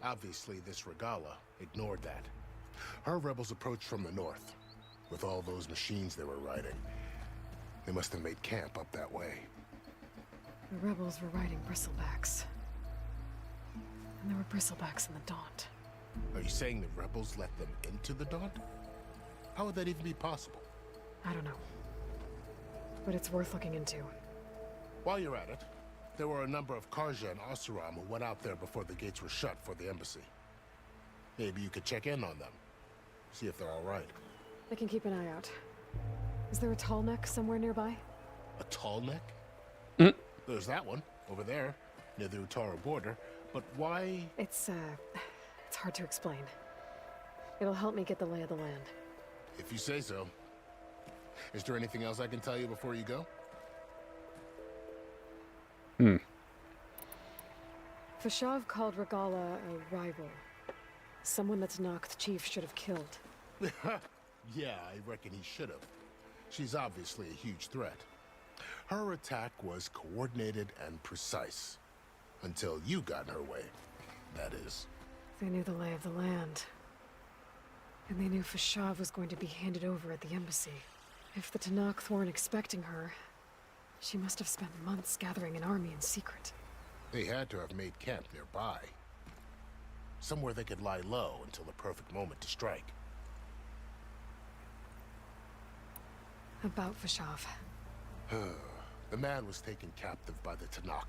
obviously this Regala ignored that. Her rebels approached from the north, with all those machines they were riding. They must have made camp up that way. The rebels were riding bristlebacks. And there were bristlebacks in the Daunt. Are you saying the rebels let them into the Daunt? How would that even be possible? I don't know. But it's worth looking into. While you're at it, there were a number of Karja and Oseram who went out there before the gates were shut for the embassy. Maybe you could check in on them. See if they're all right. I can keep an eye out. Is there a tall neck somewhere nearby? A tall neck? There's that one, over there, near the Utaru border. But why? It's hard to explain. It'll help me get the lay of the land. If you say so. Is there anything else I can tell you before you go? Fashav called Regala a rival. Someone that Tenakth chief should have killed. Yeah, I reckon he should have. She's obviously a huge threat. Her attack was coordinated and precise. Until you got in her way, that is. They knew the lay of the land. And they knew Fashav was going to be handed over at the embassy. If the Tenakth weren't expecting her, she must have spent months gathering an army in secret. They had to have made camp nearby. somewhere they could lie low until the perfect moment to strike. About Vashov. The man was taken captive by the Tanakh.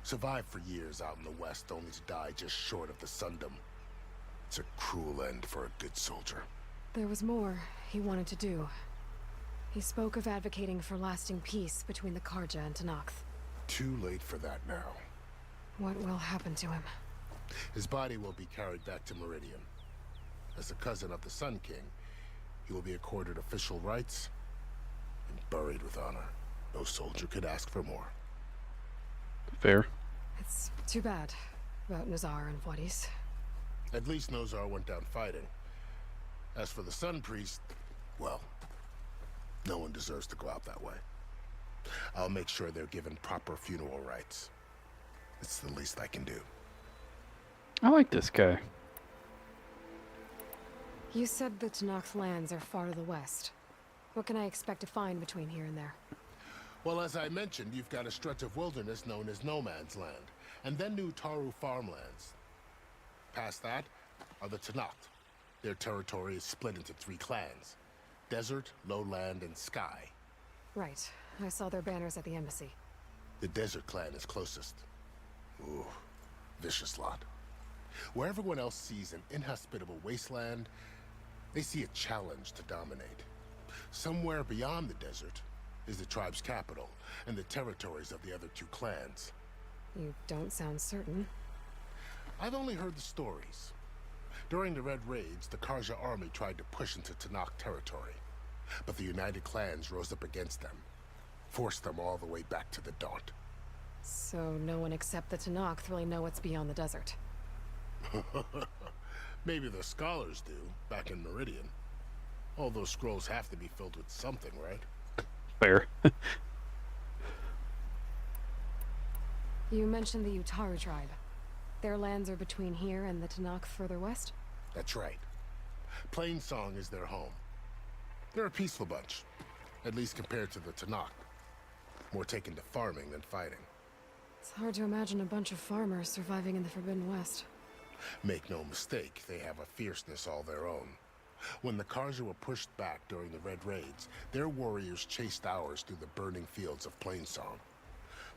Survived for years out in the west, only to die just short of the Sundom. It's a cruel end for a good soldier. There was more he wanted to do. He spoke of advocating for lasting peace between the Carja and Tanakh. Too late for that now. What will happen to him? His body will be carried back to Meridian. As a cousin of the Sun King, he will be accorded official rights and buried with honor. No soldier could ask for more. Fair. It's too bad about Nazar and Wadis. At least Nazar went down fighting. As for the Sun Priest, well, no one deserves to go out that way. I'll make sure they're given proper funeral rites. It's the least I can do. I like this guy. You said the Tanakh lands are far to the west. What can I expect to find between here and there? Well, as I mentioned, you've got a stretch of wilderness known as No Man's Land, and then New Taru farmlands. Past that are the Tanakh. Their territory is split into 3 clans: Desert, Lowland, and Sky. Right. I saw their banners at the embassy. The Desert clan is closest. Ooh, vicious lot. Where everyone else sees an inhospitable wasteland, they see a challenge to dominate. Somewhere beyond the desert is the tribe's capital and the territories of the other 2 clans. You don't sound certain. I've only heard the stories. During the Red Raids, the Carja army tried to push into Tanakh territory, but the United Clans rose up against them, forced them all the way back to the Daunt. So no one except the Tanakh really know what's beyond the desert. Maybe the scholars do, back in Meridian. All those scrolls have to be filled with something, right? Fair. You mentioned the Utaru tribe. Their lands are between here and the Tanakh further west? That's right. Plainsong is their home. They're a peaceful bunch, at least compared to the Tanakh. More taken to farming than fighting. It's hard to imagine a bunch of farmers surviving in the Forbidden West. Make no mistake, they have a fierceness all their own. When the Carja were pushed back during the Red Raids, their warriors chased ours through the burning fields of Plainsong.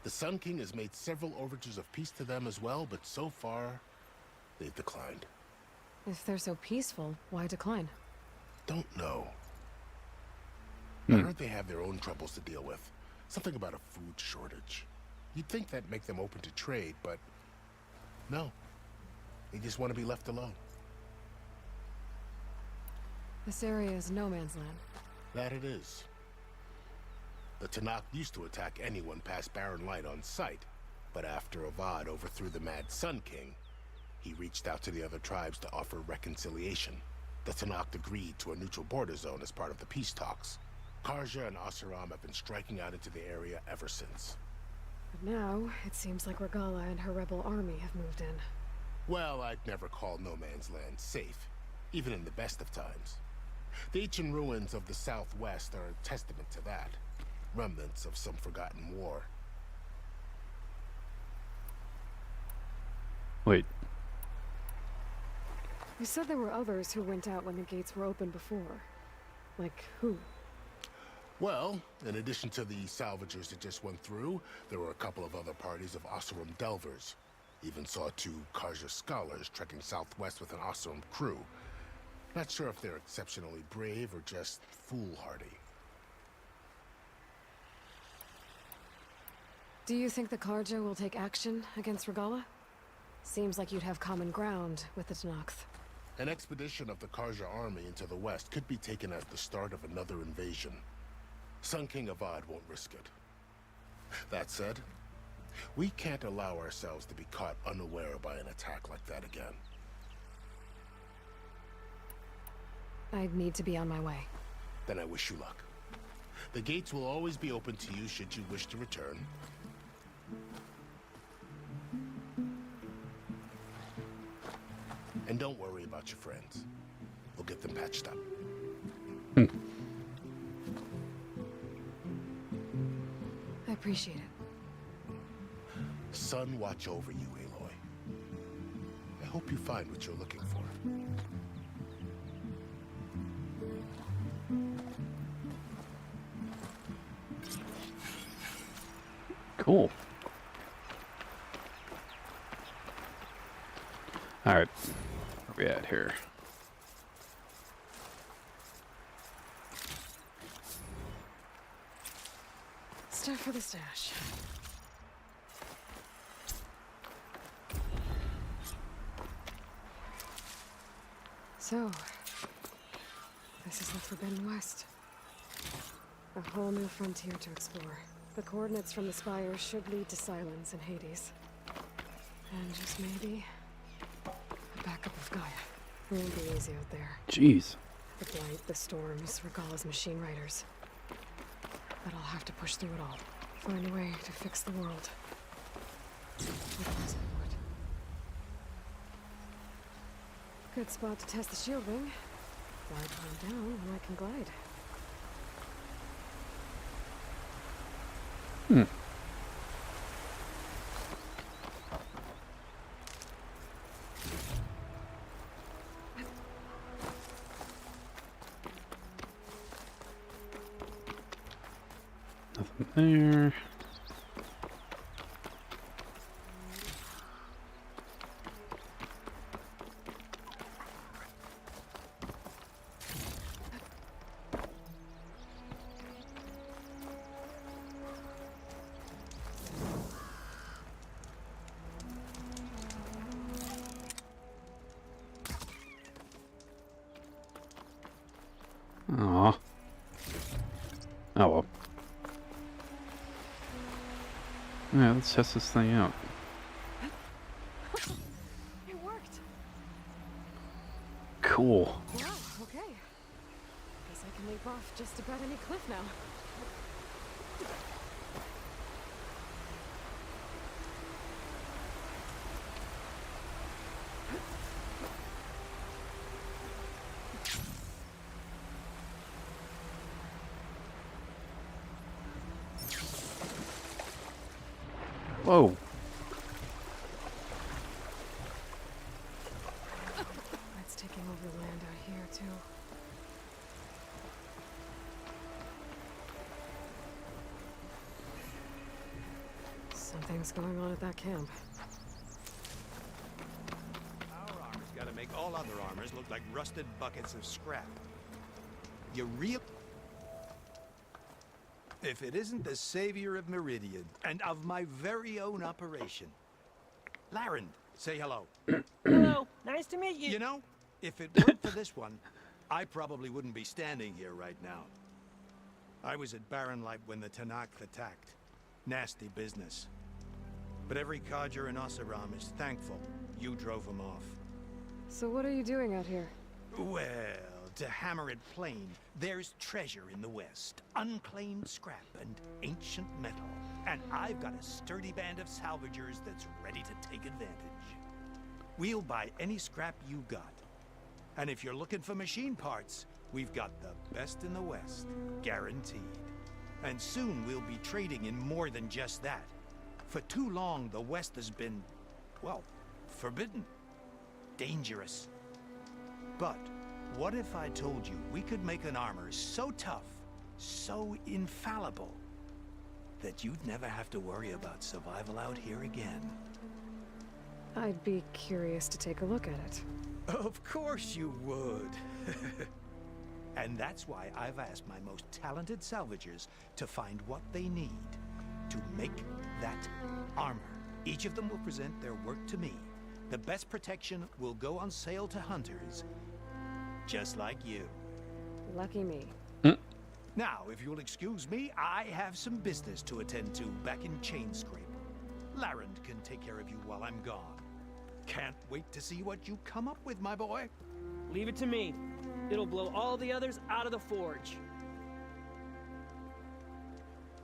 The Sun King has made several overtures of peace to them as well, but so far, they've declined. If they're so peaceful, why decline? Don't know. I heard they have their own troubles to deal with. Something about a food shortage. You'd think that'd make them open to trade, but no. They just want to be left alone. This area is no man's land. That it is. The Tanakh used to attack anyone past Barren Light on sight, but after Avad overthrew the Mad Sun King, he reached out to the other tribes to offer reconciliation. The Tanakh agreed to a neutral border zone as part of the peace talks. Carja and Oseram have been striking out into the area ever since. But now, it seems like Regala and her rebel army have moved in. Well, I'd never call No Man's Land safe, even in the best of times. The ancient ruins of the Southwest are a testament to that. Remnants of some forgotten war. Wait. You said there were others who went out when the gates were open before. Like who? Well, in addition to the salvagers that just went through, there were a couple of other parties of Oseram delvers. Even saw 2 Carja scholars trekking southwest with an Oseram crew. Not sure if they're exceptionally brave or just foolhardy. Do you think the Carja will take action against Regala? Seems like you'd have common ground with the Tanakh. An expedition of the Carja army into the west could be taken as the start of another invasion. Sun King Avad won't risk it. That said, we can't allow ourselves to be caught unaware by an attack like that again. I'd need to be on my way. Then I wish you luck. The gates will always be open to you should you wish to return. And don't worry about your friends. We'll get them patched up. I appreciate it. Sun watch over you, Aloy. I hope you find what you're looking for. Cool. Alright. Where we at here? Stuff for the stash. So, this is the Forbidden West. A whole new frontier to explore. The coordinates from the spire should lead to Silence and Hades. And just maybe, a backup of Gaia. It won't be easy out there. Jeez. The blight, the storms, Regalla's machine riders. But I'll have to push through it all. Find a way to fix the world. Otherwise I would. Good spot to test the shield wing. Glide climb down and I can glide. Nothing there. Aw. Oh well. Yeah, let's test this thing out. It worked. Cool. Wow, okay. Guess I can leap off just about any cliff now. Whoa. It's taking over land out here, too. Something's going on at that camp. Our armor's gotta make all other armors look like rusted buckets of scrap. You real... If it isn't the savior of Meridian, and of my very own operation. Laren, say hello. Hello, nice to meet you. You know, if it weren't for this one, I probably wouldn't be standing here right now. I was at Barren Light when the Tanakh attacked. Nasty business. But every codger in Oseram is thankful you drove them off. So what are you doing out here? Well, to hammer it plain, there's treasure in the West. Unclaimed scrap and ancient metal. And I've got a sturdy band of salvagers that's ready to take advantage. We'll buy any scrap you got. And if you're looking for machine parts, we've got the best in the West, guaranteed. And soon we'll be trading in more than just that. For too long, the West has been, well, forbidden. Dangerous. But what if I told you we could make an armor so tough, so infallible, that you'd never have to worry about survival out here again? I'd be curious to take a look at it. Of course you would. And that's why I've asked my most talented salvagers to find what they need to make that armor. Each of them will present their work to me. The best protection will go on sale to hunters, just like you. Lucky me. Now, if you'll excuse me, I have some business to attend to back in Chainscrape. Laren can take care of you while I'm gone. Can't wait to see what you come up with, my boy. Leave it to me. It'll blow all the others out of the forge.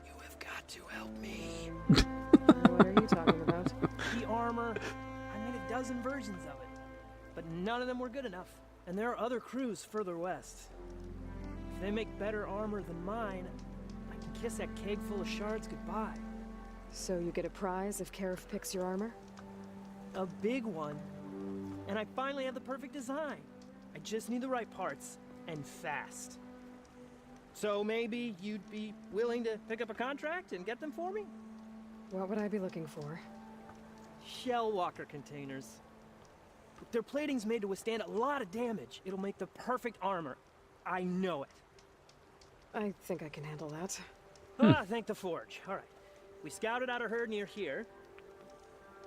You have got to help me. What are you talking about? The armor. I made a dozen versions of it, but none of them were good enough. And there are other crews further west. If they make better armor than mine, I can kiss that keg full of shards goodbye. So you get a prize if Karif picks your armor? A big one. and I finally have the perfect design. I just need the right parts, and fast. So maybe you'd be willing to pick up a contract and get them for me? What would I be looking for? Shell walker containers. Their plating's made to withstand a lot of damage. It'll make the perfect armor. I know it. I think I can handle that. Ah, thank the Forge. All right. We scouted out a herd near here.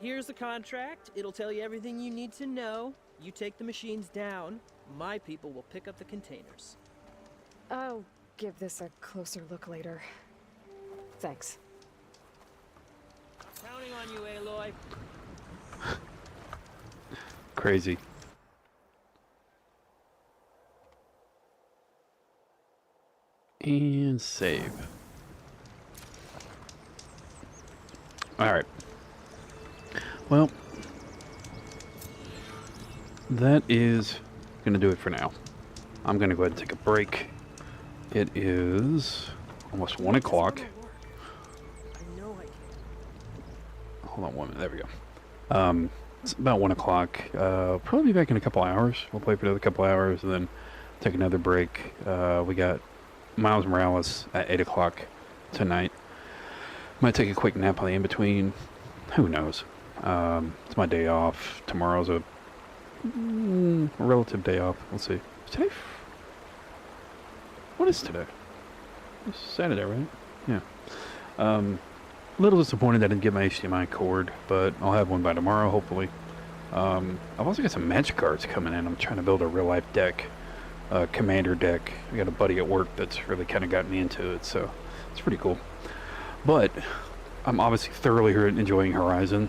Here's the contract. It'll tell you everything you need to know. You take the machines down. My people will pick up the containers. I'll give this a closer look later. Thanks. Counting on you, Aloy. Crazy. And save. Alright. Well, that is going to do it for now. I'm going to go ahead and take a break. It is almost 1 o'clock. Hold on 1 minute. There we go. It's about 1 o'clock. Probably be back in a couple hours. We'll play for another couple hours and then take another break. We got Miles Morales at 8 o'clock tonight. Might take a quick nap on the in-between. Who knows? It's my day off. Tomorrow's a relative day off. We'll see. Is today? What is today? It's Saturday, right? Yeah. A little disappointed I didn't get my HDMI cord, but I'll have one by tomorrow, hopefully. I've also got some magic cards coming in. I'm trying to build a real-life deck, commander deck. I got a buddy at work that's really kind of got me into it, so it's pretty cool. But I'm obviously thoroughly enjoying Horizon.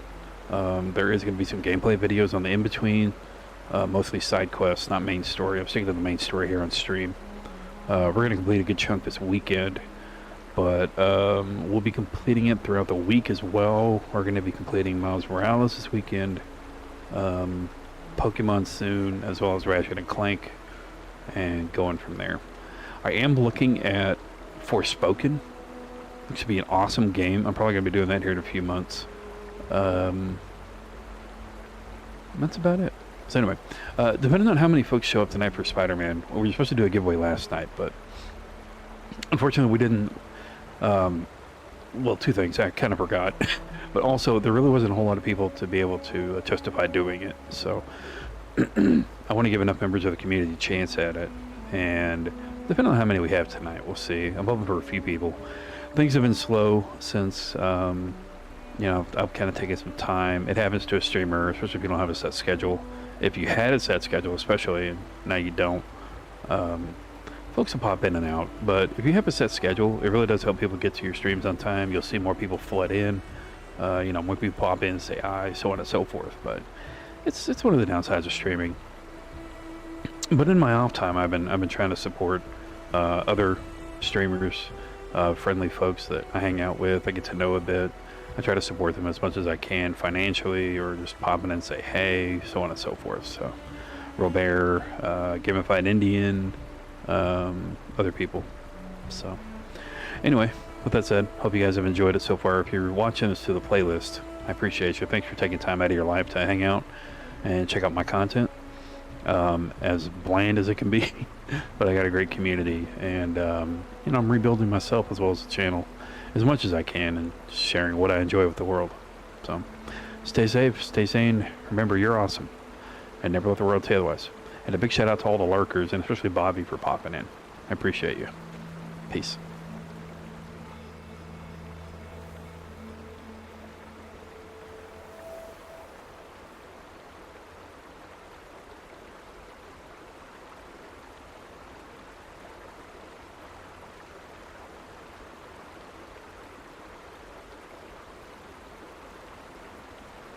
There is going to be some gameplay videos on the in-between, mostly side quests, not main story. I'm sticking to the main story here on stream. We're going to complete a good chunk this weekend, but we'll be completing it throughout the week as well. We're going to be completing Miles Morales this weekend, Pokemon soon, as well as Ratchet and Clank, and going from there. I am looking at Forspoken, which should be an awesome game. I'm probably going to be doing that here in a few months. That's about it. So anyway, depending on how many folks show up tonight for Spider-Man, we were supposed to do a giveaway last night, but unfortunately we didn't. Well, two things. I kind of forgot. But also, there really wasn't a whole lot of people to be able to justify doing it. So I want to give enough members of the community a chance at it. And depending on how many we have tonight, we'll see. I'm hoping for a few people. Things have been slow since, you know, I've kind of taken some time. It happens to a streamer, especially if you don't have a set schedule. If you had a set schedule, especially, and now you don't, folks will pop in and out. But if you have a set schedule, it really does help people get to your streams on time. You'll see more people flood in. You know, more people pop in, say hi, so on and so forth. But it's one of the downsides of streaming. But in my off time, I've been trying to support other streamers, friendly folks that I hang out with. I get to know a bit. I try to support them as much as I can financially, or just pop in and say hey, so on and so forth. So, Robert, Gamified Indian, other people. So, anyway, with that said, hope you guys have enjoyed it so far. If you're watching this to the playlist, I appreciate you. Thanks for taking time out of your life to hang out and check out my content. As bland as it can be, but I got a great community, and you know, I'm rebuilding myself as well as the channel as much as I can, and sharing what I enjoy with the world. So stay safe, stay sane, remember you're awesome, and never let the world tell you otherwise. And a big shout out to all the lurkers, and especially Bobby for popping in. I appreciate you. Peace.